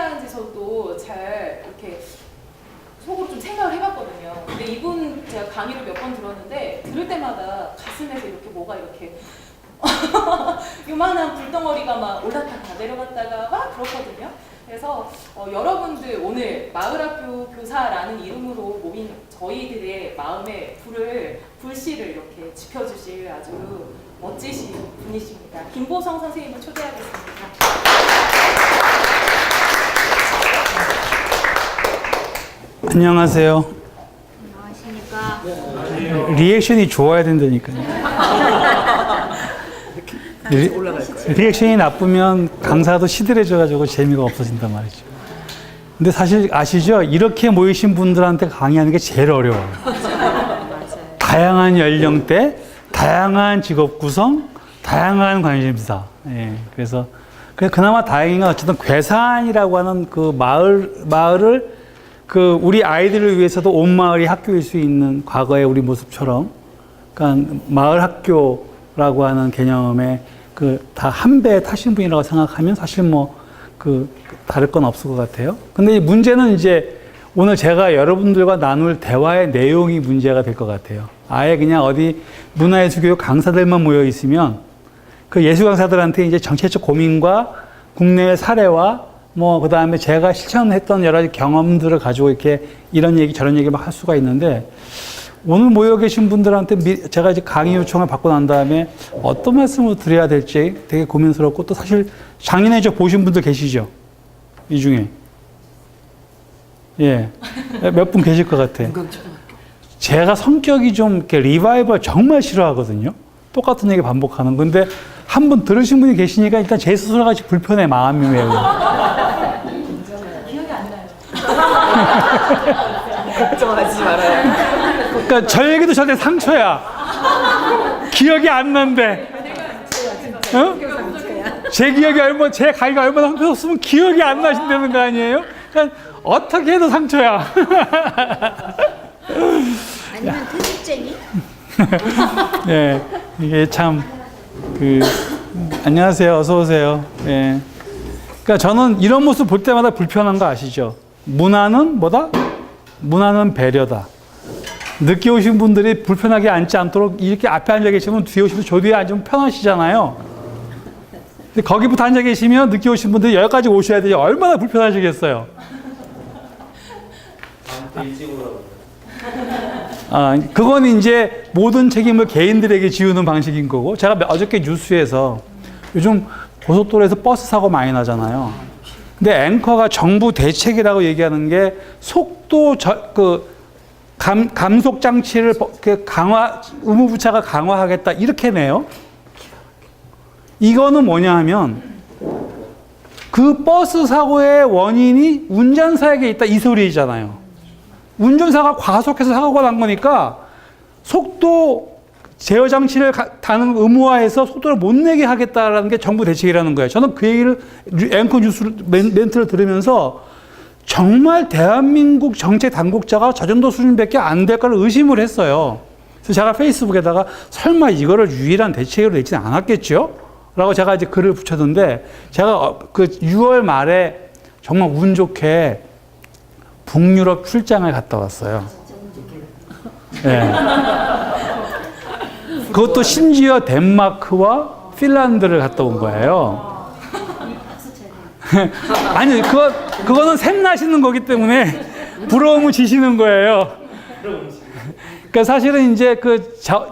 하는지 저도 잘 이렇게 속으로 좀 생각을 해봤거든요. 근데 이분 제가 강의를 몇 번 들었는데 들을 때마다 가슴에서 이렇게 뭐가 이렇게 요만한 불덩어리가 막 올라갔다 내려갔다가 막 그렇거든요. 그래서 여러분들 오늘 마을학교 교사라는 이름으로 모인 저희들의 마음의 불씨를 이렇게 지펴주실 아주 멋지신 분이십니다. 김보성 선생님을 초대하겠습니다. 안녕하세요. 안녕하십니까. 리액션이 좋아야 된다니까요. 리액션이 나쁘면 강사도 시들해져가지고 재미가 없어진단 말이죠. 근데 사실 아시죠? 이렇게 모이신 분들한테 강의하는 게 제일 어려워요. 다양한 연령대, 다양한 직업 구성, 다양한 관심사. 예, 그래서 그나마 다행인 건 어쨌든 괴산이라고 하는 그 마을을 그 우리 아이들을 위해서도 온 마을이 학교일 수 있는 과거의 우리 모습처럼, 그러니까 마을 학교라고 하는 개념에 그 다 한 배 타신 분이라고 생각하면 사실 뭐 그 다를 건 없을 것 같아요. 근데 이 문제는 이제 오늘 제가 여러분들과 나눌 대화의 내용이 문제가 될 것 같아요. 아예 그냥 어디 문화예술교육 강사들만 모여 있으면 그 예술 강사들한테 이제 정책적 고민과 국내의 사례와 뭐 그다음에 제가 실천했던 여러 가지 경험들을 가지고 이렇게 이런 얘기 저런 얘기 막 할 수가 있는데, 오늘 모여 계신 분들한테 제가 이제 강의 요청을 받고 난 다음에 어떤 말씀을 드려야 될지 되게 고민스럽고, 또 사실 작년에 저 보신 분들 계시죠? 이 중에. 예. 몇 분 계실 것 같아. 제가 성격이 좀 이렇게 리바이벌 정말 싫어하거든요. 똑같은 얘기 반복하는 건데, 한 번 들으신 분이 계시니까 일단 제 스스로가 같이 불편해, 마음이 매우. 기억이 안 나요. 걱정하지 말아요. 그러니까 저 얘기도 저한테 상처야. 기억이 안 난대. 어? 제 기억이 얼마나, 제 가위가 얼마나 상처였으면 기억이 안 나신다는 거 아니에요? 그러니까 어떻게 해도 상처야. 아니면 퇴직쟁이? 예, 이게 참, 안녕하세요. 어서오세요. 예. 그러니까 저는 이런 모습 볼 때마다 불편한 거 아시죠? 문화는 뭐다? 문화는 배려다. 늦게 오신 분들이 불편하게 앉지 않도록 이렇게 앞에 앉아 계시면 뒤에 오시면 저 뒤에 앉으면 편하시잖아요. 근데 거기부터 앉아 계시면 늦게 오신 분들이 여기까지 오셔야 되지 얼마나 불편하시겠어요. 그건 이제 모든 책임을 개인들에게 지우는 방식인 거고, 제가 어저께 뉴스에서 요즘 고속도로에서 버스 사고 많이 나잖아요. 근데 앵커가 정부 대책이라고 얘기하는 게 속도 감속 장치를 의무부차가 강화하겠다 이렇게 내요. 이거는 뭐냐 하면 그 버스 사고의 원인이 운전사에게 있다 이 소리잖아요. 운전사가 과속해서 사고가 난 거니까 속도 제어 장치를 다는 의무화해서 속도를 못 내게 하겠다라는 게 정부 대책이라는 거예요. 저는 그 얘기를 앵커 뉴스 멘트를 들으면서 정말 대한민국 정책 당국자가 저 정도 수준밖에 안 될까를 의심을 했어요. 그래서 제가 페이스북에다가 설마 이거를 유일한 대책으로 내지는 않았겠죠? 라고 제가 이제 글을 붙였는데, 제가 그 6월 말에 정말 운 좋게 북유럽 출장을 갔다 왔어요. 예. 그것도 심지어 덴마크와 핀란드를 갔다 온 거예요. 아니, 그거는 샘나시는 거기 때문에 부러움을 지시는 거예요. 그러니까 사실은 이제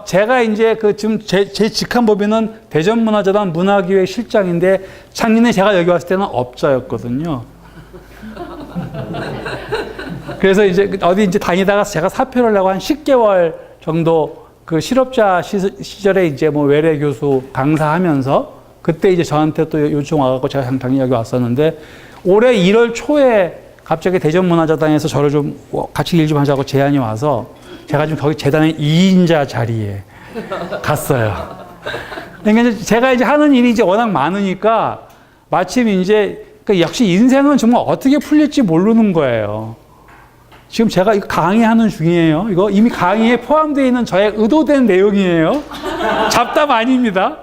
제가 이제 지금 제 직한 법인은 대전문화재단 문화기획 실장인데, 작년에 제가 여기 왔을 때는 업자였거든요. 그래서 이제 어디 이제 다니다가 제가 사표를 내고 한 10개월 정도 그 실업자 시절에 이제 뭐 외래 교수 강사하면서, 그때 이제 저한테 또 요청 와갖고 제가 당연히 여기 왔었는데, 올해 1월 초에 갑자기 대전문화재단에서 저를 좀 같이 일 좀 하자고 제안이 와서 제가 지금 거기 재단의 2인자 자리에 갔어요. 그러니까 제가 이제 하는 일이 이제 워낙 많으니까 마침 이제 역시 인생은 정말 어떻게 풀릴지 모르는 거예요. 지금 제가 이거 강의하는 중이에요. 이거 이미 강의에 포함되어 있는 저의 의도된 내용이에요. 잡담 아닙니다.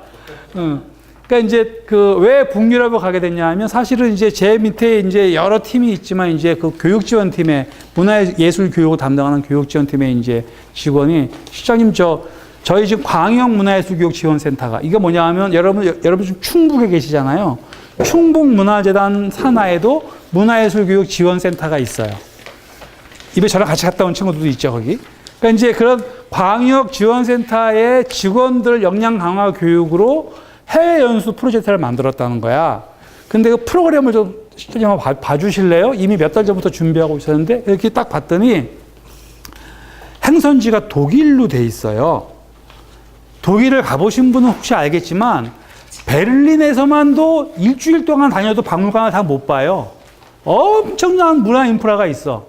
그러니까 이제 그 왜 북유럽을 가게 됐냐 하면 사실은 이제 제 밑에 이제 여러 팀이 있지만 이제 그 교육지원팀에 문화예술 교육을 담당하는 교육지원팀의 이제 직원이 실장님 저희 지금 광역문화예술교육지원센터가 이게 뭐냐 하면 여러분 지금 충북에 계시잖아요. 충북문화재단 산하에도 문화예술교육지원센터가 있어요. 이번에 저랑 같이 갔다 온 친구들도 있죠, 거기. 그러니까 이제 그런 광역지원센터의 직원들 역량 강화 교육으로 해외 연수 프로젝트를 만들었다는 거야. 근데 그 프로그램을 좀 실장님 한번 봐주실래요? 이미 몇 달 전부터 준비하고 있었는데 이렇게 딱 봤더니 행선지가 독일로 돼 있어요. 독일을 가보신 분은 혹시 알겠지만 베를린에서만도 일주일 동안 다녀도 박물관을 다 못 봐요. 엄청난 문화 인프라가 있어.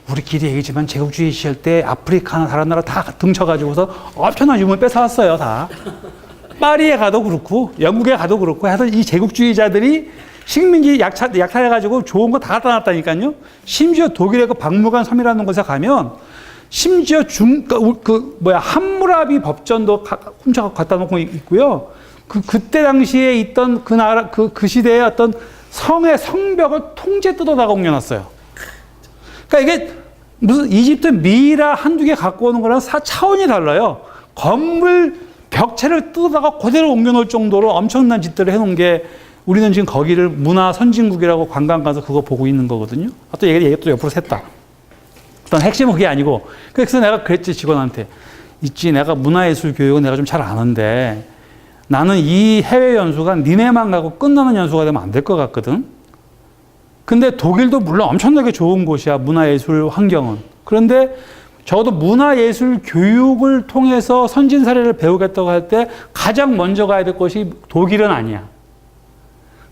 우리끼리 얘기지만 제국주의 시절 때 아프리카나 다른 나라 다 등쳐가지고서 엄청난 유물 뺏어왔어요, 다. 파리에 가도 그렇고 영국에 가도 그렇고 하여튼 이 제국주의자들이 식민지 약탈해가지고 좋은 거 다 갖다 놨다니까요. 심지어 독일의 그 박물관 섬이라는 곳에 가면 심지어 함무라비 법전도 훔쳐 갖다 놓고 있고요. 그때 당시에 있던 그 나라, 그 시대의 어떤 성의 성벽을 통째 뜯어다가 옮겨놨어요. 그러니까 이게 무슨 이집트 미이라 한두 개 갖고 오는 거랑 차원이 달라요. 건물 벽체를 뜯어다가 그대로 옮겨놓을 정도로 엄청난 짓들을 해놓은 게 우리는 지금 거기를 문화 선진국이라고 관광 가서 그거 보고 있는 거거든요. 또 얘기 또 옆으로 샜다. 어떤 핵심은 그게 아니고. 그래서 내가 그랬지, 직원한테. 있지, 내가 문화예술 교육은 내가 좀 잘 아는데 나는 이 해외 연수가 니네만 가고 끝나는 연수가 되면 안 될 것 같거든. 근데 독일도 물론 엄청나게 좋은 곳이야, 문화예술 환경은. 그런데 적어도 문화예술 교육을 통해서 선진 사례를 배우겠다고 할 때 가장 먼저 가야 될 것이 독일은 아니야.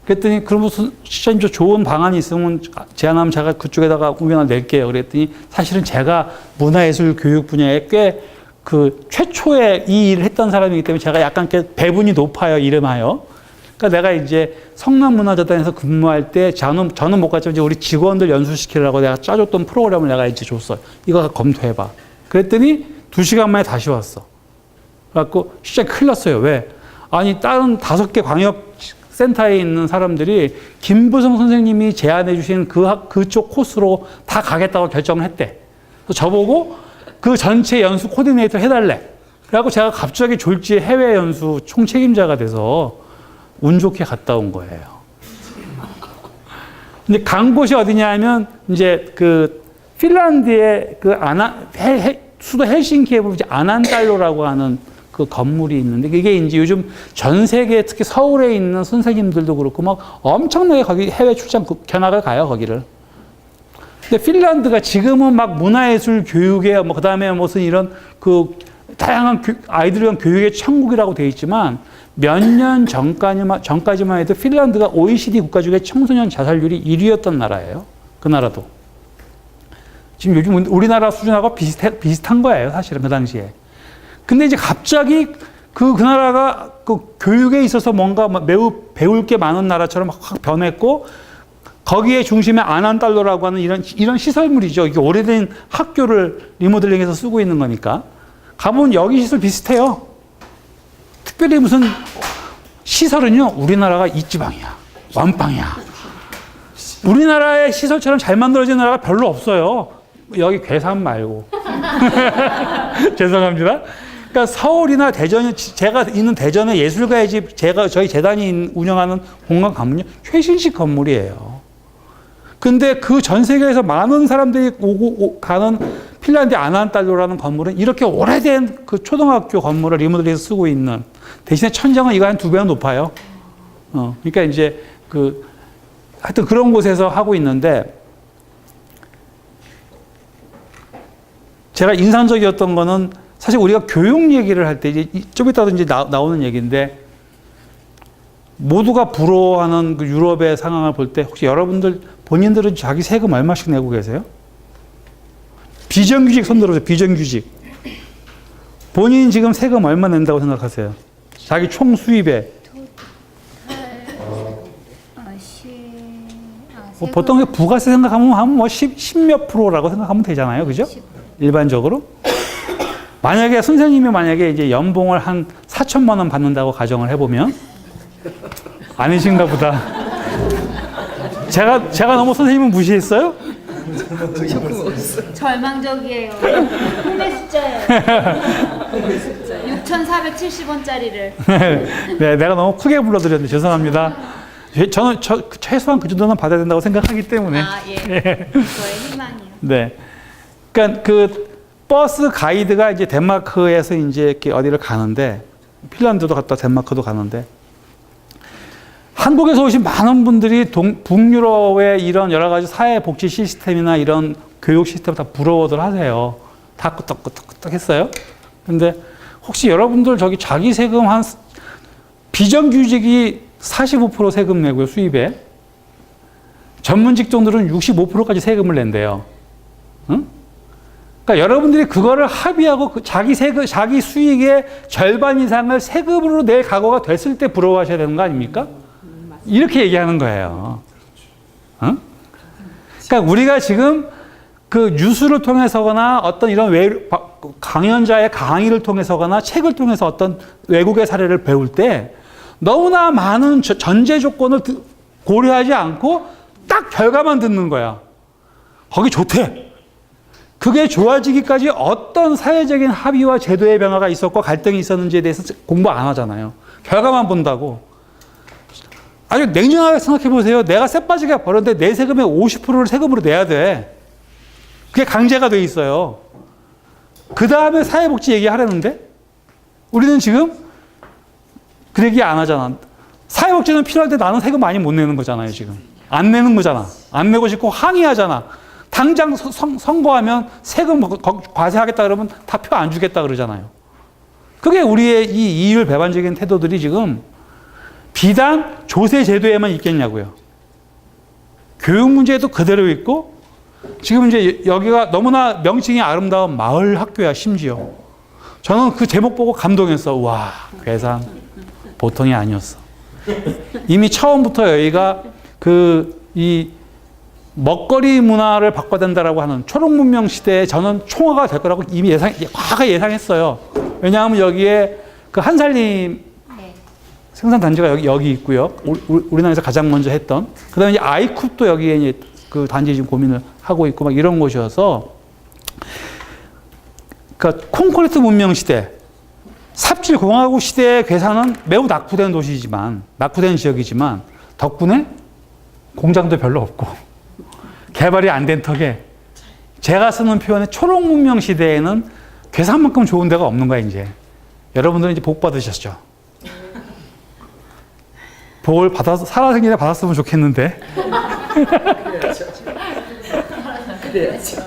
그랬더니 그럼 실장님 저 좋은 방안이 있으면 제안하면 제가 그쪽에다가 의견을 낼게요. 그랬더니 사실은 제가 문화예술 교육 분야에 꽤 그 최초에 이 일을 했던 사람이기 때문에 제가 약간 배분이 높아요, 이름하여. 그러니까 내가 이제 성남문화재단에서 근무할 때 저는 못 갔지만 이제 우리 직원들 연수시키려고 내가 짜줬던 프로그램을 내가 이제 줬어요. 이거 검토해봐. 그랬더니 2시간 만에 다시 왔어. 그래갖고 진짜 큰일 났어요. 왜? 아니 다른 5개 광역센터에 있는 사람들이 김부성 선생님이 제안해 주신 그쪽 코스로 다 가겠다고 결정을 했대. 그래서 저보고 그 전체 연수 코디네이터 해달래. 그래갖고 제가 갑자기 졸지에 해외 연수 총책임자가 돼서 운 좋게 갔다 온 거예요. 근데 간 곳이 어디냐 하면 이제 그 핀란드의 그 수도 헬싱키에 보면 아난달로라고 하는 그 건물이 있는데 그게 이제 요즘 전 세계 특히 서울에 있는 선생님들도 그렇고 막 엄청나게 거기 해외 출장 견학을 가요, 거기를. 근데 핀란드가 지금은 막 문화예술 교육에 뭐 그다음에 무슨 이런 그 다양한 아이들을 위한 교육의 천국이라고 돼 있지만 몇 년 전까지만 해도 핀란드가 OECD 국가 중에 청소년 자살률이 1위였던 나라예요. 그 나라도. 지금 요즘 우리나라 수준하고 비슷한 거예요, 사실은 그 당시에. 근데 이제 갑자기 그 나라가 그 교육에 있어서 뭔가 매우 배울 게 많은 나라처럼 확 변했고 거기에 중심에 아난달로라고 하는 이런 시설물이죠. 이게 오래된 학교를 리모델링해서 쓰고 있는 거니까. 가보면 여기 시설 비슷해요. 특별히 무슨 시설은요, 우리나라가 이지방이야. 완빵이야. 우리나라의 시설처럼 잘 만들어진 나라가 별로 없어요. 여기 괴산 말고. 죄송합니다. 그러니까 서울이나 대전, 제가 있는 대전의 예술가의 집, 저희 재단이 운영하는 공간 가면요, 최신식 건물이에요. 근데 그 전 세계에서 많은 사람들이 가는 핀란드 아난달로라는 건물은 이렇게 오래된 그 초등학교 건물을 리모델링해서 쓰고 있는 대신에 천장은 이거 한 2배는 높아요. 그러니까 이제 하여튼 그런 곳에서 하고 있는데 제가 인상적이었던 거는 사실 우리가 교육 얘기를 할 때 이제 좀 이따도 이제 나오는 얘기인데 모두가 부러워하는 그 유럽의 상황을 볼 때 혹시 여러분들 본인들은 자기 세금 얼마씩 내고 계세요? 비정규직 손 들어보세요. 비정규직. 본인 지금 세금 얼마 낸다고 생각하세요? 자기 총 수입에. 보통 부가세 생각하면 뭐 10몇 프로라고 생각하면 되잖아요. 그죠? 일반적으로. 만약에 선생님이 이제 연봉을 한 4천만 원 받는다고 가정을 해보면 아니신가 보다. 제가 너무 선생님을 무시했어요? 절망적이에요. 꿈의 숫자예요. 6,470원짜리를. 네, 내가 너무 크게 불러드렸는데 죄송합니다. 저는 최소한 그 정도는 받아야 된다고 생각하기 때문에. 아, 예. 저의 희망이요. 네. 그러니까 그 버스 가이드가 이제 덴마크에서 이제 이렇게 어디를 가는데, 핀란드도 갔다 덴마크도 가는데, 한국에서 오신 많은 분들이 북유럽의 이런 여러 가지 사회복지 시스템이나 이런 교육 시스템 다 부러워들 하세요. 다 끄떡끄떡끄떡 했어요. 근데 혹시 여러분들 저기 자기 세금 한 비정규직이 45% 세금 내고요, 수입에. 전문 직종들은 65%까지 세금을 낸대요. 응? 그러니까 여러분들이 그거를 합의하고 자기 수익의 절반 이상을 세금으로 낼 각오가 됐을 때 부러워하셔야 되는 거 아닙니까? 이렇게 얘기하는 거예요. 응? 그러니까 우리가 지금 그 뉴스를 통해서거나 어떤 이런 강연자의 강의를 통해서거나 책을 통해서 어떤 외국의 사례를 배울 때 너무나 많은 전제 조건을 고려하지 않고 딱 결과만 듣는 거야. 거기 좋대. 그게 좋아지기까지 어떤 사회적인 합의와 제도의 변화가 있었고 갈등이 있었는지에 대해서 공부 안 하잖아요. 결과만 본다고. 아주 냉정하게 생각해 보세요. 내가 쎄빠지게 벌었는데 내 세금의 50%를 세금으로 내야 돼. 그게 강제가 돼 있어요. 그 다음에 사회복지 얘기하려는데 우리는 지금 그 얘기 안 하잖아. 사회복지는 필요할 때 나는 세금 많이 못 내는 거잖아요. 지금 안 내는 거잖아. 안 내고 싶고 항의하잖아. 당장 선거하면 세금 과세하겠다 그러면 다 표 안 주겠다 그러잖아요. 그게 우리의 이 이율 배반적인 태도들이 지금 비단 조세 제도에만 있겠냐고요. 교육 문제도 그대로 있고 지금 이제 여기가 너무나 명칭이 아름다운 마을 학교야. 심지어 저는 그 제목 보고 감동했어. 와, 괴산 보통이 아니었어. 이미 처음부터 여기가 이 먹거리 문화를 바꿔야 된다라고 하는 초록문명 시대에 저는 총화가 될 거라고 이미 과거 예상했어요. 왜냐하면 여기에 그 한살림 생산 단지가 여기 있고요. 우리나라에서 가장 먼저 했던. 그다음에 이제 아이쿱도 여기에 이제 그 단지 지금 고민을 하고 있고 막 이런 곳이어서. 그러니까 콘크리트 문명 시대, 삽질 공화국 시대의 괴산은 매우 낙후된 도시지만, 낙후된 지역이지만 덕분에 공장도 별로 없고 개발이 안 된 턱에 제가 쓰는 표현의 초록 문명 시대에는 괴산만큼 좋은 데가 없는 거야 이제. 여러분들은 이제 복 받으셨죠. 복을 받아서 살아생전에 받았으면 좋겠는데. 그래야죠.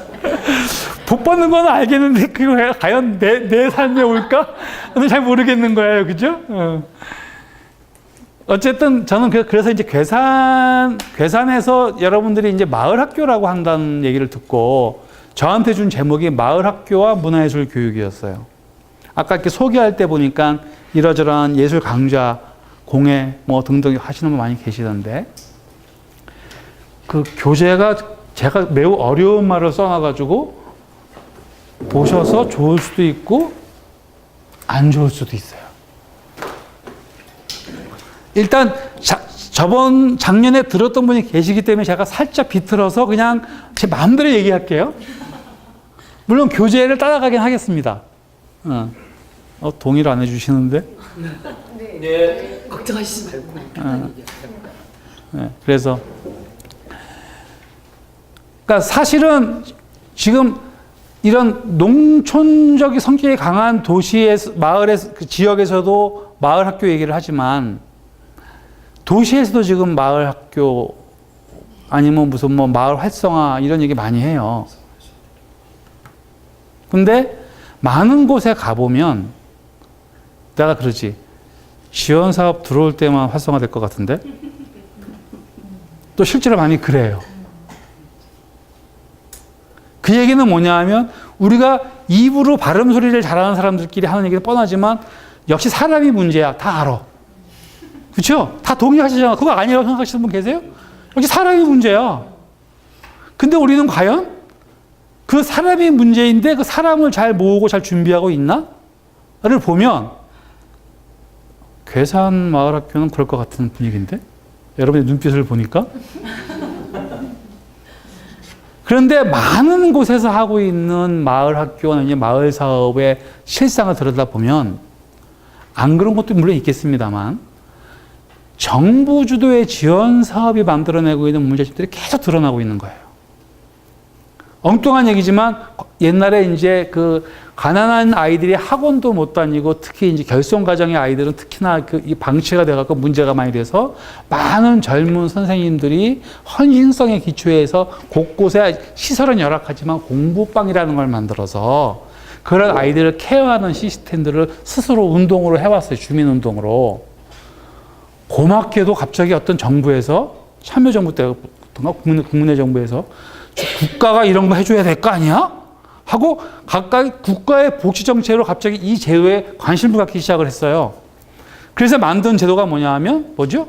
복 받는 건 알겠는데 그거 과연 내 삶에 올까? 근데 잘 모르겠는 거예요, 그죠? 어쨌든 저는 그래서 이제 괴산에서 여러분들이 이제 마을 학교라고 한다는 얘기를 듣고 저한테 준 제목이 마을 학교와 문화예술 교육이었어요. 아까 이렇게 소개할 때 보니까 이러저러한 예술 강좌 공예 뭐 등등 하시는 분 많이 계시던데 그 교재가 제가 매우 어려운 말을 써놔가지고 보셔서 좋을 수도 있고 안 좋을 수도 있어요. 일단 작년에 들었던 분이 계시기 때문에 제가 살짝 비틀어서 그냥 제 마음대로 얘기할게요. 물론 교재를 따라가긴 하겠습니다. 동의를 안 해주시는데? 네. 걱정하시지 말고. 네, 그래서 그러니까 사실은 지금 이런 농촌적인 성격이 강한 도시에서 그 지역에서도 마을 학교 얘기를 하지만 도시에서도 지금 마을 학교 아니면 무슨 뭐 마을 활성화 이런 얘기 많이 해요. 근데 많은 곳에 가보면 내가 그러지. 지원 사업 들어올 때만 활성화될 것 같은데? 또 실제로 많이 그래요. 그 얘기는 뭐냐 하면 우리가 입으로 발음 소리를 잘하는 사람들끼리 하는 얘기는 뻔하지만 역시 사람이 문제야. 다 알아. 그렇죠? 다 동의하시잖아. 그거 아니라고 생각하시는 분 계세요? 역시 사람이 문제야. 근데 우리는 과연 그 사람이 문제인데 그 사람을 잘 모으고 잘 준비하고 있나?를 보면 괴산 마을학교는 그럴 것 같은 분위기인데? 여러분의 눈빛을 보니까. 그런데 많은 곳에서 하고 있는 마을학교나 마을 사업의 실상을 들여다보면 안 그런 것도 물론 있겠습니다만 정부 주도의 지원 사업이 만들어내고 있는 문제점들이 계속 드러나고 있는 거예요. 엉뚱한 얘기지만 옛날에 이제 그 가난한 아이들이 학원도 못 다니고 특히 이제 결손 가정의 아이들은 특히나 이 방치가 돼갖고 문제가 많이 돼서 많은 젊은 선생님들이 헌신성의 기초에서 곳곳에 시설은 열악하지만 공부방이라는 걸 만들어서 그런 아이들을 케어하는 시스템들을 스스로 운동으로 해왔어요. 주민운동으로. 고맙게도 갑자기 어떤 정부에서 참여정부 때부터가 국민의 정부에서 국가가 이런 거 해줘야 될 거 아니야? 하고 각각 국가의 복지 정책으로 갑자기 이 제도에 관심을 갖기 시작을 했어요. 그래서 만든 제도가 뭐냐 하면 뭐죠?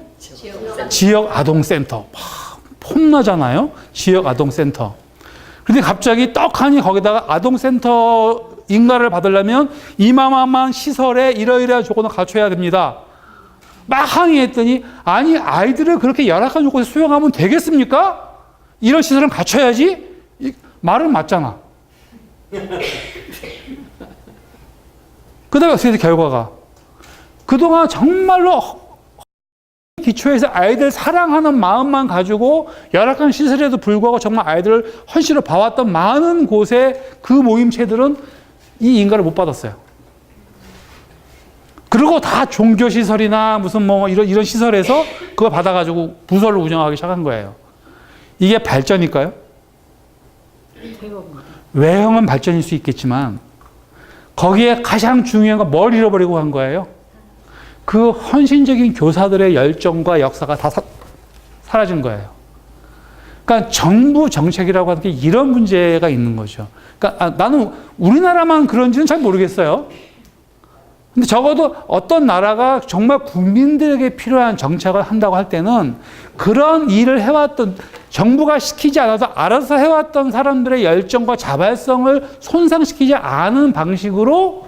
지역 아동센터. 폼나잖아요. 지역 아동센터. 근데 갑자기 떡하니 거기다가 아동센터 인가를 받으려면 이만한 시설에 이러이러한 조건을 갖춰야 됩니다. 막 항의했더니 아니 아이들을 그렇게 열악한 조건에 수용하면 되겠습니까? 이런 시설은 갖춰야지. 말은 맞잖아. 그다음에 어떻게 결과가 그동안 정말로 기초에서 아이들 사랑하는 마음만 가지고 열악한 시설에도 불구하고 정말 아이들을 헌신을 봐왔던 많은 곳의 그 모임체들은 이 인가를 못 받았어요. 그리고 다 종교시설이나 무슨 뭐 이런 시설에서 그거 받아가지고 부서를 운영하기 시작한 거예요. 이게 발전일까요? 외형은 발전일 수 있겠지만 거기에 가장 중요한 건 뭘 잃어버리고 간 거예요? 그 헌신적인 교사들의 열정과 역사가 다 사라진 거예요. 그러니까 정부 정책이라고 하는 게 이런 문제가 있는 거죠. 그러니까 나는 우리나라만 그런지는 잘 모르겠어요. 근데 적어도 어떤 나라가 정말 국민들에게 필요한 정책을 한다고 할 때는 그런 일을 해왔던 정부가 시키지 않아도 알아서 해왔던 사람들의 열정과 자발성을 손상시키지 않은 방식으로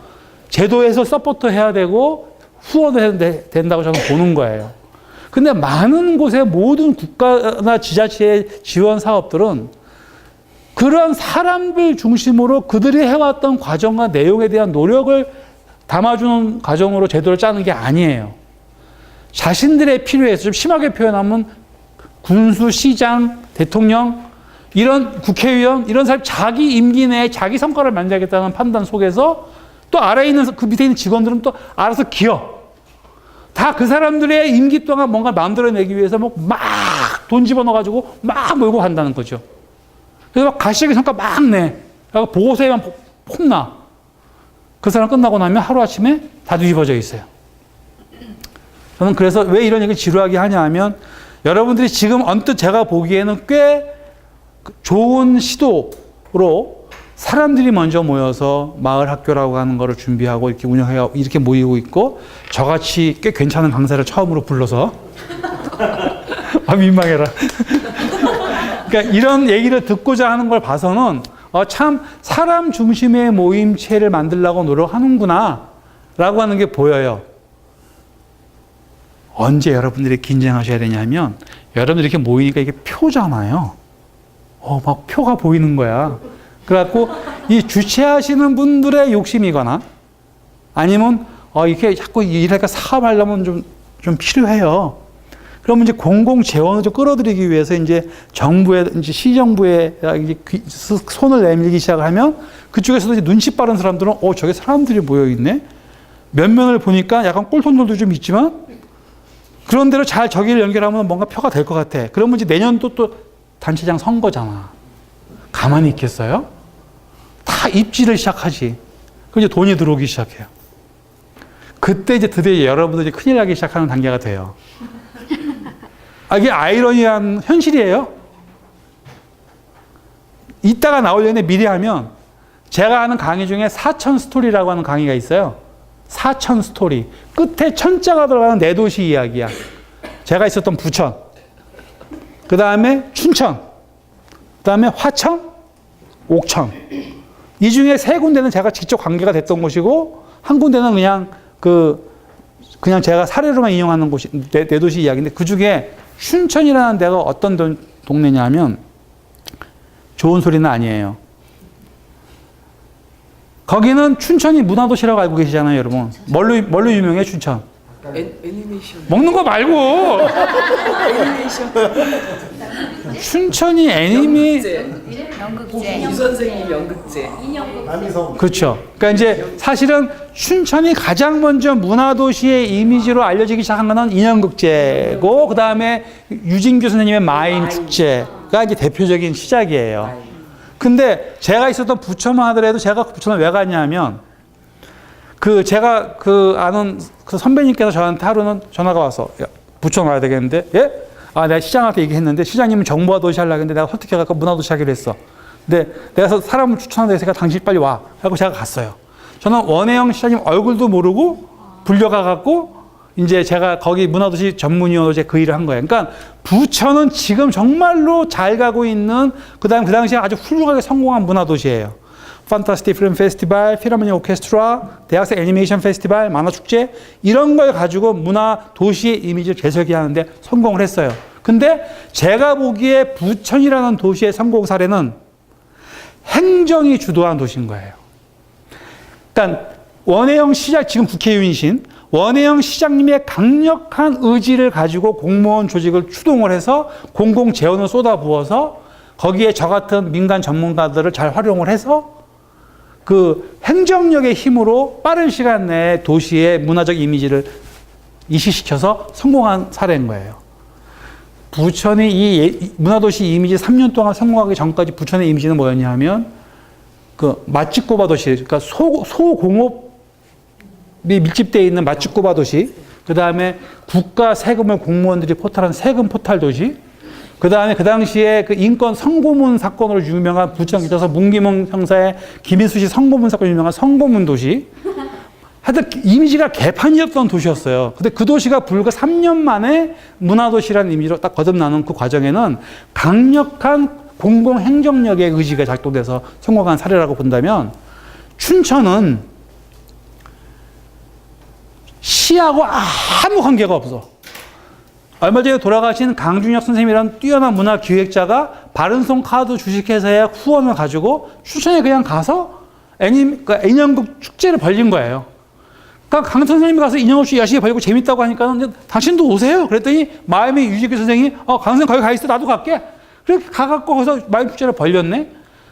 제도에서 서포트해야 되고 후원해야 된다고 저는 보는 거예요. 근데 많은 곳의 모든 국가나 지자체의 지원 사업들은 그런 사람들 중심으로 그들이 해왔던 과정과 내용에 대한 노력을 담아주는 과정으로 제도를 짜는 게 아니에요. 자신들의 필요에서 좀 심하게 표현하면 군수, 시장, 대통령, 이런 국회의원, 이런 사람 자기 임기 내에 자기 성과를 만들겠다는 판단 속에서 또 아래에 있는 그 밑에 있는 직원들은 또 알아서 기어. 다 그 사람들의 임기 동안 뭔가 만들어내기 위해서 막 돈 집어넣어가지고 막 몰고 간다는 거죠. 그래서 막 가시적인 성과 막 내. 보고서에만 폼나. 그 사람 끝나고 나면 하루아침에 다 뒤집어져 있어요. 저는 그래서 왜 이런 얘기를 지루하게 하냐 하면 여러분들이 지금 언뜻 제가 보기에는 꽤 좋은 시도로 사람들이 먼저 모여서 마을 학교라고 하는 거를 준비하고 이렇게 운영해 이렇게 모이고 있고 저같이 꽤 괜찮은 강사를 처음으로 불러서 민망해라. 그러니까 이런 얘기를 듣고자 하는 걸 봐서는 참 사람 중심의 모임체를 만들려고 노력하는구나 라고 하는 게 보여요. 언제 여러분들이 긴장하셔야 되냐면 여러분들이 이렇게 모이니까 이게 표잖아요. 막 표가 보이는 거야. 그래갖고 이 주최하시는 분들의 욕심이거나 아니면 이렇게 자꾸 일하니까 사업하려면 좀 필요해요. 그러면 이제 공공 재원을 좀 끌어들이기 위해서 이제 정부에 이제 시정부에 이제 손을 내밀기 시작하면 그쪽에서도 이제 눈치 빠른 사람들은 저게 사람들이 모여 있네. 면면을 보니까 약간 꼴통들도 좀 있지만 그런 대로 잘 저기를 연결하면 뭔가 표가 될 것 같아. 그러면 이제 내년도 또 단체장 선거잖아. 가만히 있겠어요? 다 입지를 시작하지. 그럼 이제 돈이 들어오기 시작해요. 그때 이제 드디어 여러분들이 큰일 나기 시작하는 단계가 돼요. 이게 아이러니한 현실이에요. 이따가 나올 예는 미리 하면 제가 하는 강의 중에 사천 스토리라고 하는 강의가 있어요. 사천 스토리. 끝에 천자가 들어가는 네 도시 이야기야. 제가 있었던 부천. 그 다음에 춘천. 그 다음에 화천, 옥천. 이 중에 세 군데는 제가 직접 관계가 됐던 곳이고 한 군데는 그냥 그냥 제가 사례로만 인용하는 곳이 내 도시 이야기인데 그 중에 춘천이라는 데가 어떤 동네냐면 좋은 소리는 아니에요. 거기는 춘천이 문화도시라고 알고 계시잖아요, 여러분. 뭘로 유명해, 춘천? 애니메이션. 먹는 거 말고. 춘천이 연극제. 이 선생님 연극제. 그렇죠. 그러니까 이제 사실은 춘천이 가장 먼저 문화도시의 이미지로 알려지기 시작한 거는 인형극제고, 그 다음에 유진규 선생님의 마임 축제가 이제 대표적인 시작이에요. 근데 제가 있었던 부천만 하더라도 제가 부천을 왜 갔냐면, 제가 아는 그 선배님께서 저한테 하루는 전화가 와서, 야, 부천 와야 되겠는데, 예? 내가 시장한테 얘기했는데, 시장님은 정부화 도시 하려고 했는데, 내가 선택해갖고 문화도시 하기로 했어. 근데 내가 사람을 추천한다 해서 당신 빨리 와. 하고 제가 갔어요. 저는 원혜영 시장님 얼굴도 모르고 불려가갖고, 이제 제가 거기 문화도시 전문위원으로 이제 그 일을 한 거예요. 그러니까 부천은 지금 정말로 잘 가고 있는, 그 당시에 아주 훌륭하게 성공한 문화도시예요. 판타스틱 필름 페스티벌, 필하모니 오케스트라, 대학생 애니메이션 페스티벌, 만화축제 이런 걸 가지고 문화 도시의 이미지를 재설계하는데 성공을 했어요. 근데 제가 보기에 부천이라는 도시의 성공 사례는 행정이 주도한 도시인 거예요. 그러니까 원혜영 시장, 지금 국회의원이신 원혜영 시장님의 강력한 의지를 가지고 공무원 조직을 추동을 해서 공공 재원을 쏟아부어서 거기에 저 같은 민간 전문가들을 잘 활용을 해서 그 행정력의 힘으로 빠른 시간 내에 도시의 문화적 이미지를 이식시켜서 성공한 사례인 거예요. 부천이 이 문화도시 이미지 3년 동안 성공하기 전까지 부천의 이미지는 뭐였냐 하면 그 맛집고바 도시, 그러니까 소공업이 밀집되어 있는 맛집고바 도시, 그 다음에 국가 세금을 공무원들이 포탈한 세금 포탈 도시, 그 다음에 그 당시에 그 인권 성고문 사건으로 유명한 부천 있어서 문기몽 형사의 김인수 씨 성고문 사건으로 유명한 성고문 도시. 하여튼 이미지가 개판이었던 도시였어요. 근데 그 도시가 불과 3년 만에 문화도시라는 이미지로 딱 거듭나는 그 과정에는 강력한 공공행정력의 의지가 작동돼서 성공한 사례라고 본다면, 춘천은 시하고 아무 관계가 없어. 얼마 전에 돌아가신 강준혁 선생님이라는 뛰어난 문화 기획자가 바른송 카드 주식회사의 후원을 가지고 춘천에 그냥 가서 인형극 축제를 벌린 거예요. 그러니까 강 선생님이 가서 인형극 열심히 벌리고 재밌다고 하니까 당신도 오세요. 그랬더니 마음의 유지규 선생님이 강 선생님 거기 가 있어, 나도 갈게. 그렇게 가갖고 거기서 마임 축제를 벌렸네.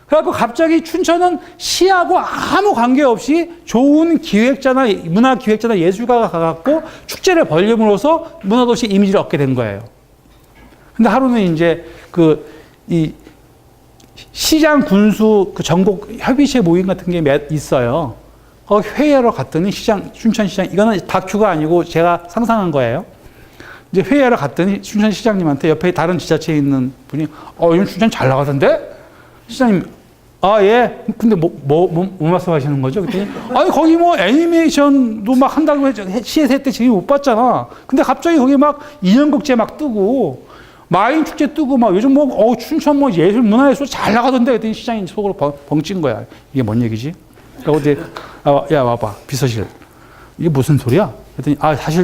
그래갖고 갑자기 춘천은 시하고 아무 관계없이 좋은 기획자나 문화 기획자나 예술가가 가갖고 축제를 벌림으로써 문화도시 이미지를 얻게 된 거예요. 근데 하루는 이제 이 시장 군수 그 전국 협의체 모임 같은 게 있어요. 거기 회의하러 갔더니 춘천시장, 이거는 다큐가 아니고 제가 상상한 거예요. 이제 회의하러 갔더니 춘천시장님한테 옆에 다른 지자체에 있는 분이 요즘 춘천 잘 나가던데? 시장님, 예. 근데 뭐 말씀하시는 거죠? 그랬더니, 거기 뭐 애니메이션도 막 한다고 했죠. 시에서 했대 지금 못 봤잖아. 근데 갑자기 거기 막 인형극제 막 뜨고, 마인 축제 뜨고, 막 요즘 춘천 뭐 예술, 문화예술 잘 나가던데? 그랬더니 시장이 속으로 벙찐 거야. 이게 뭔 얘기지? 그러니까 어디, 야, 와봐. 비서실. 이게 무슨 소리야? 그랬더니, 사실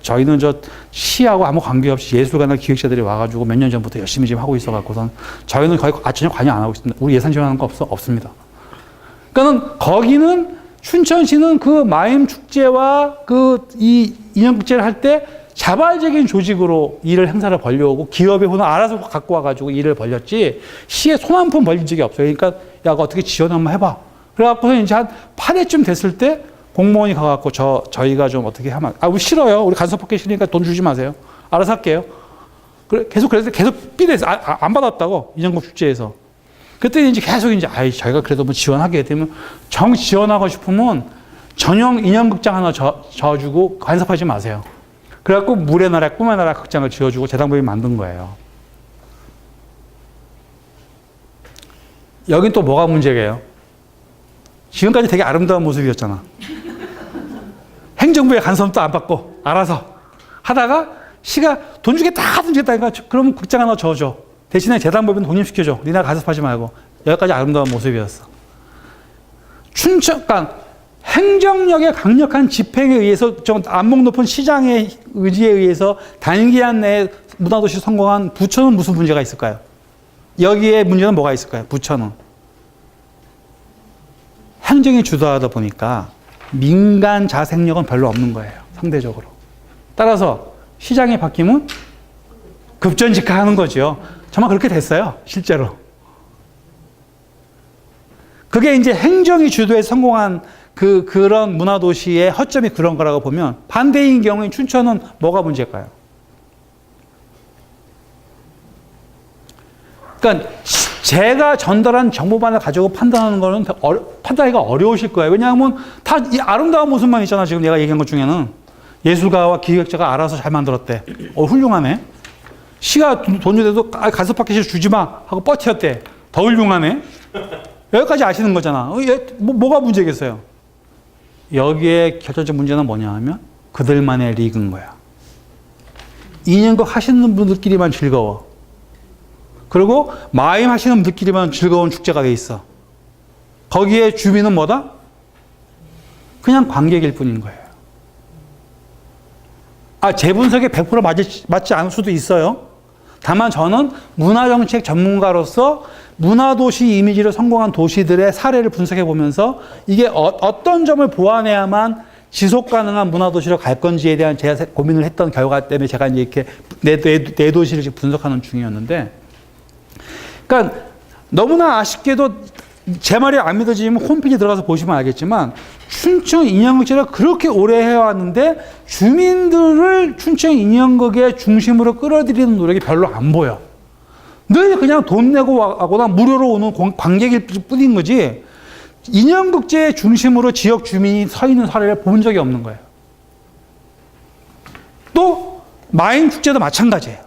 저희는 시하고 아무 관계없이 예술가나 기획자들이 와가지고 몇 년 전부터 열심히 지금 하고 있어갖고선 저희는 거의 전혀 관여 안 하고 있습니다. 우리 예산 지원하는 거 없습니다. 그러니까는 거기는 춘천시는 그 마임 축제와 이 인형축제를 할 때 자발적인 조직으로 일을 행사를 벌려오고 기업의 혼을 알아서 갖고 와가지고 일을 벌렸지 시에 손 한 푼 벌린 적이 없어요. 그러니까 야, 어떻게 지원 한번 해봐. 그래갖고서 이제 한 8회쯤 됐을 때 공무원이 가갖고 저희가 좀 어떻게 하면, 우리 싫어요. 우리 간섭받기 싫으니까 돈 주지 마세요. 알아서 할게요. 그래서 삐대서 안 받았다고, 인형극 축제에서. 그때 이제 계속 저희가 그래도 뭐 지원하게 되면, 지원하고 싶으면 전용 인형극장 하나 져주고 간섭하지 마세요. 그래갖고 물의 나라, 꿈의 나라 극장을 지어주고 재단법인 만든 거예요. 여긴 또 뭐가 문제예요? 지금까지 되게 아름다운 모습이었잖아. 행정부의 간섭도 안 받고 알아서 하다가 시가 돈 주겠다 하니까 그러면 극장 하나 줘줘. 대신에 재단법인 독립시켜줘. 니네 간섭하지 말고. 여기까지 아름다운 모습이었어. 그러니까 행정력의 강력한 집행에 의해서 좀 안목 높은 시장의 의지에 의해서 단기간 내에 문화도시 성공한 부천은 무슨 문제가 있을까요? 여기에 문제는 뭐가 있을까요? 부천은 행정이 주도하다 보니까 민간 자생력은 별로 없는 거예요. 상대적으로. 따라서 시장이 바뀌면 급전직하하는 거죠. 정말 그렇게 됐어요. 실제로. 그게 이제 행정이 주도해서 성공한 그런 문화도시의 허점이 그런 거라고 보면, 반대인 경우에 춘천은 뭐가 문제일까요? 그러니까 제가 전달한 정보만을 가지고 판단하는 거는 판단하기가 어려우실 거예요. 왜냐하면 다 이 아름다운 모습만 있잖아. 지금 내가 얘기한 것 중에는 예술가와 기획자가 알아서 잘 만들었대. 훌륭하네. 시가 돈 주대도 가서 파켓을 주지 마 하고 버텼대. 더 훌륭하네. 여기까지 아시는 거잖아. 뭐가 문제겠어요? 여기에 결정적 문제는 뭐냐 하면 그들만의 리그인 거야. 인연극 하시는 분들끼리만 즐거워. 그리고 마임 하시는 분들끼리만 즐거운 축제가 돼 있어. 거기에 주민은 뭐다? 그냥 관객일 뿐인 거예요. 제 분석에 100% 맞지 않을 수도 있어요. 다만 저는 문화정책 전문가로서 문화도시 이미지를 성공한 도시들의 사례를 분석해 보면서 이게 어떤 점을 보완해야만 지속 가능한 문화도시로 갈 건지에 대한 제가 고민을 했던 결과 때문에 제가 이제 이렇게 내 도시를 지금 분석하는 중이었는데, 그러니까 너무나 아쉽게도 제 말이 안 믿어지면 홈페이지 들어가서 보시면 알겠지만 춘천 인형극제를 그렇게 오래 해왔는데 주민들을 춘천 인형극의 중심으로 끌어들이는 노력이 별로 안 보여. 늘 그냥 돈 내고 하거나 무료로 오는 관객일 뿐인 거지 인형극제의 중심으로 지역 주민이 서 있는 사례를 본 적이 없는 거예요. 또 마임 축제도 마찬가지예요.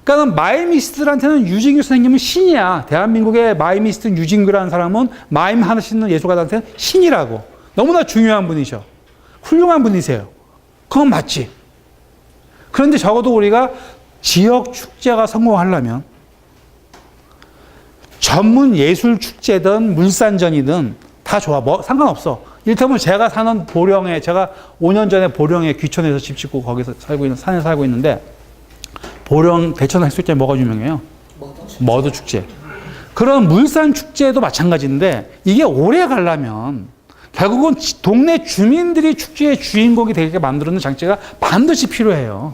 그러니까 마이미스트들한테는 유진규 선생님은 신이야. 대한민국의 마이미스트 유진규라는 사람은 마임 하시는 예술가들한테는 신이라고. 너무나 중요한 분이죠. 훌륭한 분이세요. 그건 맞지. 그런데 적어도 우리가 지역 축제가 성공하려면 전문 예술 축제든 물산전이든 다 좋아. 상관없어. 이를테면 제가 사는 보령에, 제가 5년 전에 보령에 귀촌해서 집 짓고 거기서 산에 살고 있는데, 보령 대천 해수욕장에 뭐가 유명해요? 머드 축제. 그런 물산 축제도 마찬가지인데, 이게 오래 가려면 결국은 동네 주민들이 축제의 주인공이 되게 만들어놓는 장치가 반드시 필요해요.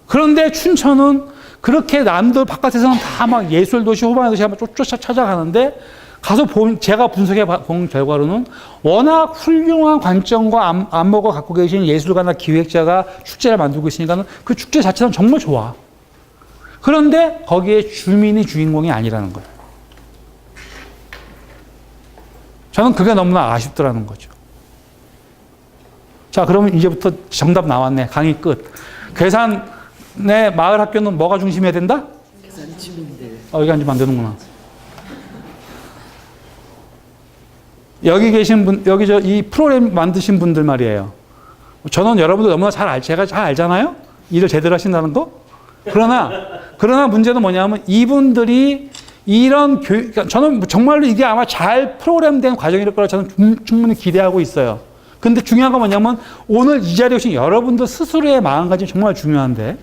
그런데 춘천은 그렇게 남들 바깥에서는 다 막 예술도시, 호반도시 한번 쫓아 찾아가는데, 가서 제가 분석해 본 결과로는 워낙 훌륭한 관점과 안목을 갖고 계신 예술가나 기획자가 축제를 만들고 있으니까 그 축제 자체는 정말 좋아. 그런데 거기에 주민이 주인공이 아니라는 거예요. 저는 그게 너무나 아쉽더라는 거죠. 자, 그러면 이제부터 정답 나왔네. 강의 끝. 괴산의 마을 학교는 뭐가 중심이어야 된다? 괴산 주민들. 여기 앉으면 안 되는구나. 여기 계신 분, 이 프로그램 만드신 분들 말이에요. 저는 여러분들 너무나 제가 잘 알잖아요? 일을 제대로 하신다는 거? 그러나 문제는 뭐냐면 이분들이 이런 그러니까 저는 정말로 이게 아마 잘 프로그램된 과정일 거라 저는 충분히 기대하고 있어요. 근데 중요한 건 뭐냐면 오늘 이 자리에 오신 여러분들 스스로의 마음가짐이 정말 중요한데,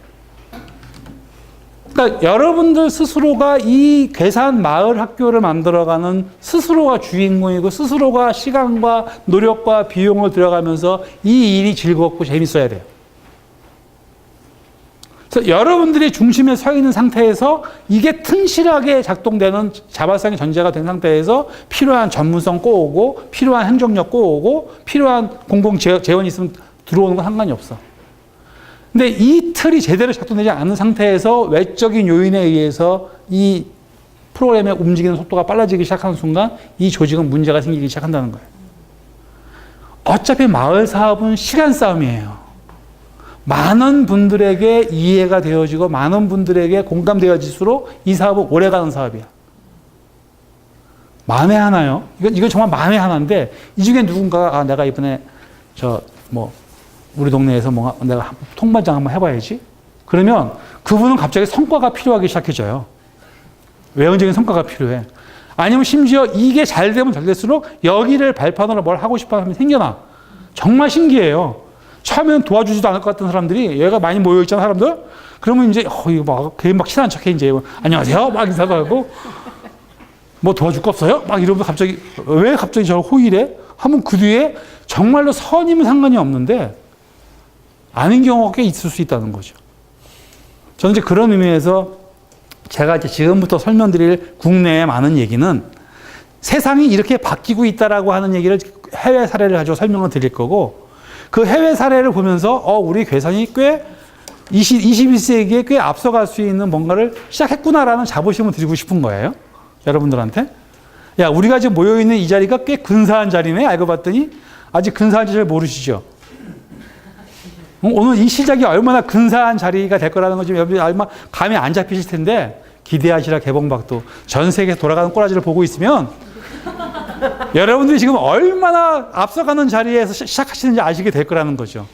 그러니까 여러분들 스스로가 이 괴산 마을 학교를 만들어가는 스스로가 주인공이고 스스로가 시간과 노력과 비용을 들여가면서 이 일이 즐겁고 재밌어야 돼요. 그래서 여러분들이 중심에 서 있는 상태에서 이게 튼실하게 작동되는 자발성이 전제가 된 상태에서 필요한 전문성 꼬오고 필요한 행정력 꼬오고 필요한 공공 재원이 있으면 들어오는 건 상관이 없어. 근데 이 틀이 제대로 작동되지 않는 상태에서 외적인 요인에 의해서 이 프로그램의 움직이는 속도가 빨라지기 시작하는 순간 이 조직은 문제가 생기기 시작한다는 거예요. 어차피 마을 사업은 시간 싸움이에요. 많은 분들에게 이해가 되어지고 많은 분들에게 공감되어질수록 이 사업은 오래가는 사업이야. 만에 하나요? 이건 정말 만에 하나인데 이 중에 누군가가 내가 이번에 우리 동네에서 내가 통반장 한번 해봐야지. 그러면 그분은 갑자기 성과가 필요하기 시작해져요. 외형적인 성과가 필요해. 아니면 심지어 이게 잘 되면 잘 될수록 여기를 발판으로 뭘 하고 싶어 하면 생겨나. 정말 신기해요. 처음에는 도와주지도 않을 것 같은 사람들이 얘가 많이 모여있잖아, 사람들. 그러면 이제, 이거 막, 괜히 막 친한 척해, 이제. 안녕하세요. 막 인사도 하고. 뭐 도와줄 거 없어요? 막 이러면서 갑자기, 왜 갑자기 저를 호의래? 하면 그 뒤에 정말로 선임은 상관이 없는데, 아닌 경우가 꽤 있을 수 있다는 거죠. 저는 이제 그런 의미에서 제가 이제 지금부터 설명드릴 국내의 많은 얘기는 세상이 이렇게 바뀌고 있다라고 하는 얘기를 해외 사례를 가지고 설명을 드릴 거고, 그 해외 사례를 보면서 우리 괴산이 꽤 21세기에 꽤 앞서갈 수 있는 뭔가를 시작했구나라는 자부심을 드리고 싶은 거예요. 여러분들한테. 야, 우리가 지금 모여있는 이 자리가 꽤 근사한 자리네. 알고 봤더니 아직 근사한지 잘 모르시죠? 오늘 이 시작이 얼마나 근사한 자리가 될 거라는 거 지금 여러분이 얼마 감이 안 잡히실 텐데 기대하시라 개봉박도. 전 세계에서 돌아가는 꼬라지를 보고 있으면 여러분들이 지금 얼마나 앞서가는 자리에서 시작하시는지 아시게 될 거라는 거죠.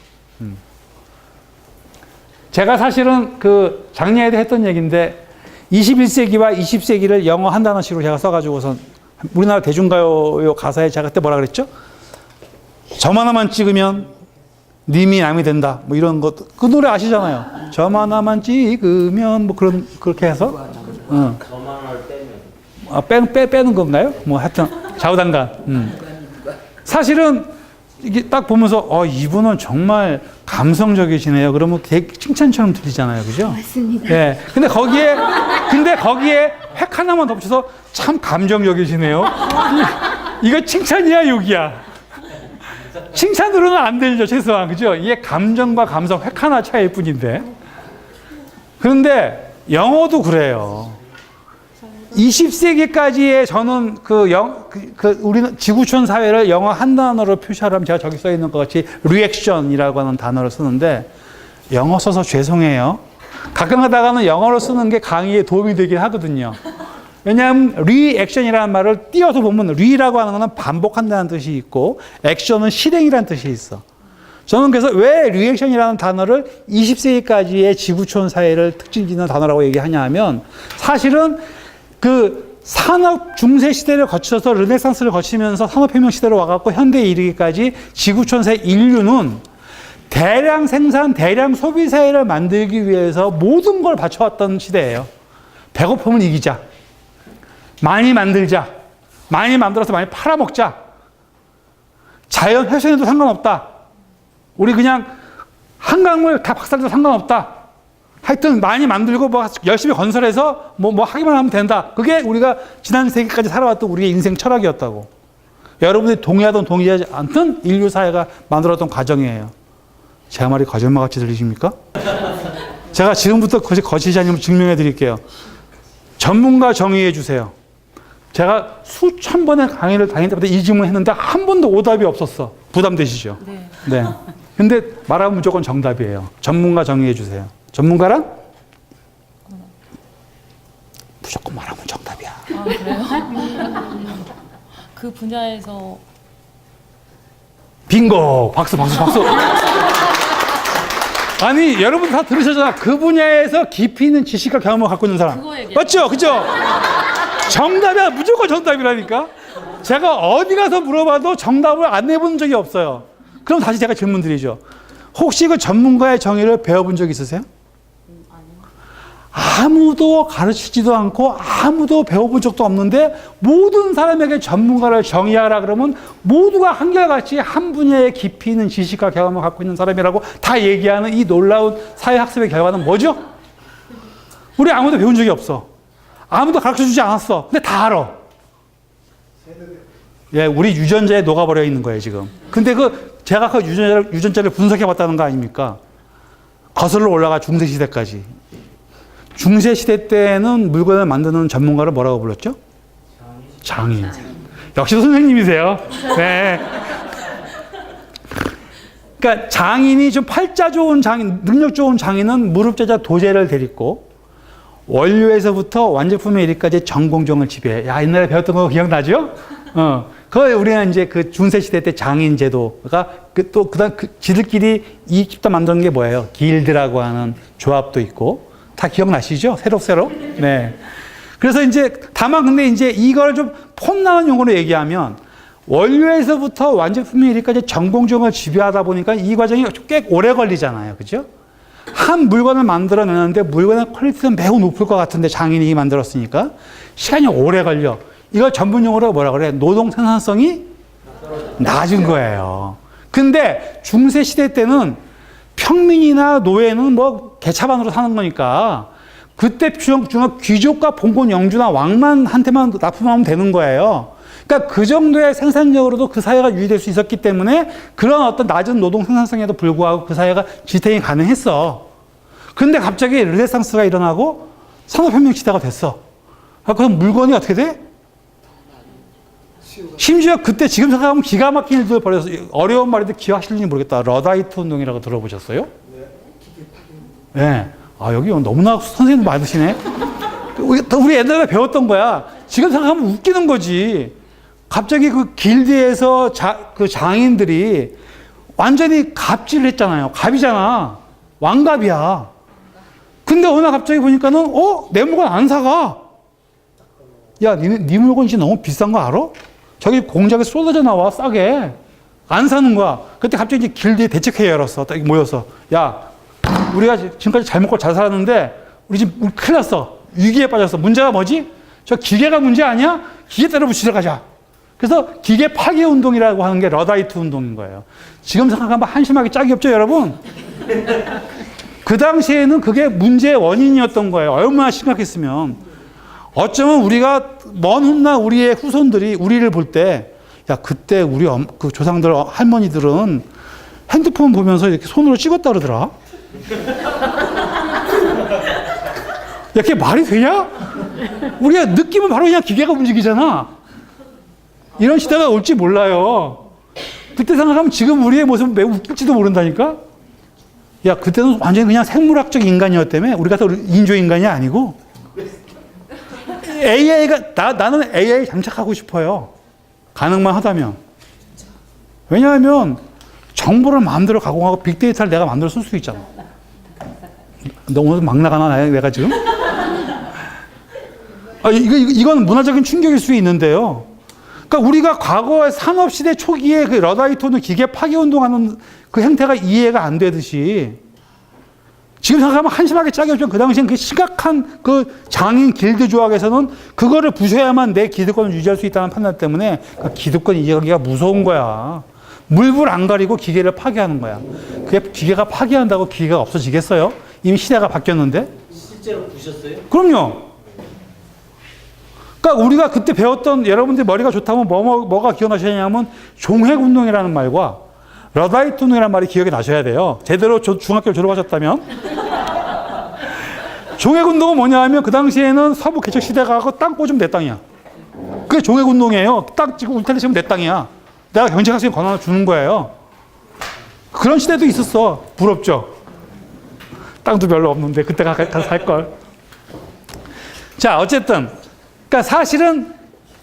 제가 사실은 그 작년에도 했던 얘기인데 21세기와 20세기를 영어 한 단어씩으로 제가 써가지고선 우리나라 대중가요 가사에 제가 그때 뭐라 그랬죠? 점 하나만 찍으면 님이 남이 된다. 뭐 이런 것. 그 노래 아시잖아요. 점 하나만 찍으면 뭐 그렇게 해서. 점 하나를 빼면. 빼는 건가요? 뭐 하여튼 좌우단간. 사실은 이게 딱 보면서 이분은 정말 감성적이시네요. 그러면 되게 칭찬처럼 들리잖아요. 그죠? 맞습니다. 네. 근데 거기에 획 하나만 덧붙여서 참 감정적이시네요. 이거 칭찬이야, 욕이야? 칭찬으로는 안 들리죠, 최소한. 그죠? 이게 감정과 감성 획 하나 차이일 뿐인데. 그런데 영어도 그래요. 20세기까지의 저는 우리는 지구촌 사회를 영어 한 단어로 표시하려면 제가 저기 써 있는 것 같이 리액션이라고 하는 단어를 쓰는데 영어 써서 죄송해요. 가끔 하다가는 영어로 쓰는 게 강의에 도움이 되긴 하거든요. 왜냐하면 리액션이라는 말을 띄어서 보면 리라고 하는 것은 반복한다는 뜻이 있고 액션은 실행이라는 뜻이 있어. 저는 그래서 왜 리액션이라는 단어를 20세기까지의 지구촌 사회를 특징짓는 단어라고 얘기하냐 하면 사실은 그 산업 중세 시대를 거쳐서 르네상스를 거치면서 산업혁명 시대로 와갖고 현대에 이르기까지 지구촌 사회 인류는 대량 생산, 대량 소비 사회를 만들기 위해서 모든 걸 바쳐왔던 시대예요. 배고픔을 이기자. 많이 만들자. 많이 만들어서 많이 팔아먹자. 자연 훼손해도 상관없다. 우리 그냥 한강물 다 박살내도 상관없다. 하여튼 많이 만들고 뭐 열심히 건설해서 뭐 하기만 하면 된다. 그게 우리가 지난 세기까지 살아왔던 우리의 인생 철학이었다고. 여러분들이 동의하든 동의하지 않든 인류 사회가 만들었던 과정이에요. 제 말이 거짓말같이 들리십니까? 제가 지금부터 거짓이 아니면 증명해 드릴게요. 전문가 정의해 주세요. 제가 수천 번의 강의를 다닐 때마다 이 질문을 했는데 한 번도 오답이 없었어. 부담되시죠? 네. 근데 말하면 무조건 정답이에요. 전문가 정의해 주세요. 전문가란? 무조건 말하면 정답이야. 아, 그래요? 그 분야에서 빙고! 박수. 아니, 여러분 다 들으셨잖아. 그 분야에서 깊이 있는 지식과 경험을 갖고 있는 사람. 맞죠? 그죠? 정답이야. 무조건 정답이라니까. 제가 어디 가서 물어봐도 정답을 안 내본 적이 없어요. 그럼 다시 제가 질문 드리죠. 혹시 그 전문가의 정의를 배워본 적 있으세요? 아무도 가르치지도 않고 아무도 배워본 적도 없는데 모든 사람에게 전문가를 정의하라 그러면 모두가 한결같이 한 분야에 깊이 있는 지식과 경험을 갖고 있는 사람이라고 다 얘기하는 이 놀라운 사회학습의 결과는 뭐죠? 우리 아무도 배운 적이 없어. 아무도 가르쳐주지 않았어. 근데 다 알아. 예, 우리 유전자에 녹아버려 있는 거예요, 지금. 근데 제가 그 유전자를 분석해 봤다는 거 아닙니까? 거슬러 올라가 중세시대까지. 중세시대 때는 물건을 만드는 전문가를 뭐라고 불렀죠? 장인. 역시 선생님이세요. 네. 그러니까 장인이 좀 팔자 좋은 장인, 능력 좋은 장인은 무릎제자 도제를 데리고 원료에서부터 완제품에 이르기까지 전공정을 지배해. 야, 옛날에 배웠던 거 기억나죠? 그걸 우리는 이제 그 중세시대 때 장인 제도가 지들끼리 이 집단 만드는 게 뭐예요? 길드라고 하는 조합도 있고. 다 기억나시죠? 새록새록? 네. 그래서 이제 다만 근데 이제 이걸 좀 폼나는 용어로 얘기하면 원료에서부터 완제품에 이르기까지 전공정을 지배하다 보니까 이 과정이 꽤 오래 걸리잖아요. 그죠? 한 물건을 만들어내는데 물건의 퀄리티는 매우 높을 것 같은데 장인이 만들었으니까 시간이 오래 걸려. 이걸 전문용어로 뭐라 그래? 노동 생산성이 낮은 거예요. 근데 중세 시대 때는 평민이나 노예는 뭐 개차반으로 사는 거니까 그때 중앙 귀족과 봉건 영주나 왕만한테만 납품하면 되는 거예요. 그러니까 그 정도의 생산력으로도 그 사회가 유지될 수 있었기 때문에 그런 어떤 낮은 노동 생산성에도 불구하고 그 사회가 지탱이 가능했어. 근데 갑자기 르네상스가 일어나고 산업혁명 시대가 됐어. 그럼 물건이 어떻게 돼? 심지어 그때 지금 생각하면 기가 막힌 일도 벌여서 어려운 말인데 기억하실지 모르겠다. 러다이트 운동이라고 들어보셨어요? 네. 아, 여기 너무나 선생님 많으시네. 우리 옛날에 배웠던 거야. 지금 생각하면 웃기는 거지. 갑자기 그 길드에서 그 장인들이 완전히 갑질을 했잖아요. 갑이잖아. 왕갑이야. 근데 어느 날 갑자기 보니까는, 내 물건 안 사가. 야, 네 물건 진짜 너무 비싼 거 알아? 저기 공장에 쏟아져 나와, 싸게. 안 사는 거야. 그때 갑자기 이제 길드에 대책회의 열었어. 딱 모여서. 야, 우리가 지금까지 잘 먹고 잘 살았는데, 우리 큰일 났어. 위기에 빠졌어. 문제가 뭐지? 저 기계가 문제 아니야? 기계 때려 붙이러 가자. 그래서 기계 파괴 운동이라고 하는 게 러다이트 운동인 거예요. 지금 생각하면 한심하게 짝이 없죠, 여러분? 그 당시에는 그게 문제의 원인이었던 거예요. 얼마나 심각했으면. 어쩌면 우리가 먼 훗날 우리의 후손들이 우리를 볼 때, 야, 그때 우리 그 조상들, 할머니들은 핸드폰 보면서 이렇게 손으로 찍었다 그러더라. 야, 그게 말이 되냐? 우리가 느끼면 바로 그냥 기계가 움직이잖아. 이런 시대가 올지 몰라요. 그때 생각하면 지금 우리의 모습은 매우 웃길지도 모른다니까? 야, 그때는 완전히 그냥 생물학적 인간이었다며? 우리 같은 인조인간이 아니고? 나는 AI 장착하고 싶어요. 가능만 하다면. 왜냐하면 정보를 마음대로 가공하고 빅데이터를 내가 마음대로 쓸 수 있잖아. 너 오늘 막 나가나, 내가 지금? 이건 문화적인 충격일 수 있는데요. 그러니까 우리가 과거의 산업시대 초기에 그 러다이트는 기계 파괴 운동하는 그 행태가 이해가 안 되듯이 지금 생각하면 한심하게 짝이 없지만 그 당시엔 그 심각한 그 장인 길드 조약에서는 그거를 부셔야만 내 기득권을 유지할 수 있다는 판단 때문에 그 기득권 이해하기가 무서운 거야. 물불 안 가리고 기계를 파괴하는 거야. 그게 기계가 파괴한다고 기계가 없어지겠어요? 이미 시대가 바뀌었는데? 실제로 부셨어요? 그럼요. 그러니까 우리가 그때 배웠던 여러분들 머리가 좋다면 뭐가 기억나시냐면 종획운동이라는 말과 러다이트 운동이라는 말이 기억이 나셔야 돼요. 제대로 중학교를 졸업하셨다면. 종획운동은 뭐냐 하면 그 당시에는 서부 개척 시대가 하고 땅 꽂으면 내 땅이야. 그게 종획운동이에요. 땅 찍고 울타리 치면 내 땅이야. 내가 경제할 수 있는 권한을 주는 거예요. 그런 시대도 있었어. 부럽죠? 땅도 별로 없는데 그때 가서 살걸. 자, 어쨌든 그러니까 사실은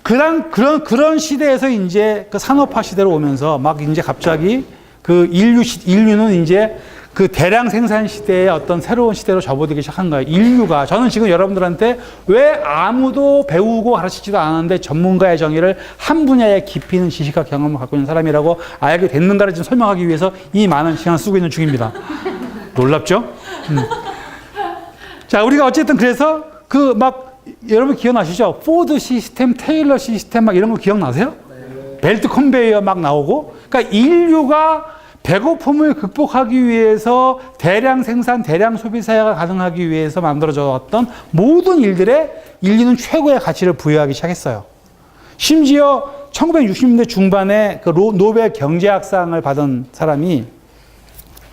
그런 시대에서 이제 그 산업화 시대로 오면서 막 이제 갑자기 그 인류는 이제 그 대량 생산 시대의 어떤 새로운 시대로 접어들기 시작한 거예요. 인류가. 저는 지금 여러분들한테 왜 아무도 배우고 가르치지도 않았는데 전문가의 정의를 한 분야에 깊이 있는 지식과 경험을 갖고 있는 사람이라고 알게 됐는가를 지금 설명하기 위해서 이 많은 시간을 쓰고 있는 중입니다. 놀랍죠? 자, 우리가 어쨌든 그래서 그 막 여러분 기억나시죠? 포드 시스템, 테일러 시스템 막 이런 거 기억나세요? 네. 벨트 컨베이어 막 나오고. 그러니까 인류가 배고픔을 극복하기 위해서 대량 생산, 대량 소비 사회가 가능하기 위해서 만들어졌던 모든 일들에 인류는 최고의 가치를 부여하기 시작했어요. 심지어 1960년대 중반에 그 노벨 경제학상을 받은 사람이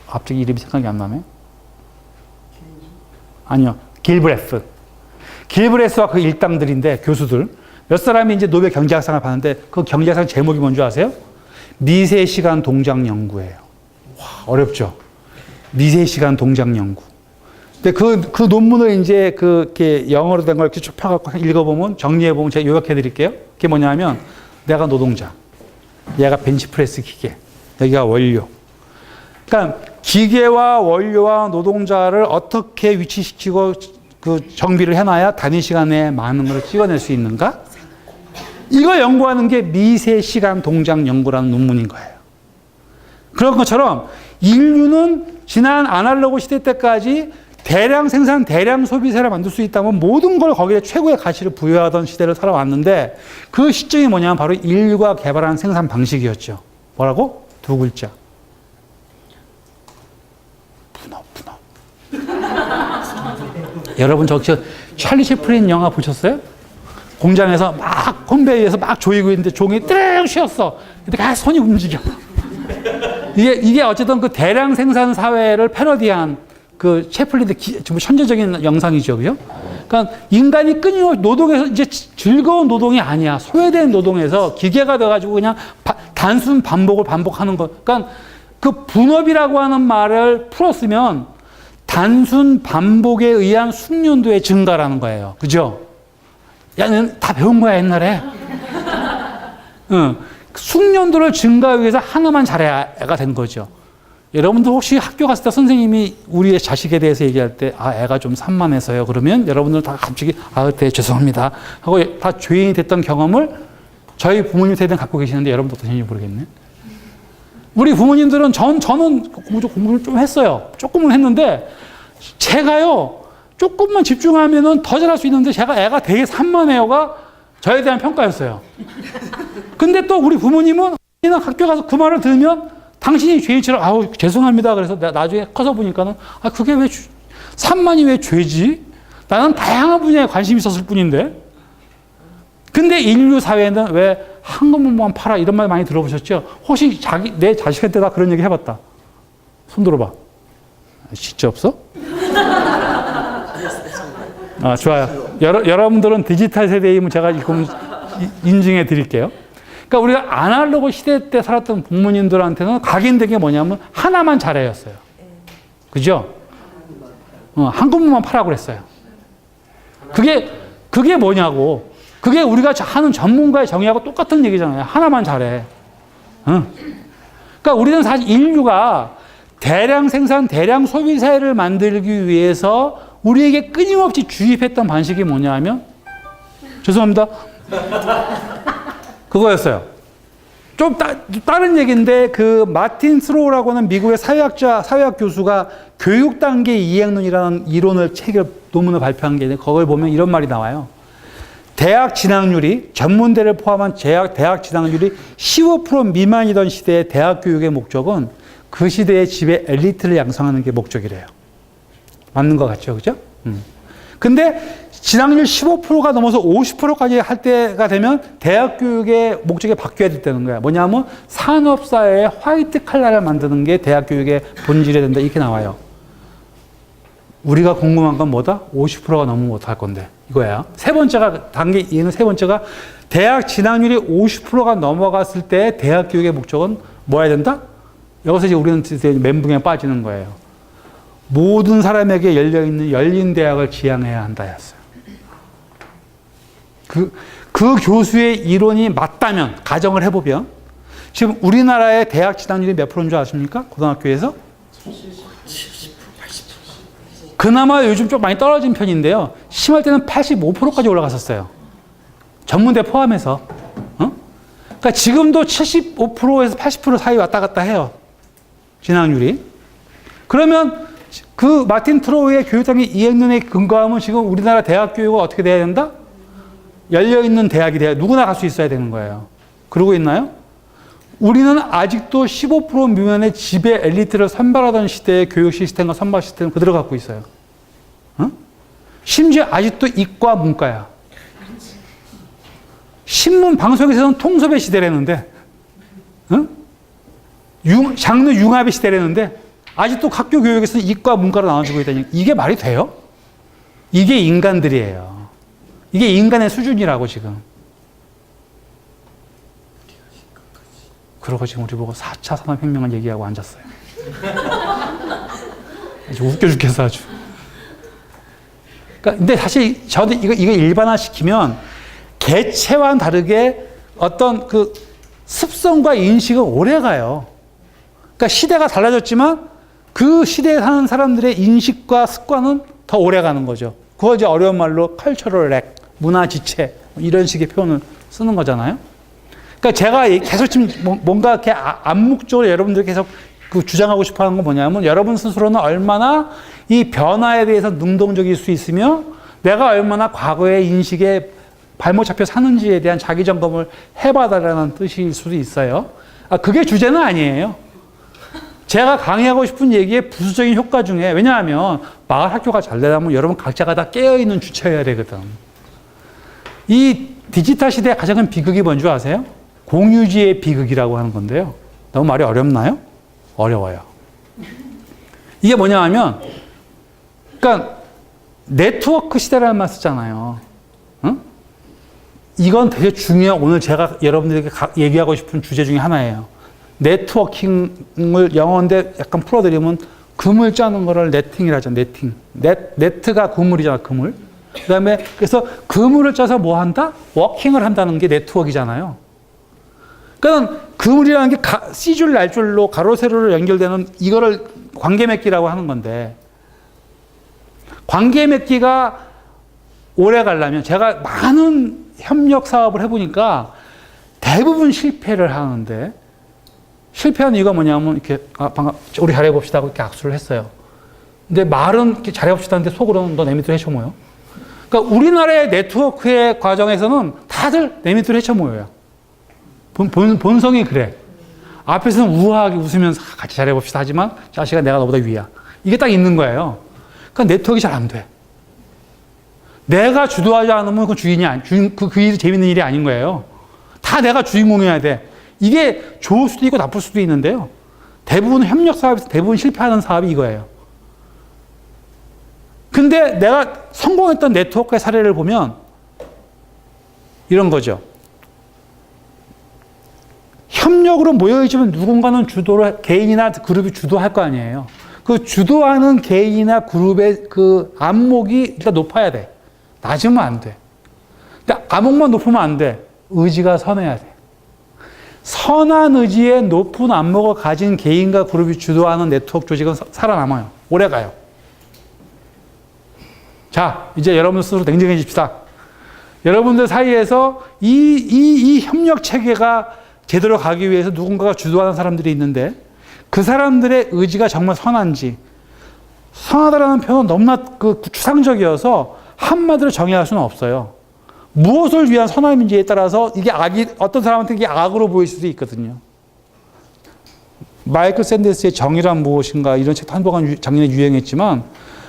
갑자기 이름이 생각이 안 나네. 아니요. 길브레스와 그 일당들인데 교수들 몇 사람이 이제 노벨 경제학상을 받는데 그 경제학상 제목이 뭔지 아세요? 미세시간 동작 연구예요. 와, 어렵죠? 미세시간 동작 연구. 근데 그 논문을 이제 그렇게 영어로 된 걸 이렇게 쭉 펴갖고 읽어보면 정리해보면 제가 요약해 드릴게요. 그게 뭐냐면 내가 노동자, 얘가 벤치프레스 기계, 여기가 원료. 그러니까 기계와 원료와 노동자를 어떻게 위치시키고 그 정비를 해놔야 단위 시간에 많은 걸 찍어낼 수 있는가? 이걸 연구하는 게 미세 시간 동작 연구라는 논문인 거예요. 그런 것처럼 인류는 지난 아날로그 시대 때까지 대량 생산, 대량 소비세를 만들 수 있다면 모든 걸 거기에 최고의 가치를 부여하던 시대를 살아왔는데 그 시점이 뭐냐면 바로 인류가 개발한 생산 방식이었죠. 뭐라고? 두 글자. 분업. 여러분 저 찰리 채플린 영화 보셨어요? 공장에서 막 컨베이어에서 막 조이고 있는데 종이 띵 쉬었어. 근데 계속 손이 움직여. 이게 어쨌든 그 대량 생산 사회를 패러디한 그 채플린의 정말 천재적인 영상이죠, 그죠? 그러니까 인간이 끊임없이 노동에서 이제 즐거운 노동이 아니야. 소외된 노동에서 기계가 돼가지고 그냥 단순 반복을 반복하는 것. 그러니까 그 분업이라고 하는 말을 풀었으면 단순 반복에 의한 숙련도의 증가라는 거예요, 그죠? 야, 너는 다 배운 거야 옛날에. 응. 숙련도를 증가하기 위해서 하나만 잘해야 애가 된 거죠. 여러분들 혹시 학교 갔을 때 선생님이 우리의 자식에 대해서 얘기할 때 애가 좀 산만해서요. 그러면 여러분들 다 갑자기 네, 죄송합니다 하고 다 죄인이 됐던 경험을 저희 부모님 세대는 갖고 계시는데 여러분도 어떠신지 모르겠네. 우리 부모님들은 저는 공부를 좀 했어요. 조금은 했는데 제가요 조금만 집중하면은 더 잘할 수 있는데 제가 애가 되게 산만해요가 저에 대한 평가였어요. 근데 또 우리 부모님은 학교 가서 그 말을 들으면 당신이 죄인처럼 아우 죄송합니다. 그래서 내가 나중에 커서 보니까는 그게 왜 산만이 왜 죄지? 나는 다양한 분야에 관심이 있었을 뿐인데. 근데 인류 사회는 왜 한 것만 팔아 이런 말 많이 들어보셨죠? 혹시 내 자식한테 다 그런 얘기 해봤다. 손 들어봐. 진짜 없어? 좋아요. 여러분들은 디지털 세대임을 제가 지금 인증해 드릴게요. 그러니까 우리가 아날로그 시대 때 살았던 부모님들한테는 각인된 게 뭐냐면 하나만 잘해였어요. 그죠? 한 군무만 파라고 그랬어요. 그게 뭐냐고. 그게 우리가 하는 전문가의 정의하고 똑같은 얘기잖아요. 하나만 잘해. 그러니까 우리는 사실 인류가 대량 생산, 대량 소비 사회를 만들기 위해서 우리에게 끊임없이 주입했던 방식이 뭐냐 하면 죄송합니다. 그거였어요. 좀 다른 얘기인데 그 마틴 스로우라고 하는 미국의 사회학 교수가 교육 단계 이행론이라는 이론을 논문을 발표한 게 있는데 거기에 보면 이런 말이 나와요. 대학 진학률이 전문대를 포함한 대학 진학률이 15% 미만이던 시대의 대학 교육의 목적은 그 시대의 지배 엘리트를 양성하는 게 목적이래요. 맞는 것 같죠, 그죠? 근데 진학률 15%가 넘어서 50%까지 할 때가 되면 대학 교육의 목적이 바뀌어야 된다는 거야. 뭐냐면 산업사회의 화이트 칼라를 만드는 게 대학 교육의 본질이 된다. 이렇게 나와요. 우리가 궁금한 건 뭐다? 50%가 넘으면 어떡할 건데? 이거야. 세 번째가, 얘는 세 번째가 대학 진학률이 50%가 넘어갔을 때 대학 교육의 목적은 뭐 해야 된다? 여기서 이제 우리는 멘붕에 빠지는 거예요. 모든 사람에게 열려있는 열린 대학을 지향해야 한다였어요. 그 교수의 이론이 맞다면, 가정을 해보면, 지금 우리나라의 대학 진학률이 몇 프로인 줄 아십니까? 고등학교에서? 70%, 80%. 그나마 요즘 좀 많이 떨어진 편인데요. 심할 때는 85%까지 올라갔었어요. 전문대 포함해서. 그러니까 지금도 75%에서 80% 사이 왔다 갔다 해요. 진학률이. 그러면 그 마틴 트로우의 교육단계 이행론에 근거하면 지금 우리나라 대학 교육은 어떻게 돼야 된다? 열려있는 대학이 돼야 누구나 갈 수 있어야 되는 거예요. 그러고 있나요? 우리는 아직도 15% 미만의 지배 엘리트를 선발하던 시대의 교육 시스템과 선발 시스템을 그대로 갖고 있어요. 심지어 아직도 이과 문과야. 신문 방송에서는 통섭의 시대라는데 장르 융합의 시대라는데 아직도 학교 교육에서는 이과 문과로 나눠지고 있다니 이게 말이 돼요? 이게 인간들이에요. 이게 인간의 수준이라고 지금. 그러고 지금 우리 보고 4차 산업혁명을 얘기하고 앉았어요. 아주 웃겨 죽겠어 아주. 그러니까 근데 사실 저는 이거 일반화시키면 개체와는 다르게 어떤 그 습성과 인식은 오래 가요. 그러니까 시대가 달라졌지만 그 시대에 사는 사람들의 인식과 습관은 더 오래 가는 거죠. 그거 이제 어려운 말로 컬처럴 렉, 문화 지체 이런 식의 표현을 쓰는 거잖아요. 그러니까 제가 계속 지금 뭔가 이렇게 암묵적으로 여러분들 계속 그 주장하고 싶어 하는 건 뭐냐면 여러분 스스로는 얼마나 이 변화에 대해서 능동적일 수 있으며 내가 얼마나 과거의 인식에 발목 잡혀 사는지에 대한 자기 점검을 해봐달라는 뜻일 수도 있어요. 그게 주제는 아니에요. 제가 강의하고 싶은 얘기의 부수적인 효과 중에, 왜냐하면 마을 학교가 잘 되려면 여러분 각자가 다 깨어있는 주체여야 되거든. 이 디지털 시대의 가장 큰 비극이 뭔지 아세요? 공유지의 비극이라고 하는 건데요. 너무 말이 어렵나요? 어려워요. 이게 뭐냐 하면, 그러니까 네트워크 시대라는 말 쓰잖아요. 응? 이건 되게 중요한, 오늘 제가 여러분들에게 얘기하고 싶은 주제 중에 하나예요. 네트워킹을 영어인데 약간 풀어드리면 그물 짜는 거를 네팅이라 하죠. 네팅. 네트가 그물이잖아, 그물. 그 다음에 그래서 그물을 짜서 뭐 한다? 워킹을 한다는 게 네트워크잖아요. 그러니까 그물이라는 게 C줄, R줄로 가로, 세로로 연결되는 이거를 관계 맺기라고 하는 건데, 관계 맺기가 오래 가려면 제가 많은 협력 사업을 해보니까 대부분 실패를 하는데, 실패한 이유가 뭐냐면 이렇게 방금 우리 잘해봅시다 하고 이렇게 악수를 했어요. 근데 말은 이렇게 잘해봅시다 하는데 속으로는 너 내 밑으로 헤쳐 모여. 그러니까 우리나라의 네트워크의 과정에서는 다들 내 밑으로 헤쳐 모여요. 본성이 그래. 앞에서는 우아하게 웃으면서 같이 잘해봅시다 하지만 자식아 내가 너보다 위야. 이게 딱 있는 거예요. 그러니까 네트워크가 잘 안 돼. 내가 주도하지 않으면 그 주인이 그 일이 재밌는 일이 아닌 거예요. 다 내가 주인공이어야 돼. 이게 좋을 수도 있고 나쁠 수도 있는데요. 대부분 협력 사업에서 대부분 실패하는 사업이 이거예요. 근데 내가 성공했던 네트워크의 사례를 보면 이런 거죠. 협력으로 모여있지만 누군가는 주도를, 개인이나 그룹이 주도할 거 아니에요. 그 주도하는 개인이나 그룹의 그 안목이 일단 높아야 돼. 낮으면 안 돼. 근데 안목만 높으면 안 돼. 의지가 선해야 돼. 선한 의지에 높은 안목을 가진 개인과 그룹이 주도하는 네트워크 조직은 살아남아요. 오래 가요. 자, 이제 여러분 스스로 냉정해집시다. 여러분들 사이에서 이 협력 체계가 제대로 가기 위해서 누군가가 주도하는 사람들이 있는데 그 사람들의 의지가 정말 선한지, 선하다라는 표현은 너무나 추상적이어서 한마디로 정의할 수는 없어요. 무엇을 위한 선함인지에 따라서 이게 어떤 사람한테 이게 악으로 보일 수도 있거든요. 마이클 샌더스의 정의란 무엇인가 이런 책도 한동안 작년에 유행했지만,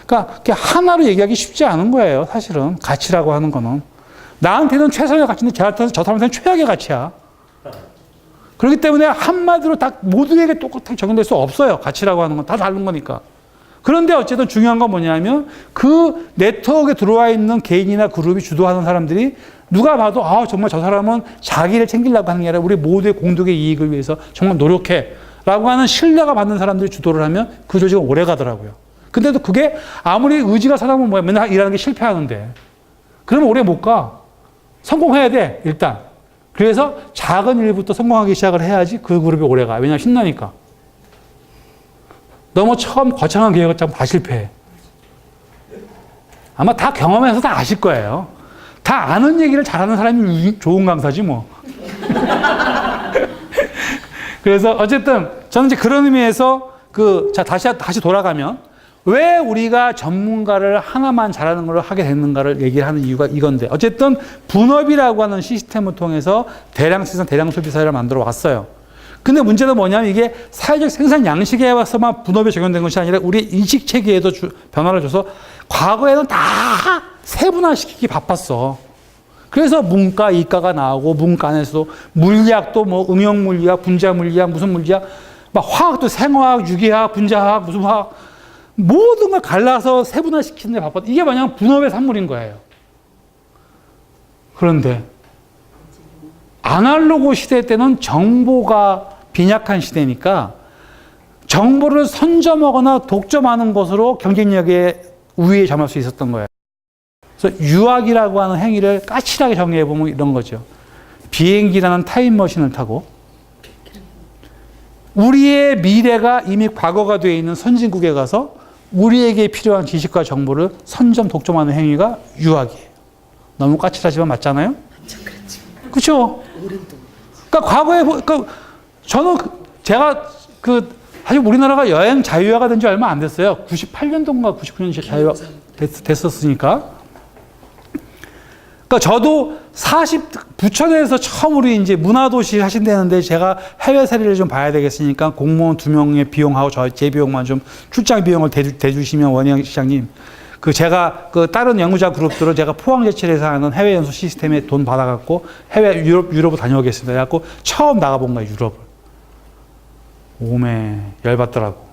그러니까 하나로 얘기하기 쉽지 않은 거예요. 사실은 가치라고 하는 거는 나한테는 최선의 가치인데 저 사람한테는 최악의 가치야. 그렇기 때문에 한마디로 딱 모두에게 똑같이 적용될 수 없어요. 가치라고 하는 건 다 다른 거니까. 그런데 어쨌든 중요한 건 뭐냐면 그 네트워크에 들어와 있는 개인이나 그룹이 주도하는 사람들이 누가 봐도 정말 저 사람은 자기를 챙기려고 하는 게 아니라 우리 모두의 공동의 이익을 위해서 정말 노력해 라고 하는 신뢰가 받는 사람들이 주도를 하면 그 조직은 오래 가더라고요. 근데도 그게 아무리 의지가 사람은 뭐야, 맨날 일하는 게 실패하는데 그러면 오래 못 가. 성공해야 돼, 일단. 그래서 작은 일부터 성공하기 시작을 해야지 그 그룹이 오래 가. 왜냐하면 신나니까. 너무 처음 거창한 계획을 짜면 다 실패해. 아마 다 경험해서 다 아실 거예요. 다 아는 얘기를 잘하는 사람이 좋은 강사지 뭐. 그래서 어쨌든 저는 이제 그런 의미에서 자, 다시 돌아가면 왜 우리가 전문가를 하나만 잘하는 걸 하게 됐는가를 얘기를 하는 이유가 이건데, 어쨌든 분업이라고 하는 시스템을 통해서 대량 생산, 대량 소비 사회를 만들어 왔어요. 근데 문제는 뭐냐면 이게 사회적 생산 양식에 와서만 분업에 적용된 것이 아니라 우리 인식 체계에도 변화를 줘서 과거에는 다 세분화시키기 바빴어. 그래서 문과, 이과가 나오고 문과 안에서도 물리학도 뭐 응용 물리학, 분자 물리학, 무슨 물리학, 막 화학도 생화학, 유기학, 분자학, 무슨 화학, 모든 걸 갈라서 세분화시키는 데 바빴다. 이게 뭐냐면 분업의 산물인 거예요. 그런데 아날로그 시대 때는 정보가 빈약한 시대니까 정보를 선점하거나 독점하는 것으로 경쟁력의 우위에 점할 수 있었던 거예요. 그래서 유학이라고 하는 행위를 까칠하게 정리해보면 이런 거죠. 비행기라는 타임머신을 타고 우리의 미래가 이미 과거가 되어 있는 선진국에 가서 우리에게 필요한 지식과 정보를 선점 독점하는 행위가 유학이에요. 너무 까칠하지만 맞잖아요? 그렇죠? 그러니까 과거에 저는 사실 우리나라가 여행 자유화가 된 지 얼마 안 됐어요. 98년도인가 99년 자유화 됐었으니까. 그러니까 저도 부천에서 처음으로 이제 문화도시 하신다는데 제가 해외 사례를 좀 봐야 되겠으니까 공무원 2명의 비용하고 제 비용만 좀 출장 비용을 대주시면 원영 시장님. 제가 다른 연구자 그룹들은 제가 포항제철에서 하는 해외 연수 시스템에 돈 받아갖고 해외 유럽을 다녀오겠습니다. 그래갖고 처음 나가본 거예요, 유럽을. 오메, 열받더라고.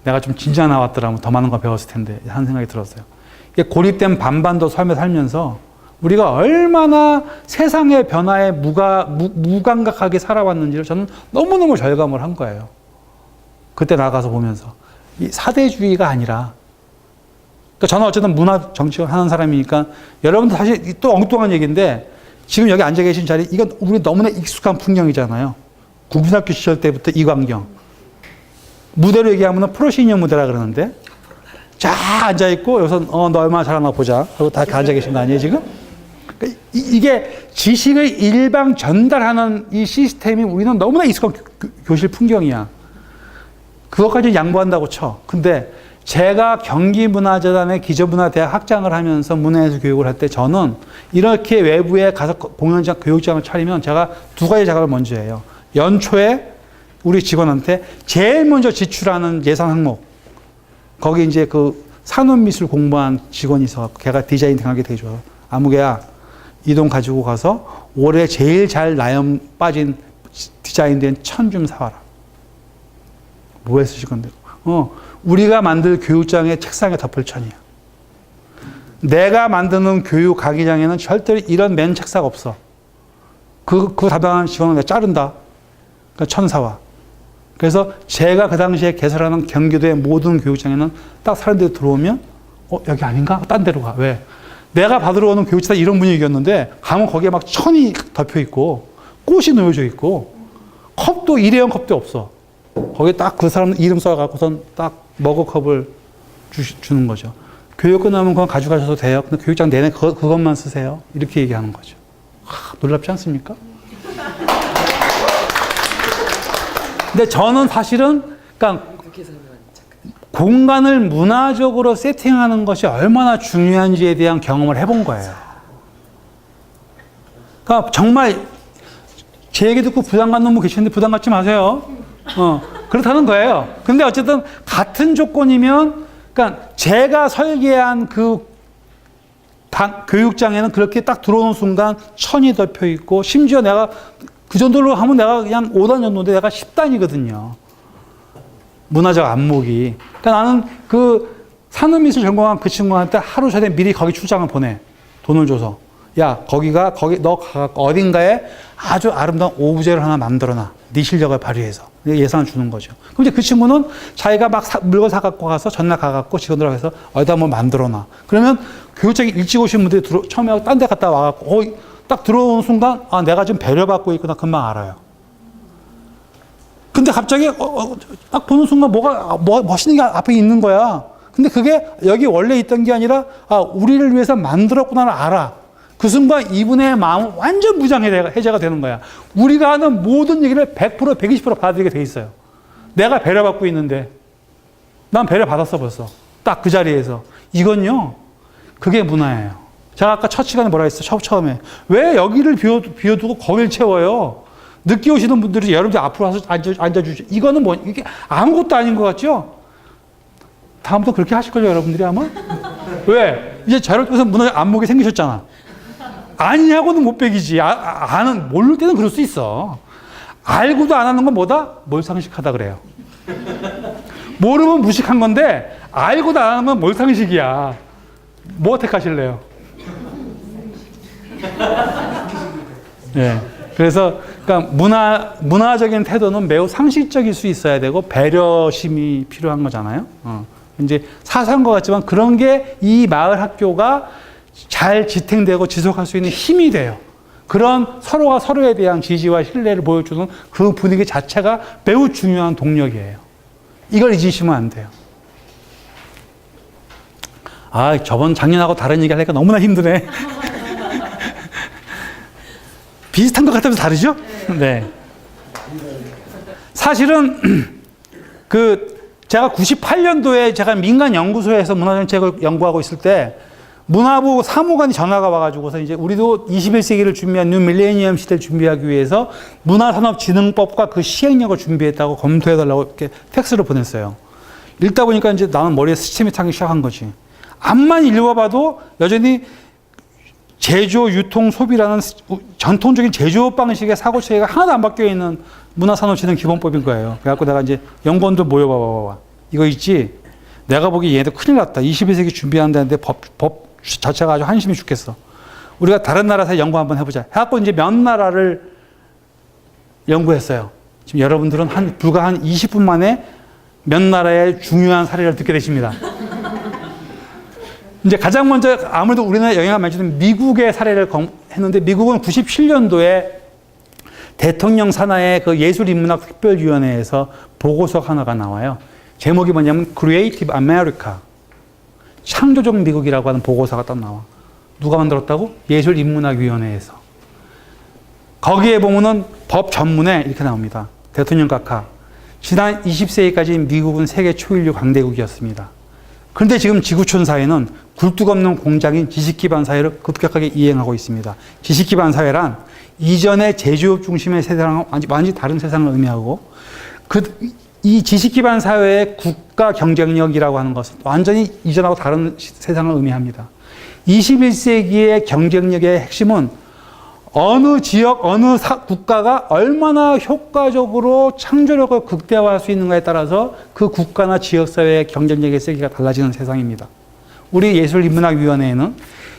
내가 좀 진지하게 나왔더라면 더 많은 거 배웠을 텐데 하는 생각이 들었어요. 이게 고립된 반반도 삶에 살면서 우리가 얼마나 세상의 변화에 무감각하게 살아왔는지를 저는 너무너무 절감을 한 거예요. 그때 나가서 보면서. 이 사대주의가 아니라, 그러니까 저는 어쨌든 문화 정치를 하는 사람이니까 여러분들 사실 또 엉뚱한 얘기인데 지금 여기 앉아 계신 자리, 이건 우리 너무나 익숙한 풍경이잖아요. 국민학교 시절 때부터 이 광경. 무대로 얘기하면 프로시니어 무대라 그러는데 쫙 앉아있고 여기서 너 얼마나 잘하나 보자. 그리고 다 앉아 계신 거 아니에요 지금? 이게 지식을 일방 전달하는 이 시스템이 우리는 너무나 익숙한 교실 풍경이야. 그것까지 양보한다고 쳐. 근데 제가 경기문화재단의 기저문화대학 학장을 하면서 문화예술 교육을 할 때 저는 이렇게 외부에 가서 공연장, 교육장을 차리면 제가 두 가지 작업을 먼저 해요. 연초에 우리 직원한테 제일 먼저 지출하는 예산 항목. 거기 이제 산업미술 공부한 직원이 있어. 걔가 디자인 등하게 되게 좋아. 아무개야, 이 돈 가지고 가서 올해 제일 잘 나염 빠진 디자인된 천 좀 사와라. 뭐에 쓰실 건데? 우리가 만들 교육장의 책상에 덮을 천이야. 내가 만드는 교육 강의장에는 절대로 이런 맨 책상 없어. 그 담당하는 직원은 내가 자른다. 그러니까 천 사와. 그래서 제가 그 당시에 개설하는 경기도의 모든 교육장에는 딱 사람들이 들어오면 여기 아닌가? 딴 데로 가. 왜? 내가 받으러 오는 교육장 이런 분위기였는데 가면 거기에 막 천이 덮여 있고 꽃이 놓여져 있고 컵도 일회용 컵도 없어. 거기에 딱 그 사람 이름 써갖고선 딱 머그컵을 주는 거죠. 교육 끝나면 그건 가져가셔도 돼요. 근데 교육장 내내 그것만 쓰세요. 이렇게 얘기하는 거죠. 놀랍지 않습니까? 근데 저는 사실은 그러니까 공간을 문화적으로 세팅하는 것이 얼마나 중요한지에 대한 경험을 해본 거예요. 그러니까 정말 제 얘기 듣고 부담 갖는 분 계시는데 부담 갖지 마세요. 그렇다는 거예요. 근데 어쨌든 같은 조건이면, 그러니까 제가 설계한 교육장에는 그렇게 딱 들어오는 순간 천이 덮여 있고, 심지어 내가 그 정도로 하면 내가 그냥 5단 정도인데 내가 10단이거든요. 문화적 안목이. 그러니까 나는 산업미술 전공한 그 친구한테 하루 전에 미리 거기 출장을 보내. 돈을 줘서. 야, 너 가갖고 어딘가에 아주 아름다운 오브제를 하나 만들어놔. 네 실력을 발휘해서. 예산을 주는 거죠. 그럼 이제 그 친구는 자기가 막 물건 사갖고 가서 전날 가갖고 직원들하고 해서 어디다 한번 만들어놔. 그러면 교육장에 일찍 오신 분들이 처음에 하고 딴 데 갔다 와갖고, 딱 들어오는 순간, 내가 좀 배려받고 있구나. 금방 알아요. 근데 갑자기, 딱 보는 순간 뭐가 멋있는 게 앞에 있는 거야. 근데 그게 여기 원래 있던 게 아니라, 우리를 위해서 만들었구나를 알아. 그 순간 이분의 마음은 완전 무장해제가 되는 거야. 우리가 하는 모든 얘기를 100%, 120% 받아들이게 돼 있어요. 내가 배려받고 있는데. 난 배려받았어, 벌써. 딱 그 자리에서. 이건요, 그게 문화예요. 제가 아까 첫 시간에 뭐라 했어요? 처음에. 왜 여기를 비워두고 거길 채워요? 늦게 오시는 분들이 여러분들 앞으로 와서 앉아주죠. 이거는 이게 아무것도 아닌 것 같죠? 다음부터 그렇게 하실걸요, 여러분들이 아마? 왜? 이제 저렇게 문화 안목이 생기셨잖아. 아니냐고는 못 빼기지. 모를 때는 그럴 수 있어. 알고도 안 하는 건 뭐다? 몰상식하다 그래요. 모르면 무식한 건데, 알고도 안 하는 건 몰상식이야. 뭐 택하실래요? 네. 그래서, 그러니까 문화적인 태도는 매우 상식적일 수 있어야 되고, 배려심이 필요한 거잖아요. 이제 사소한 것 같지만 그런 게 이 마을 학교가 잘 지탱되고 지속할 수 있는 힘이 돼요. 그런 서로가 서로에 대한 지지와 신뢰를 보여주는 그 분위기 자체가 매우 중요한 동력이에요. 이걸 잊으시면 안 돼요. 아, 저번 작년하고 다른 얘기 하니까 너무나 힘드네. 비슷한 것 같으면서 다르죠? 네. 사실은 제가 98년도에 제가 민간 연구소에서 문화정책을 연구하고 있을 때 문화부 사무관이 전화가 와가지고서 이제 우리도 21세기를 준비한 뉴 밀레니엄 시대를 준비하기 위해서 문화산업진흥법과 그 시행령을 준비했다고 검토해달라고 이렇게 팩스를 보냈어요. 읽다 보니까 이제 나는 머리에 스침이 타기 시작한 거지. 앞만 읽어봐도 여전히 제조, 유통, 소비라는 전통적인 제조업 방식의 사고 체계가 하나도 안 바뀌어 있는 문화산업진흥기본법인 거예요. 그래갖고 내가 이제 연구원들 모여봐봐. 이거 있지? 내가 보기 얘네들 큰일 났다. 21세기 준비한다는데 법 자체가 아주 한심히 죽겠어. 우리가 다른 나라에서 연구 한번 해보자. 해갖고 이제 몇 나라를 연구했어요. 지금 여러분들은 불과 한 20분 만에 몇 나라의 중요한 사례를 듣게 되십니다. 이제 가장 먼저 아무래도 우리나라에 영향을 많이 주는 미국의 사례를 했는데 미국은 97년도에 대통령 산하의 그 예술인문학 특별위원회에서 보고서가 하나가 나와요. 제목이 뭐냐면 Creative America. 창조적 미국이라고 하는 보고서가 딱 나와. 누가 만들었다고? 예술인문학위원회에서. 거기에 보면은 법 전문에 이렇게 나옵니다. 대통령 각하. 지난 20세기까지 미국은 세계 초일류 강대국이었습니다. 그런데 지금 지구촌 사회는 굴뚝 없는 공장인 지식기반 사회를 급격하게 이행하고 있습니다. 지식기반 사회란 이전의 제조업 중심의 세상과 완전히 다른 세상을 의미하고 이 지식기반 사회의 국가 경쟁력이라고 하는 것은 완전히 이전하고 다른 세상을 의미합니다. 21세기의 경쟁력의 핵심은 어느 지역, 어느 국가가 얼마나 효과적으로 창조력을 극대화할 수 있는가에 따라서 그 국가나 지역사회의 경쟁력의 세계가 달라지는 세상입니다. 우리 예술인문학위원회에는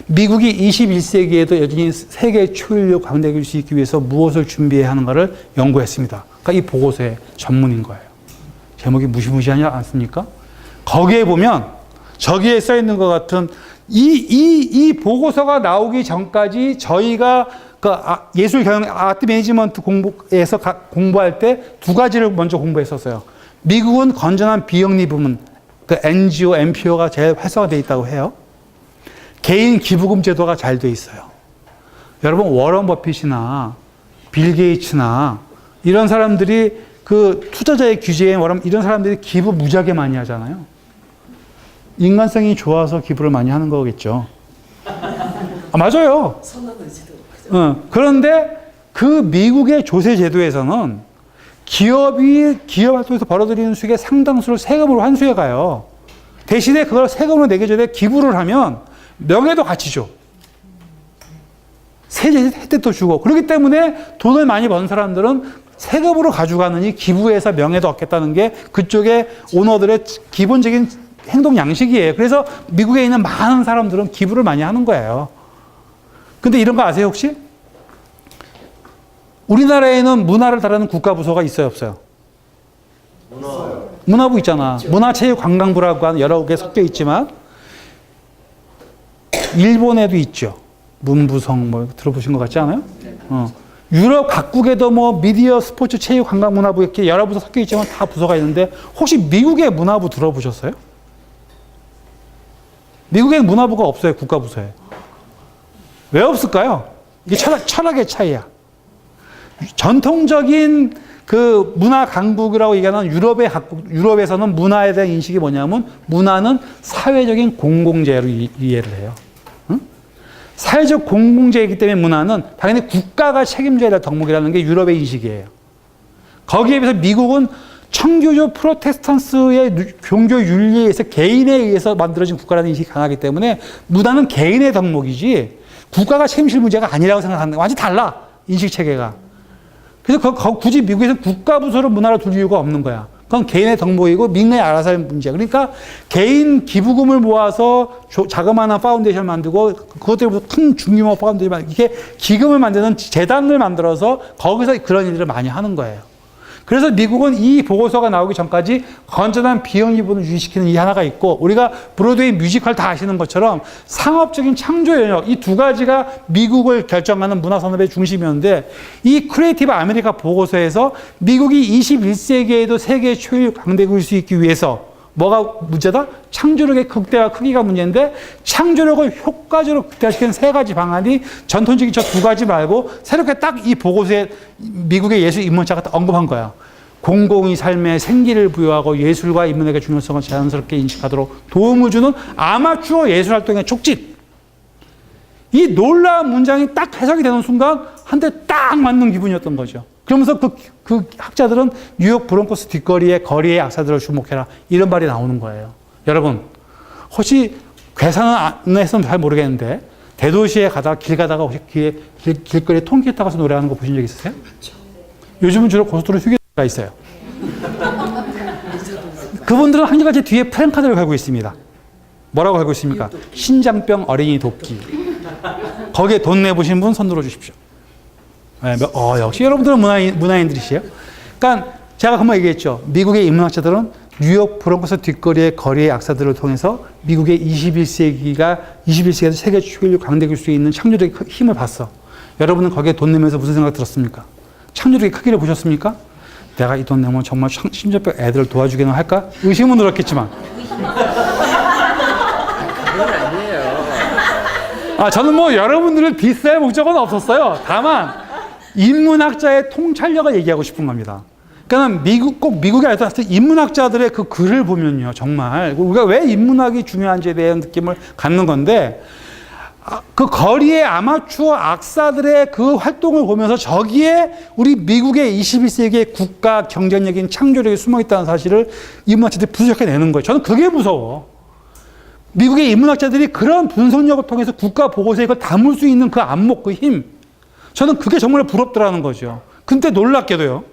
미국이 21세기에도 여전히 세계 초일류 강대국일 수 있기 위해서 무엇을 준비해야 하는가를 연구했습니다. 그러니까 이 보고서의 전문인 거예요. 제목이 무시무시하지 않습니까? 거기에 보면 저기에 써 있는 것 같은 이 보고서가 나오기 전까지 저희가 예술 경영 아트 매니지먼트 공부에서 공부할 때 두 가지를 먼저 공부했었어요. 미국은 건전한 비영리 부문, NGO, NPO가 제일 활성화되어 있다고 해요. 개인 기부금 제도가 잘 돼 있어요. 여러분 워런 버핏이나 빌 게이츠나 이런 사람들이 그 투자자의 규제에 이런 사람들이 기부 무지하게 많이 하잖아요. 인간성이 좋아서 기부를 많이 하는 거겠죠. 맞아요. 그런데 그 미국의 조세 제도에서는 기업 활동에서 벌어들이는 수익의 상당수를 세금으로 환수해 가요. 대신에 그걸 세금으로 내기 전에 기부를 하면 명예도 같이 줘. 세제 혜택도 주고. 그렇기 때문에 돈을 많이 번 사람들은 세금으로 가져가느니 기부해서 명예도 얻겠다는 게 그쪽의 오너들의 기본적인 행동 양식이에요. 그래서 미국에 있는 많은 사람들은 기부를 많이 하는 거예요. 근데 이런 거 아세요, 혹시? 우리나라에는 문화를 다루는 국가부서가 있어요, 없어요? 문화부 있잖아. 문화체육관광부라고 하는 여러 개 섞여 있지만 일본에도 있죠. 문부성 뭐 들어보신 것 같지 않아요? 유럽 각국에도 뭐 미디어, 스포츠, 체육, 관광, 문화부 이렇게 여러 부서 섞여 있지만 다 부서가 있는데 혹시 미국의 문화부 들어보셨어요? 미국의 문화부가 없어요, 국가부서에. 왜 없을까요? 이게 철학의 차이야. 전통적인 그 문화 강국이라고 얘기하는 유럽에서는 문화에 대한 인식이 뭐냐면 문화는 사회적인 공공재로 이해를 해요. 응? 사회적 공공재이기 때문에 문화는 당연히 국가가 책임져야 될 덕목이라는 게 유럽의 인식이에요. 거기에 비해서 미국은 청교조 프로테스탄스의 종교 윤리에 의해서 개인에 의해서 만들어진 국가라는 인식이 강하기 때문에 문화는 개인의 덕목이지 국가가 책임질 문제가 아니라고 생각하는 거예요. 완전히 달라, 인식 체계가. 그래서 굳이 미국에서는 국가부서로 문화를 둘 이유가 없는 거야. 그건 개인의 덕목이고 민간이 알아서 하는 문제야. 그러니까 개인 기부금을 모아서 자그마한 파운데이션을 만들고 그것들부터 큰 중규모 파운데이션 만들고 이게 기금을 만드는 재단을 만들어서 거기서 그런 일들을 많이 하는 거예요. 그래서 미국은 이 보고서가 나오기 전까지 건전한 비영리부를 유지시키는 이 하나가 있고 우리가 브로드웨이 뮤지컬 다 아시는 것처럼 상업적인 창조 영역 이 두 가지가 미국을 결정하는 문화산업의 중심이었는데 이 크리에이티브 아메리카 보고서에서 미국이 21세기에도 세계 초일 강대국일 수 있기 위해서 뭐가 문제다? 창조력의 극대화 크기가 문제인데 창조력을 효과적으로 극대화시키는 세 가지 방안이 전통적인 저 두 가지 말고 새롭게 딱 이 보고서에 미국의 예술 인문학자가 딱 언급한 거야. 공공의 삶에 생기를 부여하고 예술과 인문학의 중요성을 자연스럽게 인식하도록 도움을 주는 아마추어 예술 활동의 촉진. 이 놀라운 문장이 딱 해석이 되는 순간 한 대 딱 맞는 기분이었던 거죠. 그러면서 그 학자들은 뉴욕 브롱코스 뒷거리의 거리의 악사들을 주목해라. 이런 말이 나오는 거예요. 여러분, 혹시 괴산은 안 했으면 잘 모르겠는데 대도시에 가다가 길 가다가 혹시 길거리에 통기타 가서 노래하는 거 보신 적 있으세요? 요즘은 주로 고속도로 휴게소가 있어요. 그분들은 한결같이 뒤에 프랭카드를 걸고 있습니다. 뭐라고 걸고 있습니까? 신장병 어린이 돕기. 거기에 돈 내보신 분 손 들어주십시오. 네, 역시 여러분들은 문화인들이시에요. 그러니까 제가 한번 얘기했죠. 미국의 인문학자들은 뉴욕 브롱코스 뒷거리의 거리의 악사들을 통해서 미국의 21세기에서 세계 주流강대일 수 있는 창조력의 힘을 봤어. 여러분은 거기에 돈 내면서 무슨 생각 들었습니까? 창조력의 크기를 보셨습니까? 내가 이 돈 내면 정말 심장병 애들을 도와주기는 할까? 의심은 들었겠지만. 그건 아니에요. 저는 뭐 여러분들을 디스할 목적은 없었어요. 다만 인문학자의 통찰력을 얘기하고 싶은 겁니다. 그러니까 꼭 미국에 알았을 때 인문학자들의 그 글을 보면요, 정말 우리가 왜 인문학이 중요한지에 대한 느낌을 갖는 건데, 그 거리의 아마추어 악사들의 그 활동을 보면서 저기에 우리 미국의 21세기의 국가 경쟁력인 창조력이 숨어 있다는 사실을 인문학자들이 분석해내는 거예요. 저는 그게 무서워. 미국의 인문학자들이 그런 분석력을 통해서 국가 보고서에 이걸 담을 수 있는 그 안목, 그 힘. 저는 그게 정말 부럽더라는 거죠. 근데 놀랍게도요.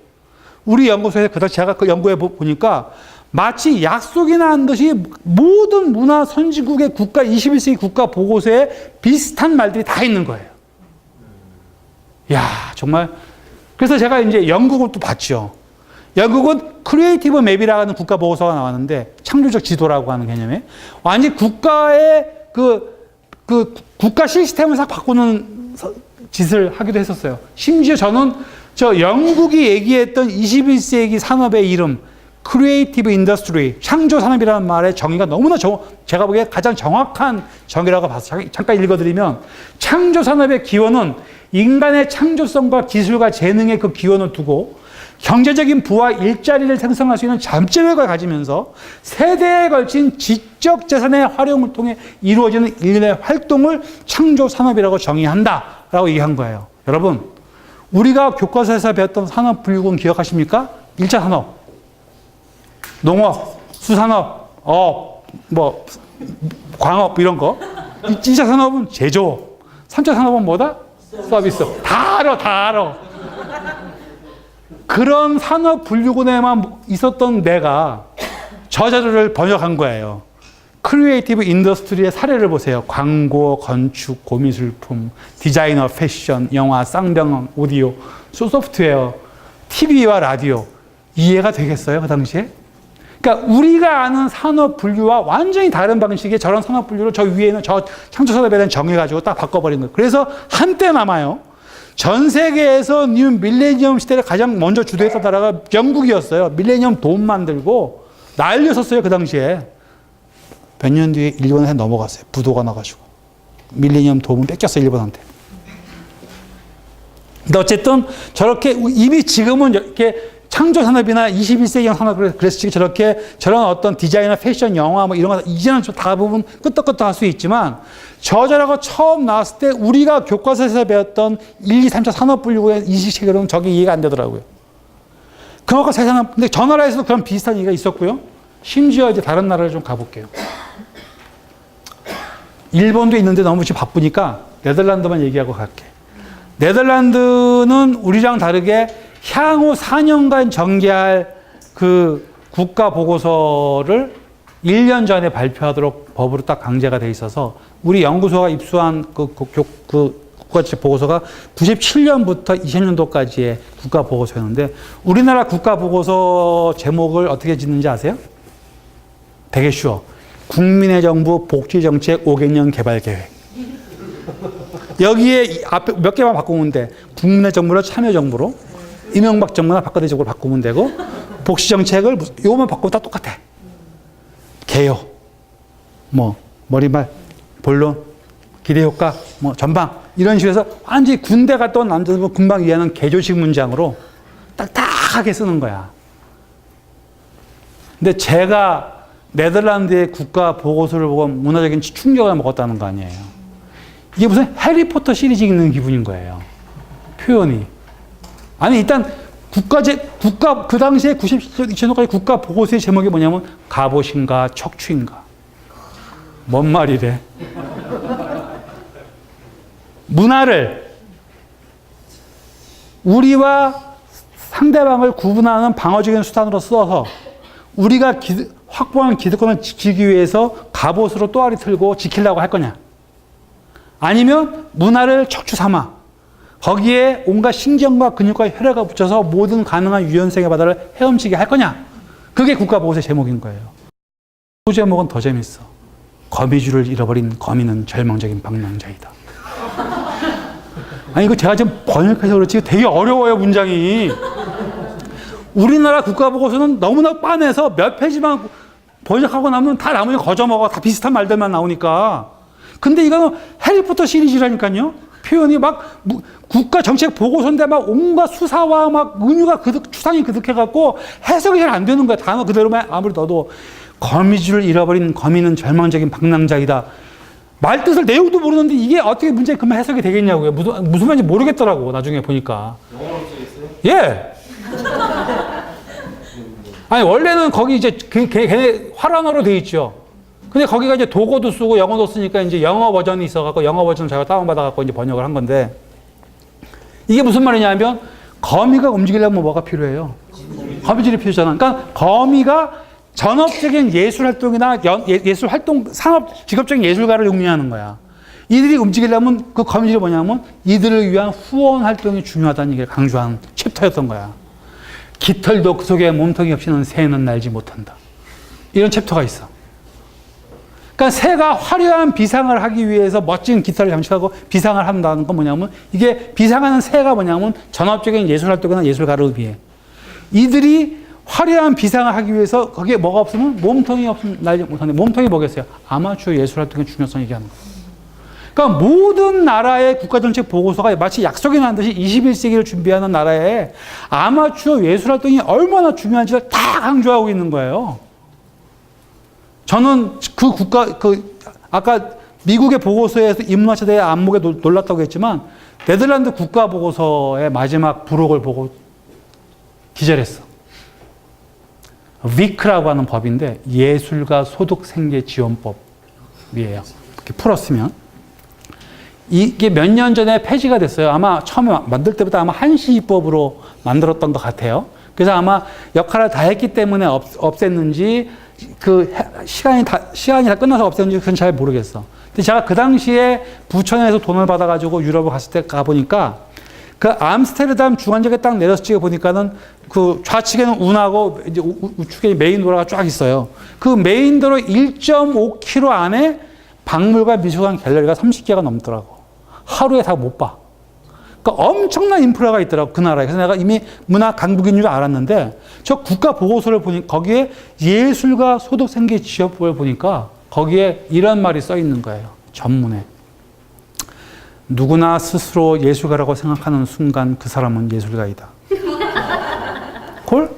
우리 연구소에서 제가 그 연구해 보니까 마치 약속이 난 듯이 모든 문화 선진국의 국가 21세기 국가 보고서에 비슷한 말들이 다 있는 거예요. 야, 정말. 그래서 제가 이제 영국을 또 봤죠. 영국은 크리에이티브 맵이라고 하는 국가 보고서가 나왔는데 창조적 지도라고 하는 개념에 완전히 국가의 그 국가 시스템을 싹 바꾸는 짓을 하기도 했었어요. 심지어 저는 저 영국이 얘기했던 21세기 산업의 이름 크리에이티브 인더스트리, 창조 산업이라는 말의 정의가 너무나 제가 보기에 가장 정확한 정의라고 봐서 잠깐 읽어드리면, 창조 산업의 기원은 인간의 창조성과 기술과 재능의 그 기원을 두고 경제적인 부와 일자리를 생성할 수 있는 잠재력을 가지면서 세대에 걸친 지적 재산의 활용을 통해 이루어지는 인류의 활동을 창조 산업이라고 정의한다라고 얘기한 거예요. 여러분, 우리가 교과서에서 배웠던 산업 분류군 기억하십니까? 1차 산업, 농업, 수산업, 광업 이런 거. 2차 산업은 제조업, 3차 산업은 뭐다? 서비스. 다 알아. 그런 산업 분류군에만 있었던 내가 저 자료를 번역한 거예요. 크리에이티브 인더스트리의 사례를 보세요. 광고, 건축, 고미술품, 디자이너, 패션, 영화, 쌍병, 오디오, 소프트웨어, TV와 라디오. 이해가 되겠어요, 그 당시에? 그러니까 우리가 아는 산업 분류와 완전히 다른 방식의 저런 산업 분류를 저 위에는 저 창조 산업에 대한 정해가지고 딱 바꿔버린 거예요. 그래서 한때 남아요. 전 세계에서 뉴 밀레니엄 시대를 가장 먼저 주도했던 나라가 영국이었어요. 밀레니엄 돔 만들고 난리였었어요, 그 당시에. 몇 년 뒤에 일본에 넘어갔어요. 부도가 나가지고. 밀레니엄 돔은 뺏겼어요, 일본한테. 근데 어쨌든 저렇게 이미 지금은 이렇게 창조 산업이나 21세기형 산업을 그래서 저렇게 저런 어떤 디자이너, 패션, 영화 뭐 이런 거 이제는 좀 대부분 끄떡끄떡 할 수 있지만 저 자료가 처음 나왔을 때 우리가 교과서에서 배웠던 1, 2, 3차 산업 분류의 인식체계로는 저게 이해가 안 되더라고요. 그만큼 세상은 근데 저 나라에서도 그런 비슷한 얘기가 있었고요. 심지어 이제 다른 나라를 좀 가볼게요. 일본도 있는데 너무 지금 바쁘니까 네덜란드만 얘기하고 갈게. 네덜란드는 우리랑 다르게 향후 4년간 전개할 그 국가 보고서를 1년 전에 발표하도록 법으로 딱 강제가 돼 있어서 우리 연구소가 입수한 그 국가 보고서가 97년부터 20년도까지의 국가 보고서였는데 우리나라 국가 보고서 제목을 어떻게 짓는지 아세요? 되게 쉬워. 국민의 정부 복지정책 5개년 개발계획. 여기에 앞에 몇 개만 바꾸면 돼. 국민의 정부를 참여정부로, 이명박 정부나 박근혜 정부로 바꾸면 되고, 복지정책을 요것만 바꾸면 다 똑같아. 개요, 뭐 머리말, 본론, 기대효과, 뭐 전방 이런 식으로 해서 완전히 군대 갔다 온 남자들 금방 이해하는 개조식 문장으로 딱딱하게 쓰는 거야. 근데 제가 네덜란드의 국가 보고서를 보고 문화적인 충격을 먹었다는 거 아니에요. 이게 무슨 해리포터 시리즈 읽는 기분인 거예요. 표현이. 아니 일단 국가 그 당시에 97년도까지 국가 보고서의 제목이 뭐냐면 갑옷인가 척추인가. 뭔 말이래. 문화를 우리와 상대방을 구분하는 방어적인 수단으로 써서 우리가 확보한 기득권을 지키기 위해서 갑옷으로 또아리 틀고 지키려고 할 거냐? 아니면 문화를 척추 삼아 거기에 온갖 신경과 근육과 혈액을 붙여서 모든 가능한 유연성의 바다를 헤엄치게 할 거냐? 그게 국가보고서의 제목인 거예요. 또 제목은 더 재밌어. 거미줄을 잃어버린 거미는 절망적인 방랑자이다. 아니 이거 제가 지금 번역해서 그렇지 되게 어려워요 문장이. 우리나라 국가보고서는 너무나 빤해서 몇 페이지만 번역하고 나면 다 나머지 거저먹어. 다 비슷한 말들만 나오니까. 근데 이거는 해리포터 시리즈라니까요. 표현이 막 국가 정책 보고서인데 막 온갖 수사와 막 은유가 추상이 그득해갖고 해석이 잘 안 되는 거야. 단어 그대로만 아무리 넣어도 거미줄을 잃어버린 거미는 절망적인 방랑자이다. 말 뜻을 내용도 모르는데 이게 어떻게 문제에 그만 해석이 되겠냐고요. 무슨 말인지 모르겠더라고 나중에 보니까. 영어로 써 있어요? 예. 아니 원래는 거기 이제 걔네 화란어로 돼 있죠. 근데 거기가 이제 독어도 쓰고 영어도 쓰니까 이제 영어 버전이 있어갖고 영어 버전 제가 다운받아갖고 이제 번역을 한 건데 이게 무슨 말이냐면 거미가 움직이려면 뭐가 필요해요? 거미줄이 필요하잖아. 그러니까 거미가 전업적인 예술 활동이나 예술 활동, 산업, 직업적인 예술가를 의미하는 거야. 이들이 움직이려면 그 거미줄이 뭐냐면 이들을 위한 후원 활동이 중요하다는 얘기를 강조한 챕터였던 거야. 깃털도 그 속에 몸통이 없이는 새는 날지 못한다. 이런 챕터가 있어. 그러니까 새가 화려한 비상을 하기 위해서 멋진 깃털을 장식하고 비상을 한다는 건 뭐냐면 이게 비상하는 새가 뭐냐면 전업적인 예술 활동이나 예술가를 의미해. 이들이 화려한 비상을 하기 위해서 거기에 뭐가 없으면 몸통이 없으면 날지 못하는데 몸통이 뭐겠어요? 아마추어 예술 활동의 중요성 얘기하는 거예요. 그러니까 모든 나라의 국가정책 보고서가 마치 약속이 난 듯이 21세기를 준비하는 나라에 아마추어 예술 활동이 얼마나 중요한지를 다 강조하고 있는 거예요. 저는 아까 미국의 보고서에서 인문학자들의 안목에 놀랐다고 했지만 네덜란드 국가 보고서의 마지막 부록을 보고 기절했어. 위크라고 하는 법인데 예술가 소득생계지원법이에요. 이렇게 풀었으면. 이게 몇 년 전에 폐지가 됐어요. 아마 처음에 만들 때부터 아마 한시입법으로 만들었던 것 같아요. 그래서 아마 역할을 다 했기 때문에 없앴는지 그 시간이 다 끝나서 없앴는지 그건 잘 모르겠어. 근데 제가 그 당시에 부천에서 돈을 받아가지고 유럽을 갔을 때 가보니까 그 암스테르담 중앙역에 딱 내려서 찍어 보니까는 그 좌측에는 운하고 이제 우측에 메인 도로가 쫙 있어요. 그 메인 도로 1.5km 안에 박물관, 미술관, 갤러리가 30개가 넘더라고. 하루에 다 못 봐. 그러니까 엄청난 인프라가 있더라고, 그 나라에. 그래서 내가 이미 문화 강국인 줄 알았는데, 저 국가 보고서를 보니, 거기에 예술가 소득생계 지원법을 보니까, 거기에 이런 말이 써 있는 거예요. 전문에. 누구나 스스로 예술가라고 생각하는 순간 그 사람은 예술가이다. 콜?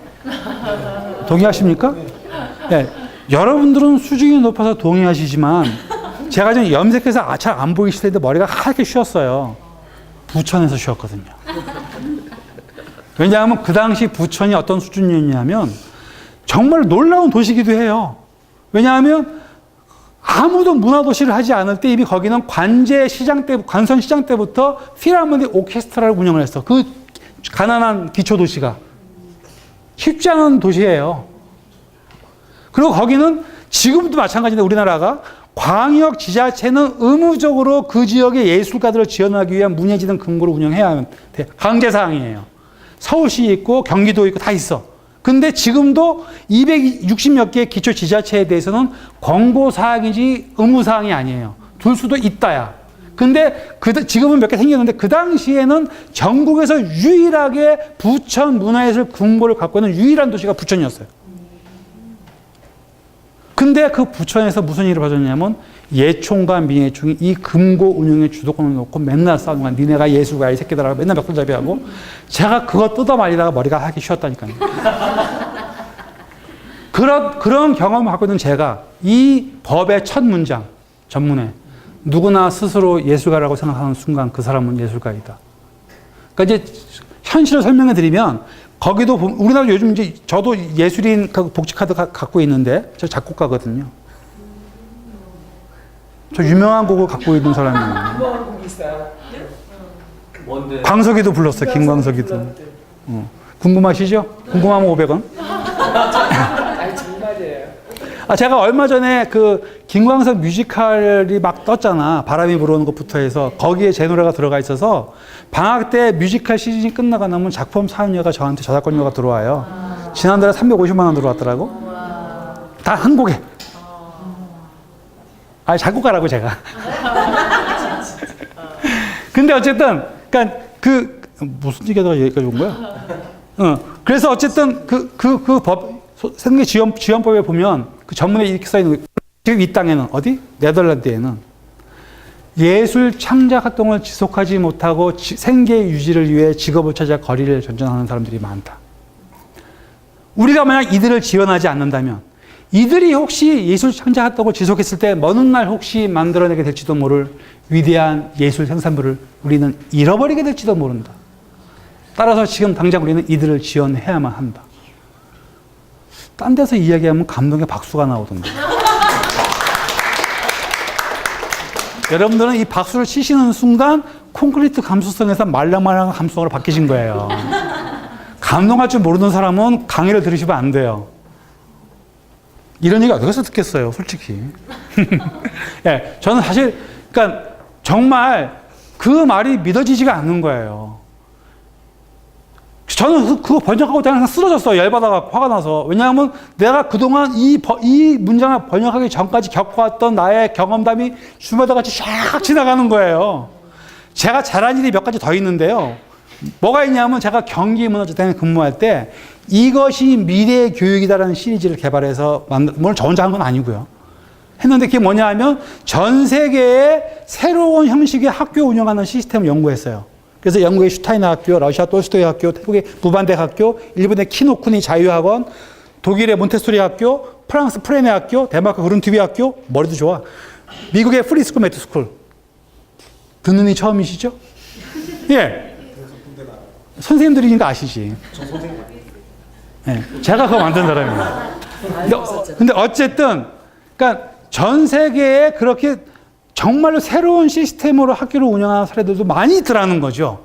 동의하십니까? 네. 여러분들은 수준이 높아서 동의하시지만, 제가 좀 염색해서 잘 안 보이실 텐데 머리가 하얗게 쉬었어요. 부천에서 쉬었거든요. 왜냐하면 그 당시 부천이 어떤 수준이었냐면 정말 놀라운 도시기도 해요. 왜냐하면 아무도 문화도시를 하지 않을 때 이미 거기는 관선 시장 때부터 필하모니 오케스트라를 운영을 했어. 그 가난한 기초도시가. 쉽지 않은 도시예요. 그리고 거기는 지금도 마찬가지인데 우리나라가 광역 지자체는 의무적으로 그 지역의 예술가들을 지원하기 위한 문예지등 근거로 운영해야 돼. 강제사항이에요. 서울시 있고 경기도 있고 다 있어. 근데 지금도 260몇 개의 기초 지자체에 대해서는 권고사항이지 의무사항이 아니에요. 둘 수도 있다야. 근데 지금은 몇 개 생겼는데 그 당시에는 전국에서 유일하게 부천 문화예술 근거를 갖고 있는 유일한 도시가 부천이었어요. 근데 그 부천에서 무슨 일이 벌어졌냐면 예총과 민예총이 이 금고 운영의 주도권을 놓고 맨날 싸우는 거야. 니네가 예술가야 이 새끼들하고 맨날 멱살잡이하고 제가 그거 뜯어말리다가 머리가 하기 쉬웠다니까요. 그런 경험을 갖고 있는 제가 이 법의 첫 문장 전문에 누구나 스스로 예술가라고 생각하는 순간 그 사람은 예술가이다. 그러니까 이제 현실을 설명해 드리면 거기도 우리나라 요즘 이제 저도 예술인 복지카드 갖고 있는데 저 작곡가거든요. 저 유명한 곡을 갖고 있는 사람이에요. 유명한 곡 있어요. 뭔데? 광석이도 불렀어. 김광석이도. 궁금하시죠? 궁금하면 500원. 아니 정말이에요. 제가 얼마 전에 그 김광석 뮤지컬이 막 떴잖아. 바람이 불어오는 것부터 해서 거기에 제 노래가 들어가 있어서 방학 때 뮤지컬 시즌이 끝나가 나면 작품 사연료가 저한테 저작권료가 들어와요. 지난달에 350만 원 들어왔더라고. 다 한 곡에. 작곡가라고 제가. 근데 어쨌든 그러니까 무슨 얘기하다가 여기까지 온 거야? 그래서 어쨌든 그 법 생계 지원법에 보면 그 전문에 이렇게 써 있는 거예요. 지금 이 땅에는 어디? 네덜란드에는 예술 창작 활동을 지속하지 못하고 생계 유지를 위해 직업을 찾아 거리를 전전하는 사람들이 많다. 우리가 만약 이들을 지원하지 않는다면 이들이 혹시 예술 창작 활동을 지속했을 때 먼 훗날 혹시 만들어내게 될지도 모를 위대한 예술 생산물을 우리는 잃어버리게 될지도 모른다. 따라서 지금 당장 우리는 이들을 지원해야만 한다. 딴 데서 이야기하면 감동의 박수가 나오던데. 여러분들은 이 박수를 치시는 순간 콘크리트 감수성에서 말랑말랑한 감수성으로 바뀌신 거예요. 감동할 줄 모르는 사람은 강의를 들으시면 안 돼요. 이런 얘기 어디서 듣겠어요, 솔직히. 예, 저는 사실, 그러니까 정말 그 말이 믿어지지가 않는 거예요. 저는 그거 번역하고 그냥 쓰러졌어요. 열받아서 화가 나서. 왜냐하면 내가 그동안 이 문장을 번역하기 전까지 겪어왔던 나의 경험담이 주마다같이 샥 지나가는 거예요. 제가 잘한 일이 몇 가지 더 있는데요. 뭐가 있냐면 제가 경기문화재단에 근무할 때 이것이 미래의 교육이다라는 시리즈를 개발해서 물론 저 혼자 한 건 아니고요. 했는데 그게 뭐냐 하면 전 세계의 새로운 형식의 학교 운영하는 시스템을 연구했어요. 그래서 영국의 슈타이너 학교, 러시아 톨스토이 학교, 태국의 무반덱 학교, 일본의 키노쿠니 자유학원, 독일의 몬테소리 학교, 프랑스 프레네 학교, 덴마크 그룬트비 학교, 머리도 좋아. 미국의 프리스쿨 매트스쿨. 듣는 이 처음이시죠? 예. 선생님들이니까 아시지. 예. 제가 그거 만든 사람이에요. 근데 어쨌든, 그러니까 전 세계에 그렇게 정말로 새로운 시스템으로 학교를 운영하는 사례들도 많이 있더라는 거죠.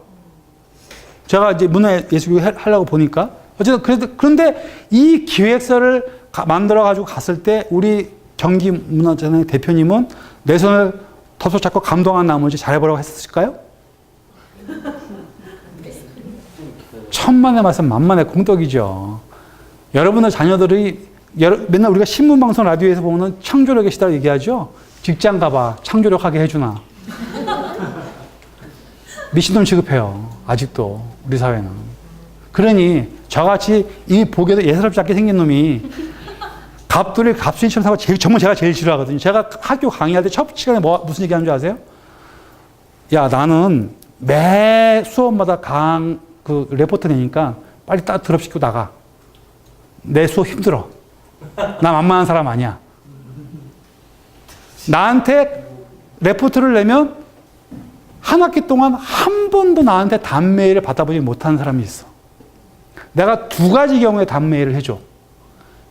제가 이제 문화예술교육 하려고 보니까. 어쨌든, 그런데 이 기획서를 만들어가지고 갔을 때 우리 경기문화재단의 대표님은 내 손을 덥석 잡고 감동한 나머지 잘해보라고 했을까요? 천만의 말씀 만만의 공덕이죠. 여러분의 자녀들이 맨날 우리가 신문방송 라디오에서 보면 창조력의 시대라고 얘기하죠. 직장 가봐. 창조력하게 해주나. 미친놈 취급해요. 아직도 우리 사회는. 그러니 저같이 이 보기에도 예사롭지 않게 생긴 놈이 갑돌이 갑순이처럼 사고 정말 제가 제일 싫어하거든요. 제가 학교 강의할 때 첫 시간에 무슨 얘기하는 줄 아세요? 야, 나는 매 수업마다 레포트 내니까 빨리 딱 드롭시키고 나가. 내 수업 힘들어. 나 만만한 사람 아니야. 나한테 레포트를 내면 한 학기 동안 한 번도 나한테 답메일을 받아보지 못하는 사람이 있어. 내가 두 가지 경우에 답메일을 해줘.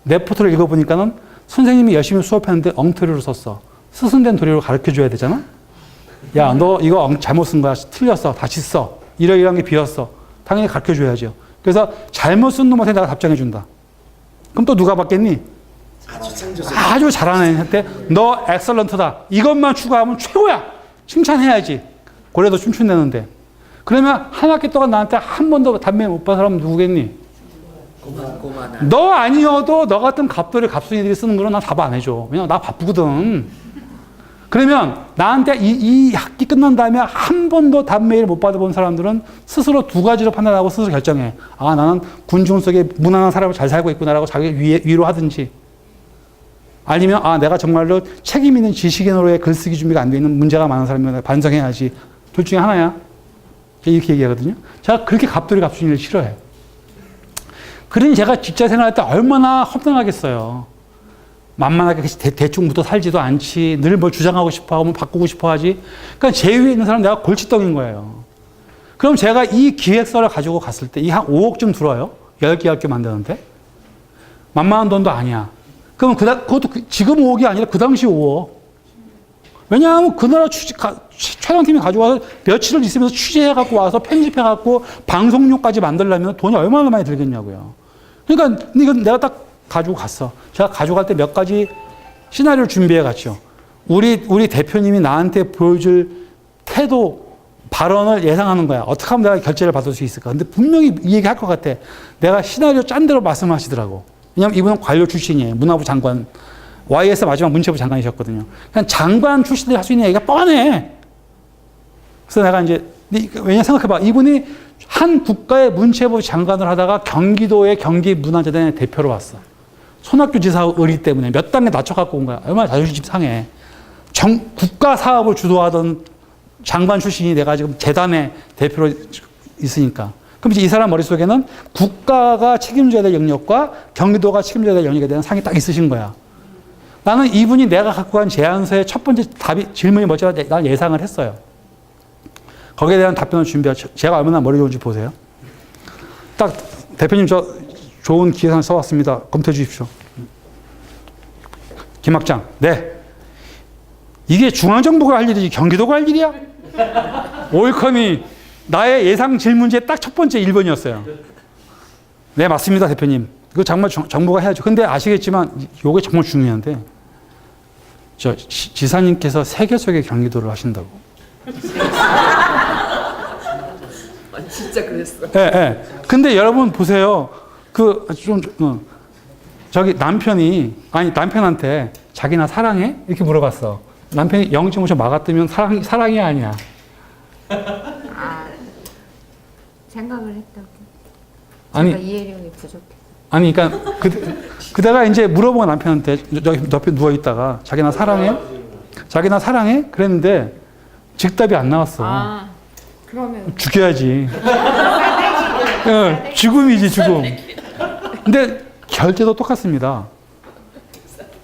레포트를 읽어보니까는 선생님이 열심히 수업했는데 엉터리로 썼어. 스승된 도리로 가르쳐줘야 되잖아? 야, 너 이거 잘못 쓴 거야. 틀렸어. 다시 써. 이러이러한 게 비었어. 당연히 가르쳐줘야죠. 그래서 잘못 쓴 놈한테 내가 답장해준다. 그럼 또 누가 받겠니? 아주 잘하는 애한테 너 엑설런트다. 이것만 추가하면 최고야. 칭찬해야지. 고래도 춤춘다는데. 그러면 한 학기 동안 나한테 한 번도 답변 못 받은 사람은 누구겠니? 너 아니어도 너 같은 갑돌이 갑순이들이 쓰는 거는 난 답 안 해줘. 왜냐면 나 바쁘거든. 그러면 나한테 이 학기 끝난 다음에 한 번도 답메일 못 받아본 사람들은 스스로 두 가지로 판단하고 스스로 결정해. 아, 나는 군중 속에 무난한 사람을 잘 살고 있구나라고 자기 위로하든지, 아니면 내가 정말로 책임 있는 지식인으로의 글쓰기 준비가 안 돼 있는 문제가 많은 사람이면 반성해야지. 둘 중에 하나야. 이렇게 얘기하거든요. 제가 그렇게 갑돌이 갑순이를 싫어해요. 그러니 제가 직장 생활할 때 얼마나 험난하겠어요. 만만하게 대충부터 살지도 않지. 늘 뭘 주장하고 싶어 하고 바꾸고 싶어 하지. 그러니까 제 위에 있는 사람 내가 골칫덩인 거예요. 그럼 제가 이 기획서를 가지고 갔을 때 이 한 5억쯤 들어요. 10개 학교 만드는데. 만만한 돈도 아니야. 그럼 그것도 지금 5억이 아니라 그 당시 5억. 왜냐하면 그 나라 촬영팀이 가져와서 며칠을 있으면서 취재해갖고 와서 편집해갖고 방송용까지 만들려면 돈이 얼마나 많이 들겠냐고요. 그러니까 이건 내가 딱 가지고 갔어. 제가 가져갈 때 몇 가지 시나리오를 준비해 갔죠. 우리 대표님이 나한테 보여줄 태도, 발언을 예상하는 거야. 어떻게 하면 내가 결제를 받을 수 있을까. 근데 분명히 이 얘기 할 것 같아. 내가 시나리오 짠 대로 말씀하시더라고. 왜냐면 이분은 관료 출신이에요. 문화부 장관. YS 마지막 문체부 장관이셨거든요. 그냥 장관 출신들이 할 수 있는 얘기가 뻔해. 그래서 내가 이제, 왜냐 생각해봐. 이분이 한 국가의 문체부 장관을 하다가 경기도의 경기문화재단의 대표로 왔어. 손학규 지사 의리 때문에 몇 단계 낮춰갖고 온 거야. 얼마나 자존심 상해. 국가 사업을 주도하던 장관 출신이 내가 지금 재단의 대표로 있으니까. 그럼 이제 이 사람 머릿속에는 국가가 책임져야 될 영역과 경기도가 책임져야 될 영역에 대한 상이 딱 있으신 거야. 나는 이분이 내가 갖고 간 제안서의 첫 번째 질문이 뭔지 난 예상을 했어요. 거기에 대한 답변을 준비하죠. 제가 얼마나 머리 좋은지 보세요. 딱 대표님 저 좋은 기획안 써왔습니다. 검토해 주십시오. 김학장, 네. 이게 중앙정부가 할 일이지 경기도가 할 일이야? 올컴이 나의 예상 질문지의 딱 첫 번째 1번이었어요. 네, 맞습니다, 대표님. 이거 정말 정부가 해야죠. 근데 아시겠지만 이게 정말 중요한데 지사님께서 세계 속의 경기도를 하신다고. 진짜 그랬어. 예, 예. 근데 여러분 보세요. 저기 남편한테 자기나 사랑해? 이렇게 물어봤어. 남편이 0.5초 막아뜨면 사랑이 아니야. 생각을 했다고. 아니, 제가 이해력이 부족해. 아니, 그러니까 그다가 이제 물어본 남편한테 옆에 누워 있다가 자기나 사랑해? 자기나 사랑해? 그랬는데 즉답이 안 나왔어. 그러면 죽여야지. 죽음이지, 죽음. 근데 결제도 똑같습니다.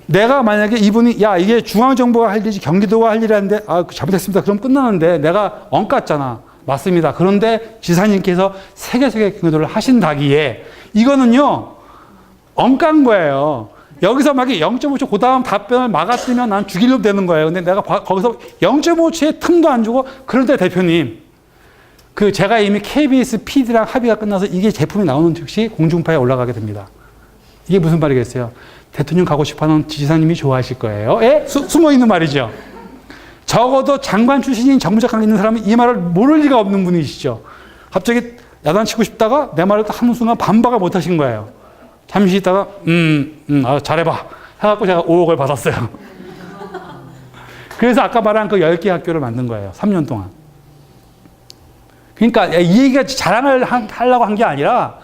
내가 만약에 이분이 이게 중앙정부가 할 일이지 경기도가 할 일이라는데 잘못했습니다. 그럼 끝나는데 내가 엉깠잖아. 맞습니다. 그런데 지사님께서 세계 속의 경기도를 하신다기에 이거는요 엉깐 거예요. 여기서 막 0.5초 그 다음 답변을 막았으면 난 죽이려고 되는 거예요. 근데 내가 거기서 0.5초의 틈도 안 주고 그런데 대표님 제가 이미 KBS PD랑 합의가 끝나서 이게 제품이 나오는 즉시 공중파에 올라가게 됩니다. 이게 무슨 말이겠어요? 대통령 가고 싶어하는 지사님이 좋아하실 거예요. 숨어 있는 말이죠. 적어도 장관 출신인 정부적 관계 있는 사람은 이 말을 모를 리가 없는 분이시죠. 갑자기 야단치고 싶다가 내 말을 딱 하는 순간 반박을 못 하신 거예요. 잠시 있다가 잘해봐 해갖고 제가 5억을 받았어요. 그래서 아까 말한 그 10개 학교를 만든 거예요. 3년 동안. 그러니까 이 얘기가 자랑을 하려고 한 게 아니라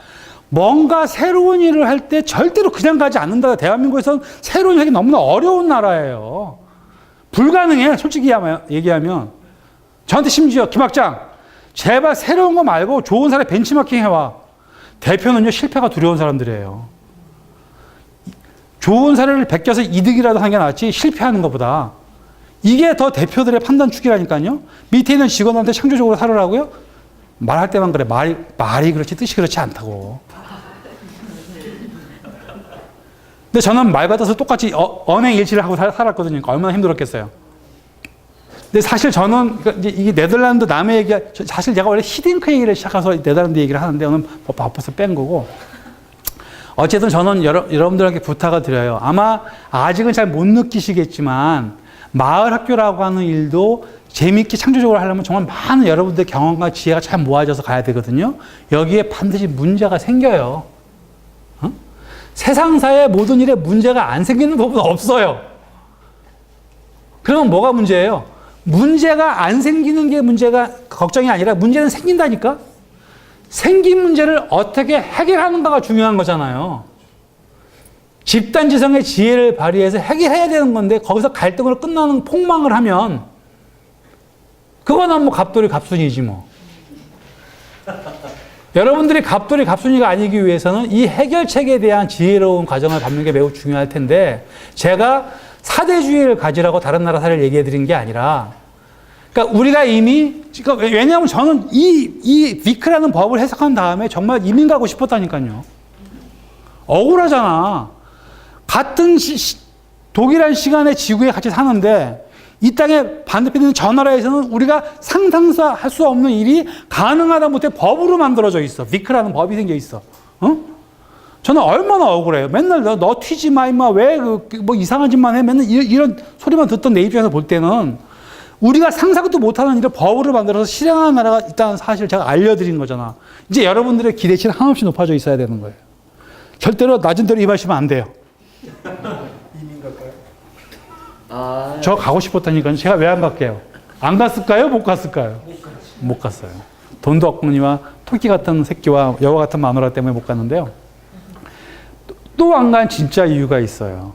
뭔가 새로운 일을 할 때 절대로 그냥 가지 않는다. 대한민국에서는 새로운 일을 하기 너무나 어려운 나라예요. 불가능해. 솔직히 얘기하면. 저한테 심지어 김학장 제발 새로운 거 말고 좋은 사람 벤치마킹 해와. 대표는요 실패가 두려운 사람들이에요. 좋은 사례를 베껴서 이득이라도 하는 게 낫지 실패하는 것보다. 이게 더 대표들의 판단축이라니까요. 밑에 있는 직원한테 창조적으로 살으라고요? 말할 때만 그래. 말이 그렇지 뜻이 그렇지 않다고. 근데 저는 말 받아서 똑같이 언행일치를 하고 살았거든요. 그러니까 얼마나 힘들었겠어요. 근데 사실 저는 이제 이게 네덜란드 남의 얘기가 사실 제가 원래 히딩크 얘기를 시작해서 네덜란드 얘기를 하는데 오늘 바빠서 뺀 거고. 어쨌든 저는 여러분들에게 부탁을 드려요. 아마 아직은 잘 못 느끼시겠지만 마을 학교라고 하는 일도 재미있게 창조적으로 하려면 정말 많은 여러분들의 경험과 지혜가 잘 모아져서 가야 되거든요. 여기에 반드시 문제가 생겨요. 세상사의 모든 일에 문제가 안 생기는 법은 없어요. 그러면 뭐가 문제예요? 문제가 안 생기는 게 문제가 걱정이 아니라 문제는 생긴다니까? 생긴 문제를 어떻게 해결하는가가 중요한 거잖아요. 집단지성의 지혜를 발휘해서 해결해야 되는 건데 거기서 갈등으로 끝나는 폭망을 하면 그거는 뭐 갑돌이 갑순이지 뭐. 여러분들이 갑돌이 갑순이가 아니기 위해서는 이 해결책에 대한 지혜로운 과정을 밟는 게 매우 중요할 텐데 제가 사대주의를 가지라고 다른 나라 사례를 얘기해 드린 게 아니라 그러니까 우리가 이미 그러니까 왜냐하면 저는 이 위크라는 법을 해석한 다음에 정말 이민 가고 싶었다니까요. 억울하잖아. 같은 독일한 시간에 지구에 같이 사는데 이 땅의 반대편에 있는 저 나라에서는 우리가 상상할 수 없는 일이 가능하다 못해 법으로 만들어져 있어. 위크라는 법이 생겨 있어. 어? 저는 얼마나 억울해요. 맨날 너 튀지 마, 임마. 왜 뭐 이상한 짓만 해. 맨날 이런 소리만 듣던 내 입장에서 볼 때는 우리가 상상도 못하는 일을 법으로 만들어서 실행하는 나라가 있다는 사실을 제가 알려드린 거잖아. 이제 여러분들의 기대치는 한없이 높아져 있어야 되는 거예요. 절대로 낮은 대로 임하시면 안 돼요. 이민 갈까요? 저 가고 싶었다니까요. 제가 왜 안 갈게요? 안 갔을까요? 못 갔을까요? 못 갔어요. 돈도 없거니와 토끼 같은 새끼와 여와 같은 마누라 때문에 못 갔는데요. 또 안 간 진짜 이유가 있어요.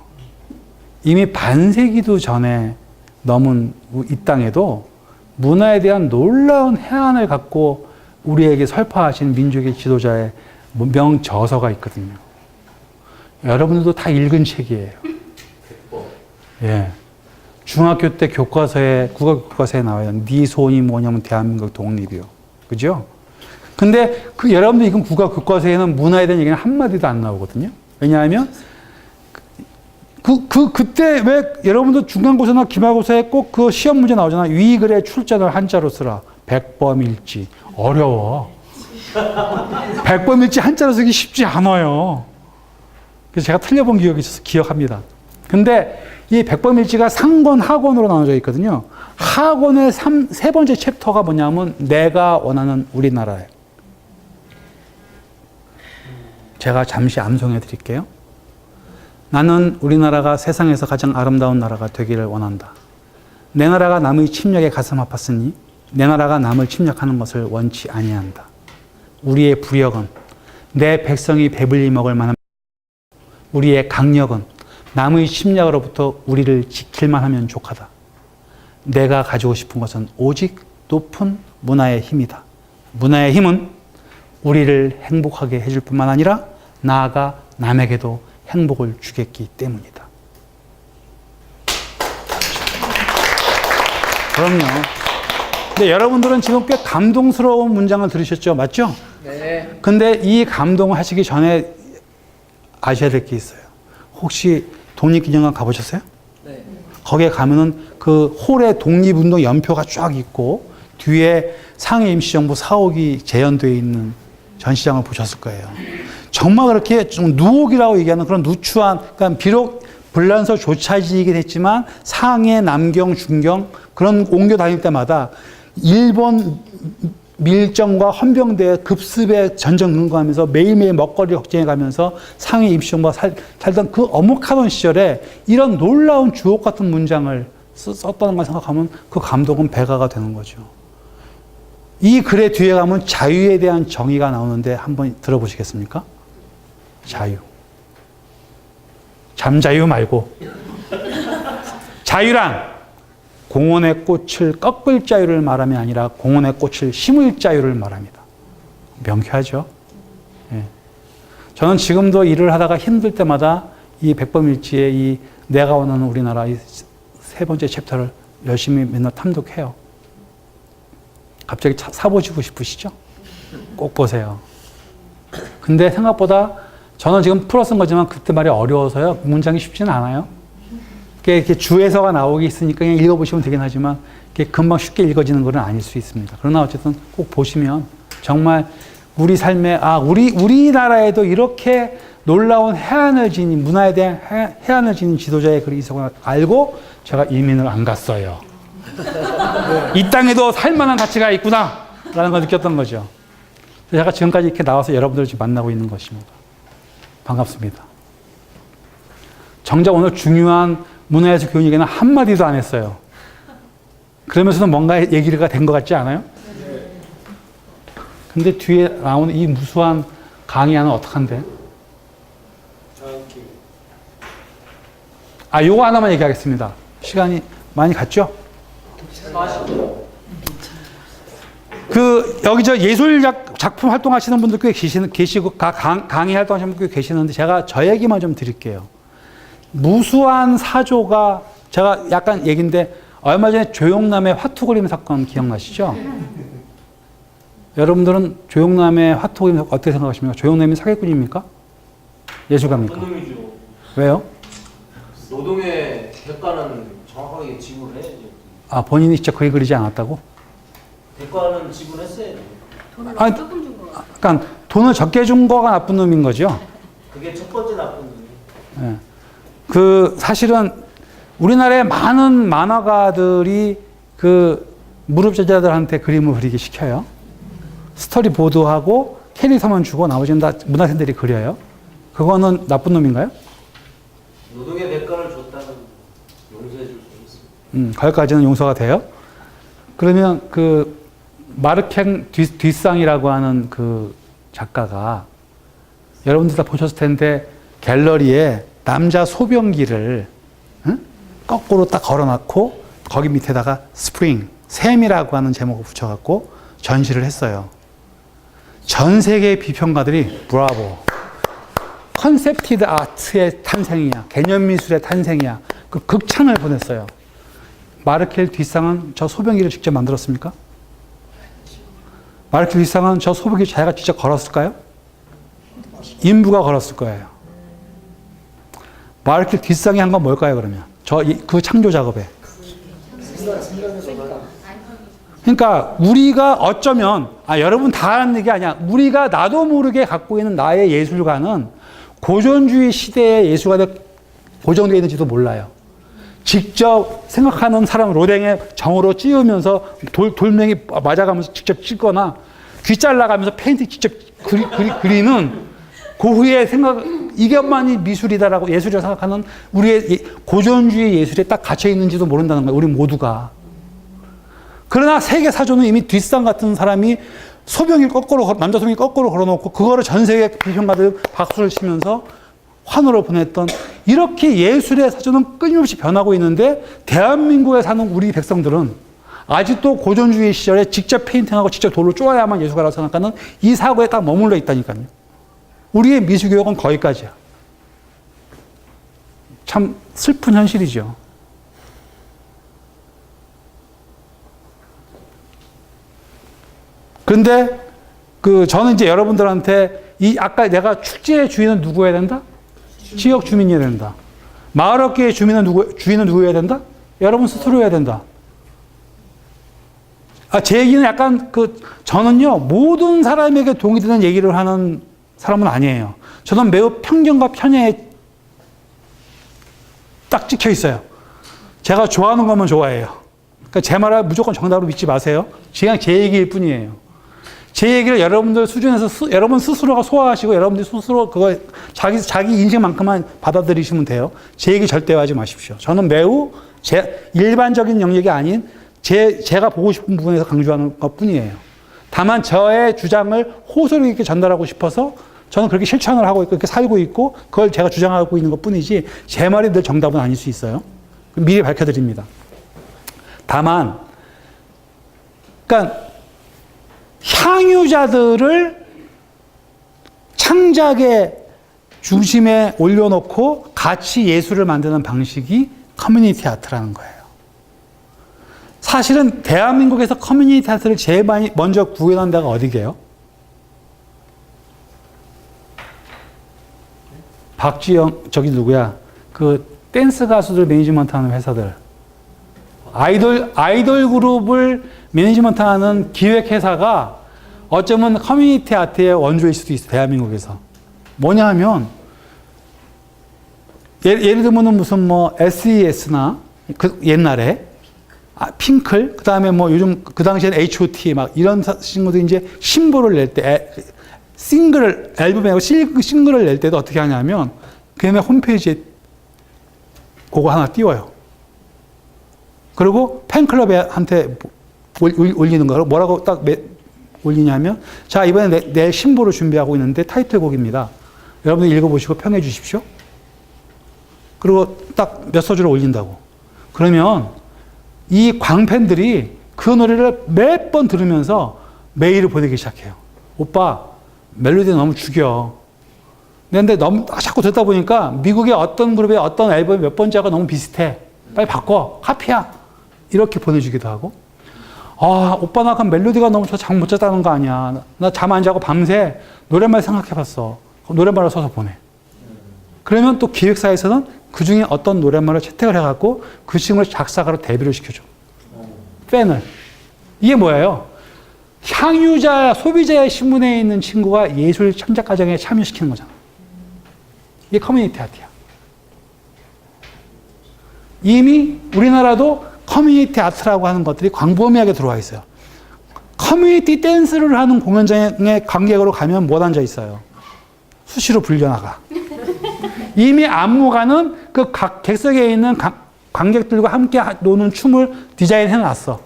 이미 반세기도 전에 넘은 이 땅에도 문화에 대한 놀라운 해안을 갖고 우리에게 설파하신 민족의 지도자의 명저서가 있거든요. 여러분들도 다 읽은 책이에요. 예. 중학교 때 교과서에, 국어교과서에 나와요. 네 소원이 뭐냐면 대한민국 독립이요. 그죠? 근데 여러분들 읽은 국어교과서에는 문화에 대한 얘기는 한마디도 안 나오거든요. 왜냐하면, 그때 왜 여러분들 중간고사나 기말고사에 꼭 그 시험 문제 나오잖아. 위글의 출전을 한자로 쓰라. 백범일지. 어려워. 백범일지 한자로 쓰기 쉽지 않아요. 그래서 제가 틀려본 기억이 있어서 기억합니다. 근데 이 백범일지가 상권, 하권으로 나눠져 있거든요. 하권의 세 번째 챕터가 뭐냐면 내가 원하는 우리나라예요. 제가 잠시 암송해 드릴게요. 나는 우리나라가 세상에서 가장 아름다운 나라가 되기를 원한다. 내 나라가 남의 침략에 가슴 아팠으니 내 나라가 남을 침략하는 것을 원치 아니한다. 우리의 부력은 내 백성이 배불리 먹을 만한 우리의 강력은 남의 침략으로부터 우리를 지킬만 하면 족하다. 내가 가지고 싶은 것은 오직 높은 문화의 힘이다. 문화의 힘은 우리를 행복하게 해줄 뿐만 아니라 나아가 남에게도 행복을 주겠기 때문이다. 그럼요. 근데 여러분들은 지금 꽤 감동스러운 문장을 들으셨죠? 맞죠? 네. 근데 이 감동을 하시기 전에 아셔야 될 게 있어요. 혹시 독립기념관 가보셨어요? 네. 거기에 가면은 그 홀에 독립운동 연표가 쫙 있고 뒤에 상해 임시정부 사옥이 재현되어 있는 전시장을 보셨을 거예요. 정말 그렇게 좀 누옥이라고 얘기하는 그런 누추한, 그러니까 비록 불란서 조차지이긴 했지만 상해, 남경, 중경 그런 옮겨 다닐 때마다 일본 밀정과 헌병대 급습에 전전 근거하면서 매일매일 먹거리 걱정해 가면서 상해 임시정부가 살던 그 엄혹하던 시절에 이런 놀라운 주옥 같은 문장을 썼다는 걸 생각하면 그 감동은 배가가 되는 거죠. 이 글의 뒤에 가면 자유에 대한 정의가 나오는데 한번 들어보시겠습니까? 자유. 잠자유 말고. 자유란 공원의 꽃을 꺾을 자유를 말함이 아니라 공원의 꽃을 심을 자유를 말합니다. 명쾌하죠? 예. 저는 지금도 일을 하다가 힘들 때마다 이 백범일지의 이 내가 원하는 우리나라 이 세 번째 챕터를 열심히 맨날 탐독해요. 갑자기 사보시고 싶으시죠? 꼭 보세요. 근데 생각보다 저는 지금 풀어 쓴 거지만 그때 말이 어려워서요. 문장이 쉽지는 않아요. 이렇게 주에서가 나오기 있으니까 그냥 읽어보시면 되긴 하지만 금방 쉽게 읽어지는 건 아닐 수 있습니다. 그러나 어쨌든 꼭 보시면 정말 우리 삶에 우리나라에도 이렇게 놀라운 해안을 지닌 문화에 대한 해안을 지닌 지도자의 글이 있었구나 알고 제가 이민을 안 갔어요. 이 땅에도 살만한 가치가 있구나 라는 걸 느꼈던 거죠. 제가 지금까지 이렇게 나와서 여러분들을 지금 만나고 있는 것입니다. 반갑습니다. 정작 오늘 중요한 문화예술 교육 얘기는 한마디도 안 했어요. 그러면서도 뭔가 얘기가 된 것 같지 않아요? 근데 뒤에 나오는 이 무수한 강의 하나 어떡한데? 요거 하나만 얘기하겠습니다. 시간이 많이 갔죠? 여기 예술 작품 활동하시는 분들 꽤 계시고, 강의 활동하시는 분들 꽤 계시는데, 제가 저 얘기만 좀 드릴게요. 무수한 사조가, 제가 약간 얘기인데, 얼마 전에 조용남의 화투그림 사건 기억나시죠? 여러분들은 조용남의 화투그림 사건 어떻게 생각하십니까? 조용남이 사기꾼입니까? 예술가입니까? 놈이죠. 왜요? 노동의 대가는 정확하게 지불해야죠. 본인이 직접 그리 그리지 않았다고? 대가는 지불했어야 돼요. 아니, 그러니까 돈을 적게 준 거가 나쁜 놈인 거죠. 그게 첫 번째 나쁜 놈이에요. 예. 사실은 우리나라의 많은 만화가들이 무릎제자들한테 그림을 그리기 시켜요. 스토리보드하고 캐릭터만 주고 나머지는 다 문학생들이 그려요. 그거는 나쁜 놈인가요? 노동의 대가를 줬다는 용서해 줄 수 있습니다. 거기까지는 용서가 돼요. 그러면 마르캥 뒷상이라고 하는 작가가 여러분들 다 보셨을 텐데 갤러리에 남자 소변기를 거꾸로 딱 걸어놨고 거기 밑에다가 스프링, 샘이라고 하는 제목을 붙여갖고 전시를 했어요. 전 세계의 비평가들이 브라보, 컨셉티드 아트의 탄생이야, 개념미술의 탄생이야, 극찬을 보냈어요. 마르켈 뒷상은 저 소변기를 직접 만들었습니까? 마르켈 뒷상은 저 소변기 자기가 직접 걸었을까요? 인부가 걸었을 거예요. 마르켈 뒷상이 한 건 뭘까요, 그러면? 그 창조 작업에. 그러니까 우리가 어쩌면, 여러분 다 하는 얘기 아니야. 우리가 나도 모르게 갖고 있는 나의 예술가는 고전주의 시대의 예술가가 고정되어 있는지도 몰라요. 직접 생각하는 사람 로댕에 정으로 찌우면서 돌멩이 맞아가면서 직접 찍거나 귀 잘라가면서 페인트 직접 그리는 고흐의 생각, 이것만이 미술이다라고 예술이라고 생각하는 우리의 고전주의 예술에 딱 갇혀 있는지도 모른다는 거예요. 우리 모두가. 그러나 세계 사조는 이미 뒷상 같은 사람이 남자 소변기 거꾸로 걸어놓고 그거를 전 세계 비평가들 박수를 치면서 환호를 보냈던, 이렇게 예술의 사조는 끊임없이 변하고 있는데 대한민국에 사는 우리 백성들은 아직도 고전주의 시절에 직접 페인팅하고 직접 돌로 쪼아야만 예술가라고 생각하는 이 사고에 딱 머물러 있다니까요. 우리의 미술교육은 거기까지야. 참 슬픈 현실이죠. 그런데 저는 이제 여러분들한테 아까 내가 축제의 주인은 누구여야 된다? 지역 주민이어야 된다. 마을업계의 주인은 누구여야 된다? 여러분 스스로여야 된다. 제 얘기는 약간 저는요, 모든 사람에게 동의되는 얘기를 하는 사람은 아니에요. 저는 매우 편견과 편애에 딱 찍혀 있어요. 제가 좋아하는 것만 좋아해요. 그러니까 제 말을 무조건 정답으로 믿지 마세요. 그냥 제 얘기일 뿐이에요. 제 얘기를 여러분들 수준에서 여러분 스스로가 소화하시고 여러분들 스스로 자기 인생만큼만 받아들이시면 돼요. 제 얘기 절대 하지 마십시오. 저는 매우 일반적인 영역이 아닌 제가 보고 싶은 부분에서 강조하는 것 뿐이에요. 다만 저의 주장을 호소력 있게 전달하고 싶어서 저는 그렇게 실천을 하고 있고 그렇게 살고 있고 그걸 제가 주장하고 있는 것 뿐이지 제 말이 늘 정답은 아닐 수 있어요. 미리 밝혀드립니다. 다만 그러니까 향유자들을 창작의 중심에 올려놓고 같이 예술을 만드는 방식이 커뮤니티 아트라는 거예요. 사실은 대한민국에서 커뮤니티 아트를 제일 먼저 구현한 데가 어디게요? 누구야? 댄스 가수들 매니지먼트 하는 회사들. 아이돌 그룹을 매니지먼트 하는 기획회사가 어쩌면 커뮤니티 아트의 원조일 수도 있어요, 대한민국에서. 뭐냐 하면, 예를 들면 무슨 SES나, 옛날에, 핑클, 그 다음에 요즘, 그 당시엔 H.O.T. 이런 친구들이 이제 신보를 낼 때, 앨범에 싱글을 낼 때도 어떻게 하냐면, 걔네 홈페이지에 그거 하나 띄워요. 그리고 팬클럽한테 올리는 거로 뭐라고 딱 올리냐면, 자, 이번에 내 신보를 준비하고 있는데 타이틀곡입니다. 여러분들 읽어보시고 평해 주십시오. 그리고 딱 몇 소절을 올린다고. 그러면 이 광팬들이 그 노래를 몇 번 들으면서 메일을 보내기 시작해요. 오빠, 멜로디 너무 죽여. 근데 너무 자꾸 듣다 보니까 미국의 어떤 그룹의 어떤 앨범 몇 번째가 너무 비슷해. 빨리 바꿔. 카피야. 이렇게 보내주기도 하고. 아, 오빠 나 그럼 멜로디가 너무 잠 못 잤다는 거 아니야. 나 잠 안 자고 밤새 노랫말 생각해봤어. 노랫말을 써서 보내. 그러면 또 기획사에서는 그 중에 어떤 노랫말을 채택을 해갖고 그 친구를 작사가로 데뷔를 시켜줘. 팬을. 이게 뭐예요? 향유자, 소비자의 신분에 있는 친구가 예술 창작 과정에 참여시키는 거잖아. 이게 커뮤니티 아트야. 이미 우리나라도 커뮤니티 아트라고 하는 것들이 광범위하게 들어와 있어요. 커뮤니티 댄스를 하는 공연장에 관객으로 가면 못 앉아 있어요. 수시로 불려나가. 이미 안무가는 그 각 객석에 있는 관객들과 함께 노는 춤을 디자인해 놨어.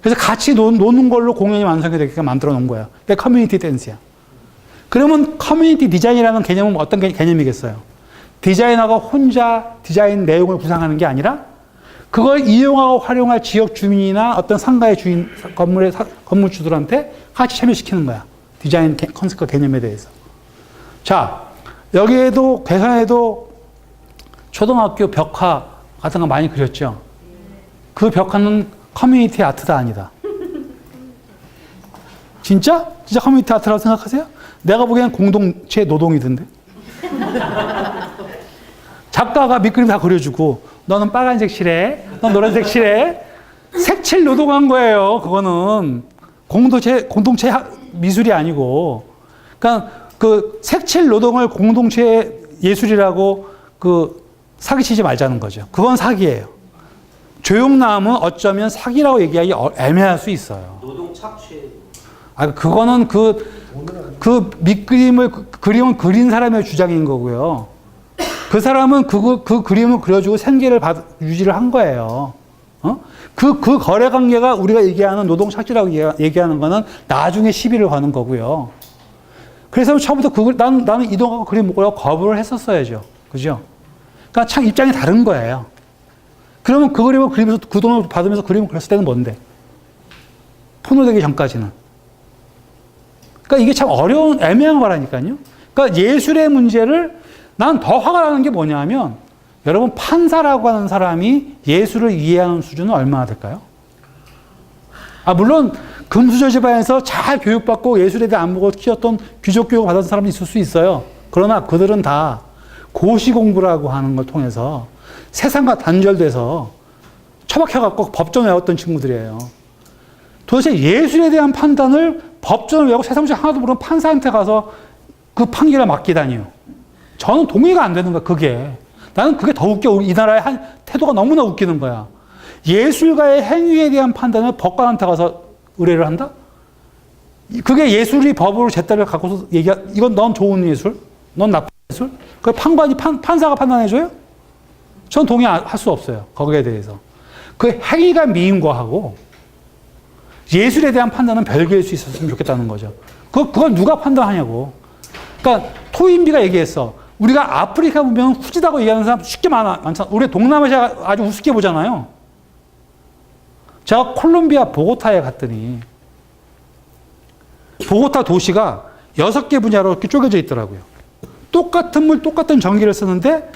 그래서 같이 노는 걸로 공연이 완성이 되게끔 만들어 놓은 거야. 그게 커뮤니티 댄스야. 그러면 커뮤니티 디자인이라는 개념은 어떤 개념이겠어요? 디자이너가 혼자 디자인 내용을 구상하는 게 아니라 그걸 이용하고 활용할 지역 주민이나 어떤 상가의 주인, 건물주들한테 같이 참여시키는 거야. 디자인 컨셉과 개념에 대해서. 자, 여기에도, 괴산에도 초등학교 벽화 같은 거 많이 그렸죠? 그 벽화는 커뮤니티 아트다 아니다. 진짜? 진짜 커뮤니티 아트라고 생각하세요? 내가 보기엔 공동체 노동이던데. 작가가 밑그림 다 그려주고 너는 빨간색 칠해, 넌 노란색 칠해. 색칠 노동한 거예요. 그거는 공동체 미술이 아니고. 그러니까 그 색칠 노동을 공동체 예술이라고 그 사기치지 말자는 거죠. 그건 사기예요. 조용남은 어쩌면 사기라고 얘기하기 애매할 수 있어요. 노동 착취. 아, 그거는 그 밑그림을, 그림을 그린 사람의 주장인 거고요. 그 사람은 그 그림을 그려주고 생계를 유지를 한 거예요. 그 거래 관계가 우리가 얘기하는 노동 착취라고 얘기하는 거는 나중에 시비를 거는 거고요. 그래서 처음부터 나는 이동하고 그림 못 그리고 거부를 했었어야죠. 그죠? 그러니까 참 입장이 다른 거예요. 그러면 그 그림을 그리면서 그 돈을 받으면서 그림을 그렸을 때는 뭔데? 포노되기 전까지는. 그러니까 이게 참 어려운, 애매한 거라니까요. 그러니까 예술의 문제를 난 더 화가 나는 게 뭐냐면 여러분 판사라고 하는 사람이 예술을 이해하는 수준은 얼마나 될까요? 아, 물론 금수저 집안에서 잘 교육받고 예술에 대해 안목을 키웠던 귀족 교육을 받은 사람이 있을 수 있어요. 그러나 그들은 다 고시 공부라고 하는 걸 통해서 세상과 단절돼서 처박혀갖고 법전 외웠던 친구들이에요. 도대체 예술에 대한 판단을 법전을 외우고 세상식 하나도 모르는 판사한테 가서 그 판결을 맡기다니요. 저는 동의가 안 되는 거야, 그게. 나는 그게 더 웃겨. 이 나라의 태도가 너무나 웃기는 거야. 예술가의 행위에 대한 판단을 법관한테 가서 의뢰를 한다? 그게 예술이 법으로 제때를 갖고서 이건 넌 좋은 예술? 넌 나쁜 예술? 그 판사가 판단해줘요? 전 동의할 수 없어요. 거기에 대해서. 그 행위가 미인 거하고 예술에 대한 판단은 별개일 수 있었으면 좋겠다는 거죠. 그걸 누가 판단하냐고. 그러니까 토인비가 얘기했어. 우리가 아프리카 보면 후지다고 얘기하는 사람 쉽게 많잖아. 우리 동남아시아 아주 우습게 보잖아요. 제가 콜롬비아 보고타에 갔더니 보고타 도시가 6개 분야로 이렇게 쪼개져 있더라고요. 똑같은 물, 똑같은 전기를 쓰는데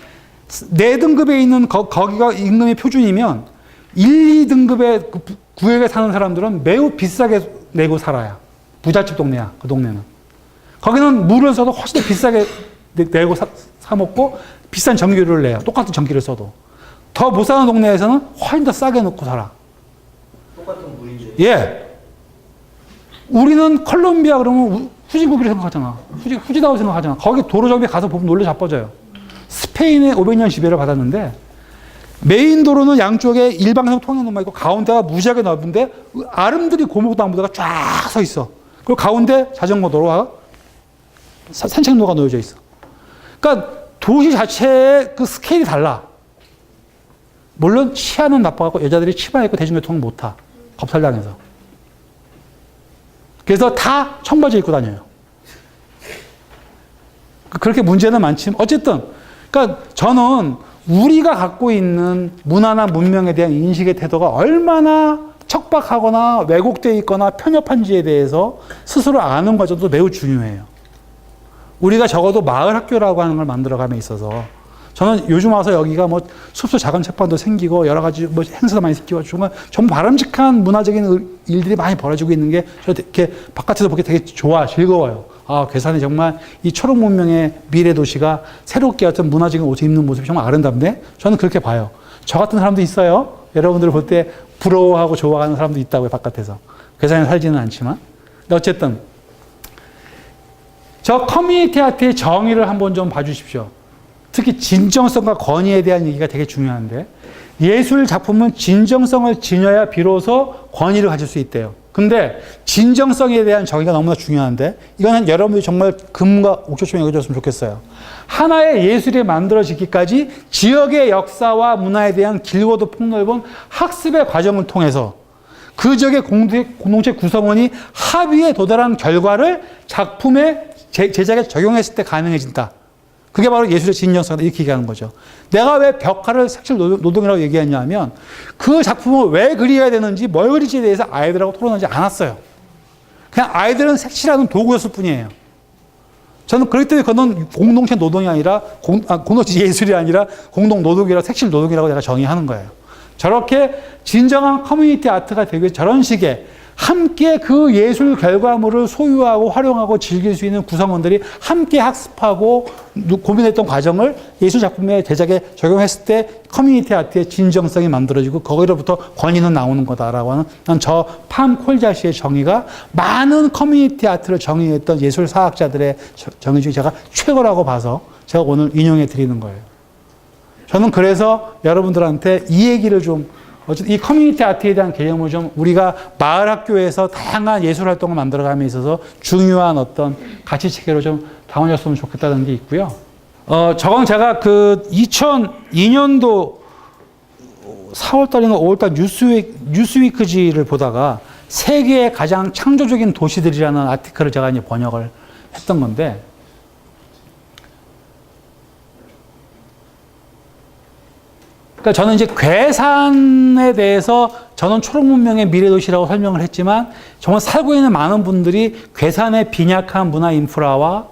4등급에 있는 거기가 임금의 표준이면 1, 2등급의 구역에 사는 사람들은 매우 비싸게 내고 살아요. 부잣집 동네야, 그 동네는. 거기는 물을 써도 훨씬 더 비싸게 내고 사 먹고 비싼 전기료를 내요. 똑같은 전기를 써도. 더 못 사는 동네에서는 훨씬 더 싸게 넣고 살아. 똑같은 물이죠. 예. 우리는 콜롬비아 그러면 후진국이라 생각하잖아. 후지다고 생각하잖아. 거기 도로 정비 가서 보면 놀래 자빠져요. 스페인에 500년 지배를 받았는데 메인 도로는 양쪽에 일방성 통행로만 있고 가운데가 무지하게 넓은데 아름드리 고목나무가 쫙 서 있어. 그리고 가운데 자전거 도로와 산책로가 놓여져 있어. 그러니까 도시 자체의 그 스케일이 달라. 물론 치안은 나빠갖고 여자들이 치마 입고 대중교통을 못 타. 겁살당해서. 그래서 다 청바지 입고 다녀요. 그렇게 문제는 많지만 어쨌든 그러니까 저는 우리가 갖고 있는 문화나 문명에 대한 인식의 태도가 얼마나 척박하거나 왜곡되어 있거나 편협한지에 대해서 스스로 아는 과정도 매우 중요해요. 우리가 적어도 마을 학교라고 하는 걸 만들어감에 있어서 저는 요즘 와서 여기가 뭐 숲속 작은 책방도 생기고 여러 가지 뭐 행사도 많이 생기고 정말 바람직한 문화적인 일들이 많이 벌어지고 있는 게 저 이렇게 바깥에서 보기 되게 좋아, 즐거워요. 아, 괴산이 정말 이 초록 문명의 미래 도시가 새롭게 어떤 문화적인 옷을 입는 모습이 정말 아름답네? 저는 그렇게 봐요. 저 같은 사람도 있어요. 여러분들 볼 때 부러워하고 좋아하는 사람도 있다고요, 바깥에서. 괴산에 살지는 않지만. 근데 어쨌든 저 커뮤니티 아트의 정의를 한번 좀 봐주십시오. 특히 진정성과 권위에 대한 얘기가 되게 중요한데 예술 작품은 진정성을 지녀야 비로소 권위를 가질 수 있대요. 근데 진정성에 대한 정의가 너무나 중요한데 이거는 여러분들이 정말 금과 옥조처럼 읽어줬으면 좋겠어요. 하나의 예술이 만들어지기까지 지역의 역사와 문화에 대한 길고도 폭넓은 학습의 과정을 통해서 그 지역의 공동체 구성원이 합의에 도달한 결과를 작품의 제작에 적용했을 때 가능해진다. 그게 바로 예술의 진정성이다. 이렇게 얘기하는 거죠. 내가 왜 벽화를 색칠 노동이라고 얘기했냐 하면 그 작품을 왜 그려야 되는지 뭘 그릴지에 대해서 아이들하고 토론하지 않았어요. 그냥 아이들은 색칠하는 도구였을 뿐이에요. 저는 그렇기 때문에 그건 공동체 노동이 아니라 공동체 예술이 아니라 공동 노동이라 색칠 노동이라고 내가 정의하는 거예요. 저렇게 진정한 커뮤니티 아트가 되기 위해 저런 식의 함께 그 예술 결과물을 소유하고 활용하고 즐길 수 있는 구성원들이 함께 학습하고 고민했던 과정을 예술 작품의 제작에 적용했을 때 커뮤니티 아트의 진정성이 만들어지고 거기로부터 권위는 나오는 거다라고 하는 저 팜 콜자시의 정의가 많은 커뮤니티 아트를 정의했던 예술 사학자들의 정의 중에 제가 최고라고 봐서 제가 오늘 인용해 드리는 거예요. 저는 그래서 여러분들한테 이 얘기를 좀 어쨌든 이 커뮤니티 아트에 대한 개념을 좀 우리가 마을 학교에서 다양한 예술 활동을 만들어감에 있어서 중요한 어떤 가치 체계로 좀 담아줬으면 좋겠다는 게 있고요. 저건 제가 그 2002년도 4월달인가 5월달 뉴스위크지를 보다가 세계의 가장 창조적인 도시들이라는 아티클을 제가 이제 번역을 했던 건데 그러니까 저는 이제 괴산에 대해서 저는 초록문명의 미래도시라고 설명을 했지만 정말 살고 있는 많은 분들이 괴산의 빈약한 문화 인프라와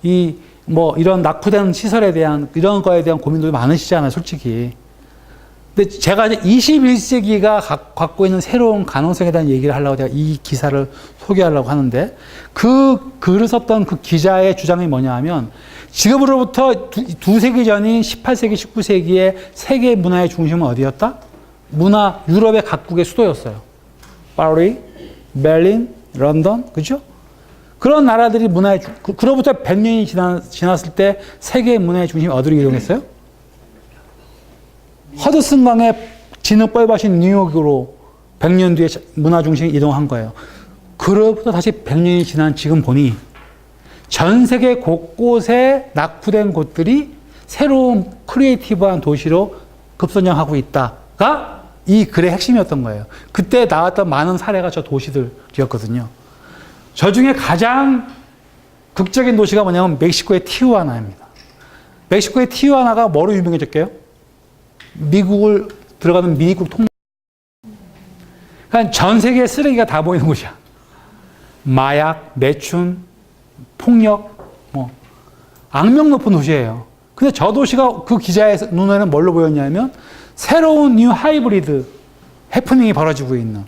이런 낙후된 시설에 대한 이런 거에 대한 고민도 많으시잖아요, 솔직히. 근데 제가 이제 21세기가 갖고 있는 새로운 가능성에 대한 얘기를 하려고 제가 이 기사를 소개하려고 하는데 그 글을 썼던 그 기자의 주장이 뭐냐 하면 지금으로부터 두 세기 전인 18세기, 19세기의 세계 문화의 중심은 어디였다? 유럽의 각국의 수도였어요. 파리, 베를린, 런던, 그죠? 그런 나라들이 그로부터 100년이 지났을 때 세계의 문화의 중심이 어디로 이동했어요? 허드슨강의 진흙 뻘밭인 뉴욕으로 100년 뒤에 문화 중심이 이동한 거예요. 그로부터 다시 100년이 지난 지금 보니 전 세계 곳곳에 낙후된 곳들이 새로운 크리에이티브한 도시로 급선정하고 있다가 이 글의 핵심이었던 거예요. 그때 나왔던 많은 사례가 저 도시들이었거든요. 저 중에 가장 극적인 도시가 뭐냐면 멕시코의 티후아나입니다. 멕시코의 티후아나가 뭐로 유명해졌게요? 미국을 들어가는 미국 그러니까 전 세계의 쓰레기가 다 보이는 곳이야. 마약, 매춘, 폭력, 악명 높은 도시예요. 근데 저 도시가 그 기자의 눈에는 뭘로 보였냐면 새로운 뉴 하이브리드 해프닝이 벌어지고 있는.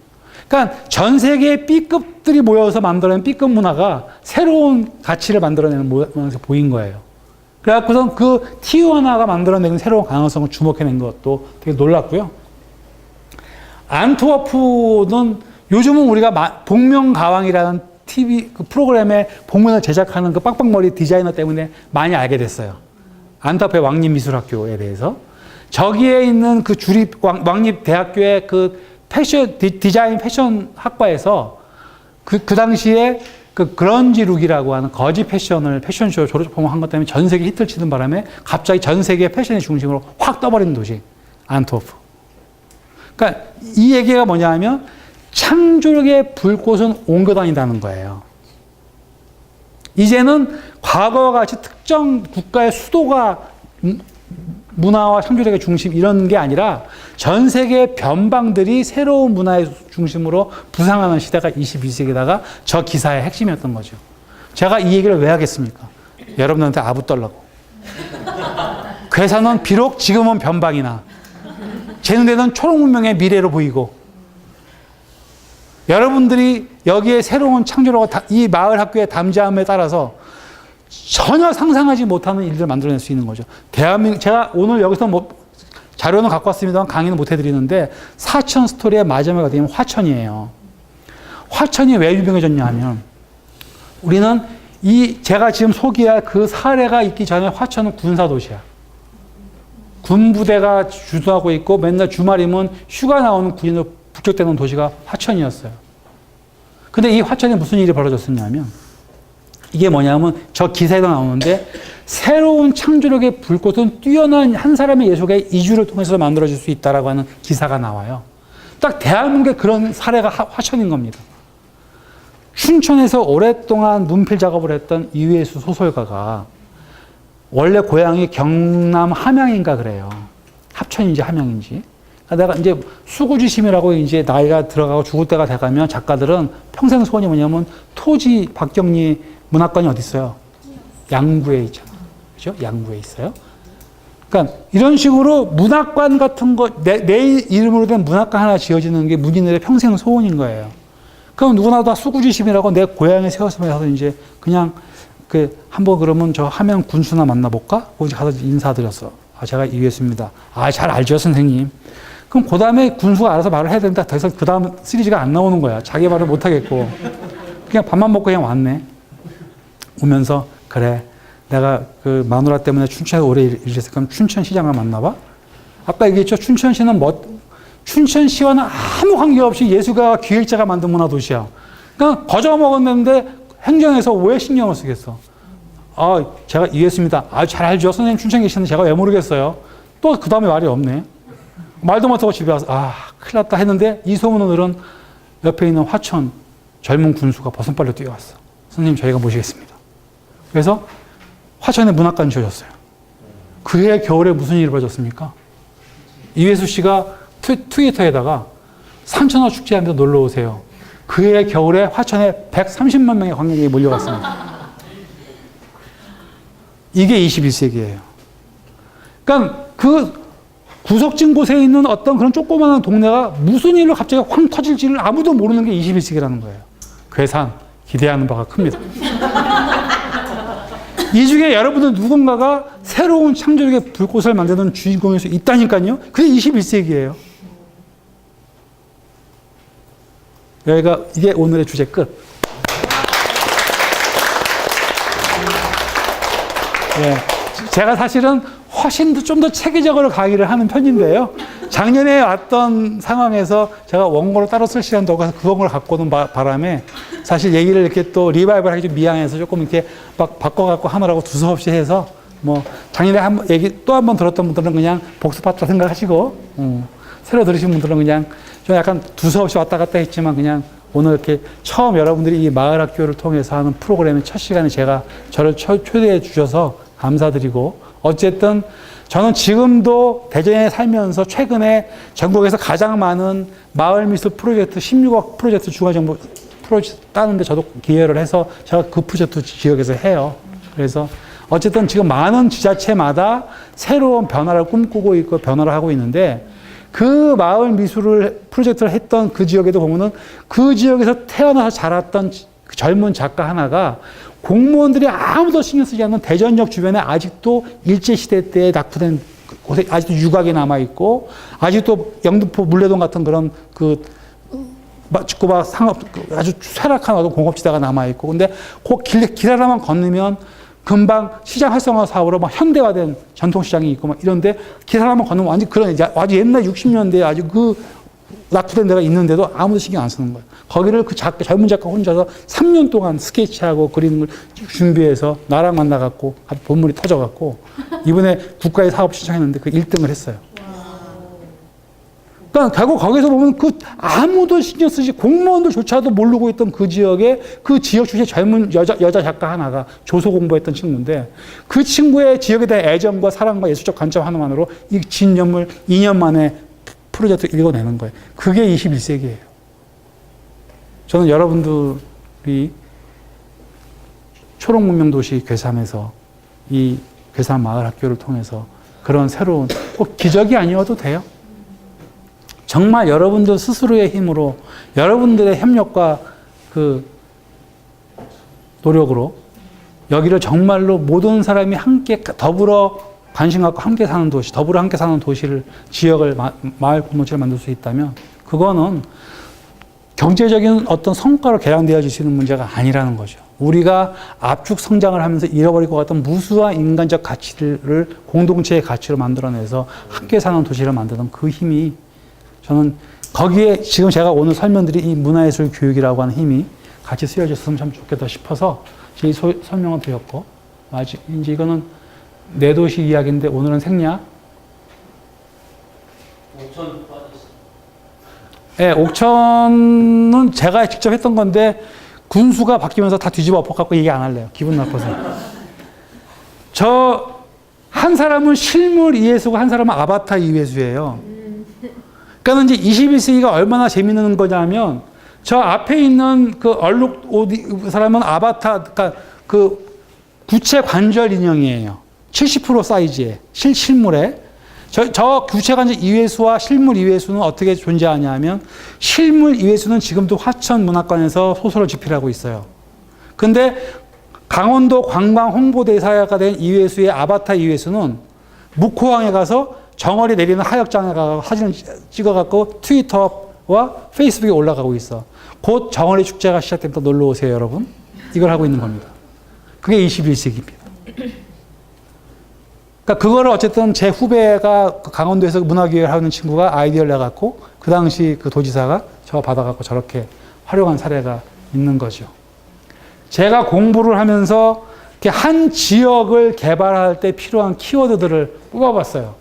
그러니까 전 세계의 B급들이 모여서 만들어낸 B급 문화가 새로운 가치를 만들어내는 모양새가 보인 거예요. 그래갖고선 그 티후아나가 만들어내는 새로운 가능성을 주목해낸 것도 되게 놀랐고요. 안트워프는 요즘은 우리가 복면가왕이라는 TV 그 프로그램에 복면을 제작하는 그 빡빡머리 디자이너 때문에 많이 알게 됐어요. 안트워프의 왕립미술학교에 대해서. 저기에 있는 그 왕립대학교의 그 디자인 패션 학과에서 그 당시에 그 그런지 룩이라고 하는 거지 패션을 패션쇼 졸업작품을 한 것 때문에 전 세계 히트를 치는 바람에 갑자기 전 세계 패션의 중심으로 확 떠버리는 도시, 안트워프. 그러니까 이 얘기가 뭐냐 하면 창조력의 불꽃은 옮겨다닌다는 거예요. 이제는 과거와 같이 특정 국가의 수도가 문화와 창조력의 중심 이런 게 아니라 전 세계 변방들이 새로운 문화의 중심으로 부상하는 시대가 21세기다가 저 기사의 핵심이었던 거죠. 제가 이 얘기를 왜 하겠습니까? 여러분들한테 아부 떨라고. 괴산은 비록 지금은 변방이나 쟤는 데는 초록문명의 미래로 보이고 여러분들이 여기에 새로운 창조력을 이 마을 학교의 담대함에 따라서 전혀 상상하지 못하는 일들을 만들어낼 수 있는 거죠. 대한민국, 제가 오늘 여기서 뭐 자료는 갖고 왔습니다만 강의는 못 해드리는데 사천 스토리의 마지막이 되면 화천이에요. 화천이 왜 유명해졌냐 하면 우리는 제가 지금 소개할 그 사례가 있기 전에 화천은 군사도시야. 군부대가 주도하고 있고 맨날 주말이면 휴가 나오는 군인으로 북적대는 도시가 화천이었어요. 근데 이 화천에 무슨 일이 벌어졌었냐면 이게 뭐냐면 저 기사에도 나오는데 새로운 창조력의 불꽃은 뛰어난 한 사람의 예술가의 이주를 통해서 만들어질 수 있다라고 하는 기사가 나와요. 딱 대한민국의 그런 사례가 화천인 겁니다. 춘천에서 오랫동안 문필 작업을 했던 이회수 소설가가 원래 고향이 경남 함양인가 그래요. 합천인지 함양인지. 내가 이제 수구지심이라고 이제 나이가 들어가고 죽을 때가 돼가면 작가들은 평생 소원이 뭐냐면 토지 박경리 문학관이 어디 있어요? 양구에 있잖아. 그죠? 양구에 있어요. 그러니까 이런 식으로 문학관 같은 거, 내 이름으로 된 문학관 하나 지어지는 게 문인들의 평생 소원인 거예요. 그럼 누구나 다 수구지심이라고 내 고향에 세웠으면 해서 이제 그냥 한번 그러면 저 함양 군수나 만나볼까? 거기 가서 인사드렸어. 제가 이회수입니다. 잘 알죠, 선생님. 그럼 그 다음에 군수가 알아서 말을 해야 된다. 더 이상 그 다음 시리즈가 안 나오는 거야. 자기 말을 못 하겠고. 그냥 밥만 먹고 그냥 왔네. 오면서, 그래. 내가 그 마누라 때문에 춘천에서 오래 일했을 거면 춘천시장을 만나봐? 아까 얘기했죠. 춘천시는 춘천시와는 아무 관계없이 예술가와 기획자가 만든 문화도시야. 그러니까 거저 먹었는데 행정에서 왜 신경을 쓰겠어? 제가 이해했습니다. 잘 알죠. 선생님 춘천 계시는데 제가 왜 모르겠어요. 또 그 다음에 말이 없네. 말도 못하고 집에 와서 큰일 났다 했는데 이 소문은 옆에 있는 화천 젊은 군수가 버선발로 뛰어왔어. 선생님 저희가 모시겠습니다. 그래서 화천에 문학관 지어줬어요. 그해 겨울에 무슨 일이 벌어졌습니까? 이회수 씨가 트위터에다가 삼천어 축제하는데 놀러 오세요. 그해 겨울에 화천에 130만 명의 관광객이 몰려갔습니다. 이게 21세기예요. 그러니까 그 구석진 곳에 있는 어떤 그런 조그마한 동네가 무슨 일로 갑자기 확 터질지를 아무도 모르는 게 21세기라는 거예요. 괴산, 기대하는 바가 큽니다. 이 중에 여러분들 누군가가 새로운 창조력의 불꽃을 만드는 주인공일 수 있다니까요. 그게 21세기예요. 이게 오늘의 주제 끝. 제가 사실은 훨씬 좀 더 체계적으로 강의를 하는 편인데요. 작년에 왔던 상황에서 제가 원고를 따로 쓸 시간도 없어서 그 원고를 갖고 오는 바람에 사실 얘기를 이렇게 또 리바이벌 하기 좀 미안해서 조금 이렇게 막 바꿔갖고 하느라고 두서없이 해서 작년에 또 한 번 들었던 분들은 그냥 복습했다 생각하시고, 새로 들으신 분들은 그냥 좀 약간 두서없이 왔다 갔다 했지만 그냥 오늘 이렇게 처음 여러분들이 이 마을 학교를 통해서 하는 프로그램의 첫 시간에 저를 초대해 주셔서 감사드리고, 어쨌든 저는 지금도 대전에 살면서 최근에 전국에서 가장 많은 마을미술 프로젝트 16억 프로젝트 중앙정부 프로젝트 따는데 저도 기여를 해서 제가 그 프로젝트 지역에서 해요. 그래서 어쨌든 지금 많은 지자체마다 새로운 변화를 꿈꾸고 있고 변화를 하고 있는데, 그 마을 미술을 프로젝트를 했던 그 지역에도 보면은 그 지역에서 태어나서 자랐던 젊은 작가 하나가 공무원들이 아무도 신경 쓰지 않는 대전역 주변에 아직도 일제시대 때 낙후된 곳에 아직도 유곽이 남아있고, 아직도 영등포 물레동 같은 그런 직구바 상업, 아주 쇠락한 어떤 공업지대가 남아있고, 근데 그 길 하나만 건너면 금방 시장 활성화 사업으로 막 현대화된 전통시장이 있고 막 이런데 길 하나만 건너면 완전 그런 아주 옛날 60년대에 아주 낙후된 데가 있는데도 아무도 신경 안 쓰는 거예요. 거기를 젊은 작가 혼자서 3년 동안 스케치하고 그리는 걸 준비해서 나랑 만나갖고 본물이 터져갖고 이번에 국가의 사업 신청했는데 그 1등을 했어요. 그러니까 결국 거기서 보면 그 아무도 신경 쓰지 공무원들조차도 모르고 있던 그 지역에 그 지역 출신 젊은 여자 작가 하나가 조소 공부했던 친구인데 그 친구의 지역에 대한 애정과 사랑과 예술적 관점 하나만으로 이 진년물 2년 만에 프로젝트 읽어내는 거예요. 그게 21세기예요. 저는 여러분들이 초록문명도시 괴삼에서 이 괴삼 마을 학교를 통해서 그런 새로운 꼭 기적이 아니어도 돼요. 정말 여러분들 스스로의 힘으로 여러분들의 협력과 그 노력으로 여기를 정말로 모든 사람이 함께 더불어 관심 갖고 함께 사는 도시, 더불어 함께 사는 도시를 지역을 마을 공동체를 만들 수 있다면 그거는 경제적인 어떤 성과로 계량되어질 수 있는 문제가 아니라는 거죠. 우리가 압축 성장을 하면서 잃어버릴 것 같은 무수한 인간적 가치를 공동체의 가치로 만들어내서 함께 사는 도시를 만드는 그 힘이 저는 거기에 지금 제가 오늘 설명드린 이 문화예술 교육이라고 하는 힘이 같이 쓰여졌으면 참 좋겠다 싶어서 이 설명을 드렸고 아직 이제 이거는 내도시 이야기인데 오늘은 생략. 옥천 빠졌어. 네, 옥천은 제가 직접 했던 건데 군수가 바뀌면서 다 뒤집어 엎어갖고 얘기 안 할래요. 기분 나빠서. 저 한 사람은 실물 이해수고 한 사람은 아바타 이해수예요. 그러니까 이제 21세기가 얼마나 재밌는 거냐면 저 앞에 있는 그 얼룩 옷 사람은 아바타, 그러니까 그 구체 관절 인형이에요. 70% 사이즈에 실물에. 저 구체 관절 이회수와 실물 이회수는 어떻게 존재하냐면 실물 이회수는 지금도 화천문학관에서 소설을 집필하고 있어요. 근데 강원도 관광 홍보대사가 된 이회수의 아바타 이회수는 묵호항에 가서 정월이 내리는 하역장에 가서 사진을 찍어갖고 트위터와 페이스북에 올라가고 있어. 곧 정월의 축제가 시작됩니다. 놀러 오세요, 여러분. 이걸 하고 있는 겁니다. 그게 21세기입니다. 그러니까 그거를 어쨌든 제 후배가 강원도에서 문화기획을 하는 친구가 아이디어를 내갖고 그 당시 그 도지사가 저 받아갖고 저렇게 활용한 사례가 있는 거죠. 제가 공부를 하면서 한 지역을 개발할 때 필요한 키워드들을 뽑아봤어요.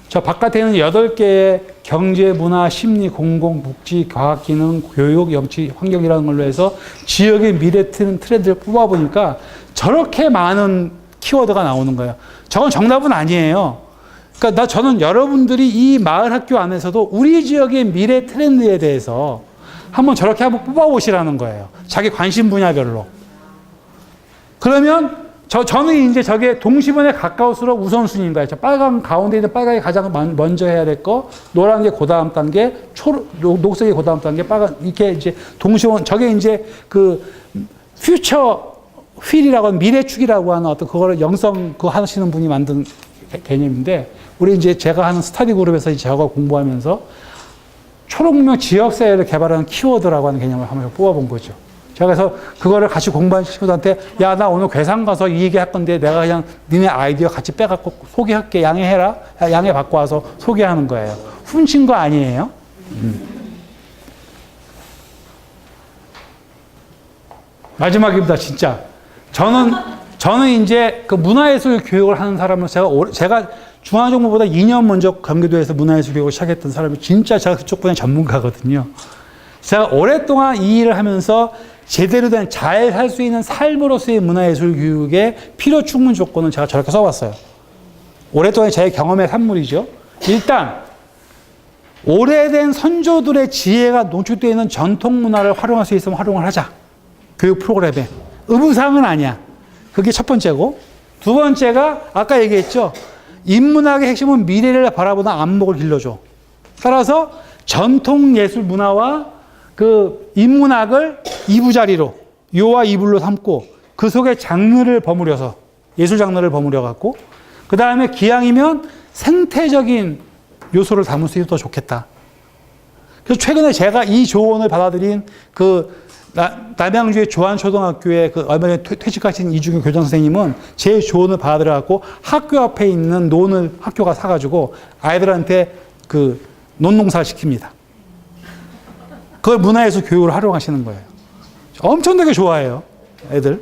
저 바깥에 있는 8개의 경제, 문화, 심리, 공공, 복지, 과학기능, 교육, 영치, 환경이라는 걸로 해서 지역의 미래 트렌드를 뽑아보니까 저렇게 많은 키워드가 나오는 거예요. 저건 정답은 아니에요. 그러니까 저는 여러분들이 이 마을 학교 안에서도 우리 지역의 미래 트렌드에 대해서 저렇게 한번 뽑아보시라는 거예요. 자기 관심 분야별로. 그러면 저는 이제 저게 동시번에 가까울수록 우선순위인 거예요. 저 빨간, 가운데 있는 빨간이 가장 먼저 해야 될 거, 노란 게 그 다음 단계, 녹색이 그 다음 단계, 빨간, 이렇게 이제 동시번, 저게 이제 그 퓨처 휠이라고 하는 미래축이라고 하는 어떤 그거를 영성 그거 하시는 분이 만든 개념인데, 우리 이제 제가 하는 스터디 그룹에서 저거 공부하면서 초록문명 지역사회를 개발하는 키워드라고 하는 개념을 한번 뽑아본 거죠. 제가 그래서 그거를 같이 공부한 친구들한테 야, 나 오늘 괴산 가서 이 얘기 할 건데 내가 그냥 니네 아이디어 같이 빼갖고 소개할게. 양해해라. 양해 받고 와서 소개하는 거예요. 훔친 거 아니에요. 마지막입니다, 진짜. 저는 이제 그 문화예술 교육을 하는 사람으로 제가 중앙정부보다 2년 먼저 경기도에서 문화예술 교육을 시작했던 사람이 진짜 제가 그쪽 분야 전문가거든요. 제가 오랫동안 이 일을 하면서 제대로 된 잘 살 수 있는 삶으로서의 문화예술 교육의 필요 충분 조건은 제가 저렇게 써봤어요. 오랫동안 제 경험의 산물이죠. 일단 오래된 선조들의 지혜가 농축되어 있는 전통 문화를 활용할 수 있으면 활용을 하자. 교육 프로그램에. 의무사항은 아니야. 그게 첫 번째고, 두 번째가 아까 얘기했죠. 인문학의 핵심은 미래를 바라보는 안목을 길러줘. 따라서 전통 예술 문화와 그 인문학을 이부자리로, 요와 이불로 삼고 그 속에 장르를 버무려서, 예술 장르를 버무려 갖고, 그 다음에 기왕이면 생태적인 요소를 담을 수 있어서 더 좋겠다. 그래서 최근에 제가 이 조언을 받아들인 그 남양주의 조한초등학교의 그 얼마 전에 퇴직하신 이중규 교장 선생님은 제 조언을 받아들여갖고 학교 앞에 있는 논을 학교가 사가지고 아이들한테 그 논농사를 시킵니다. 그걸 문화예술 교육을 활용하시는 거예요. 엄청나게 좋아해요, 애들.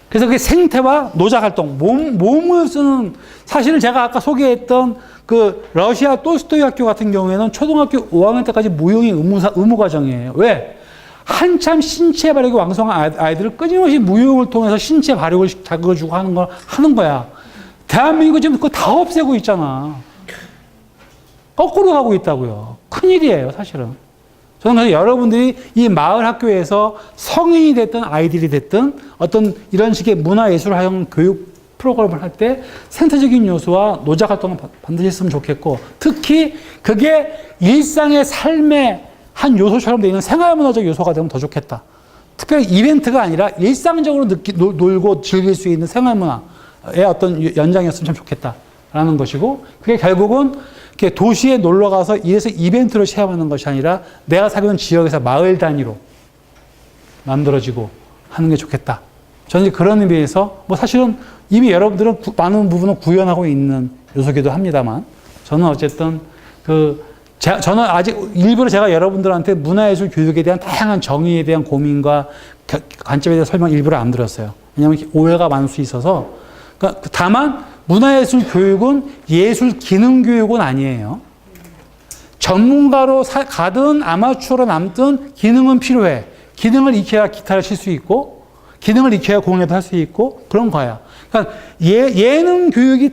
그래서 그게 생태와 노작활동, 몸을 쓰는, 사실은 제가 아까 소개했던 그 러시아 톨스토이 학교 같은 경우에는 초등학교 5학년 때까지 무용이 의무 과정이에요. 왜? 한참 신체 발육이 왕성한 아이들을 끊임없이 무용을 통해서 신체 발육을 자극을 주고 하는 거야. 대한민국은 지금 그거 다 없애고 있잖아. 거꾸로 가고 있다고요. 큰일이에요, 사실은. 저는 그래서 여러분들이 이 마을 학교에서 성인이 됐든 아이들이 됐든 어떤 이런 식의 문화예술활용 교육 프로그램을 할 때 생태적인 요소와 노작 활동을 반드시 했으면 좋겠고, 특히 그게 일상의 삶의 한 요소처럼 되어 있는 생활문화적 요소가 되면 더 좋겠다. 특별히 이벤트가 아니라 일상적으로 놀고 즐길 수 있는 생활문화의 어떤 연장이었으면 참 좋겠다라는 것이고, 그게 결국은 이렇게 도시에 놀러 가서 이래서 이벤트로 체험하는 것이 아니라 내가 살고 있는 지역에서 마을 단위로 만들어지고 하는 게 좋겠다. 저는 이제 그런 의미에서 뭐 사실은 이미 여러분들은 많은 부분을 구현하고 있는 요소기도 합니다만, 저는 어쨌든 저는 아직 일부러 제가 여러분들한테 문화예술 교육에 대한 다양한 정의에 대한 고민과 관점에 대한 설명 일부러 안 드렸어요. 왜냐하면 오해가 많을 수 있어서. 그러니까 다만 문화예술 교육은 예술 기능 교육은 아니에요. 전문가로 가든 아마추어로 남든 기능은 필요해. 기능을 익혀야 기타를 칠 수 있고, 기능을 익혀야 공연도 할 수 있고, 그런 거야. 그러니까 예능 교육이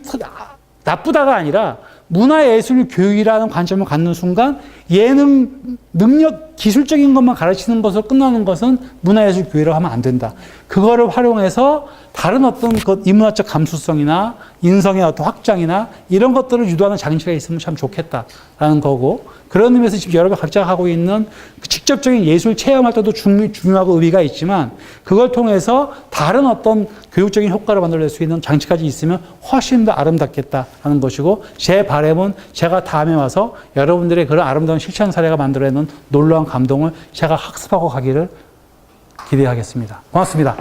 나쁘다가 아니라 문화예술 교육이라는 관점을 갖는 순간 예능 능력, 기술적인 것만 가르치는 것으로 끝나는 것은 문화예술 교육이라고 하면 안 된다. 그거를 활용해서 다른 어떤 인문학적 감수성이나 인성의 어떤 확장이나 이런 것들을 유도하는 장치가 있으면 참 좋겠다라는 거고, 그런 의미에서 지금 여러분 각자가 하고 있는 직접적인 예술 체험 활동도 중요하고 의미가 있지만, 그걸 통해서 다른 어떤 교육적인 효과를 만들어낼 수 있는 장치까지 있으면 훨씬 더 아름답겠다라는 것이고, 제 바람은 제가 다음에 와서 여러분들의 그런 아름다운 실천 사례가 만들어내는 놀라운 감동을 제가 학습하고 가기를 기대하겠습니다. 고맙습니다.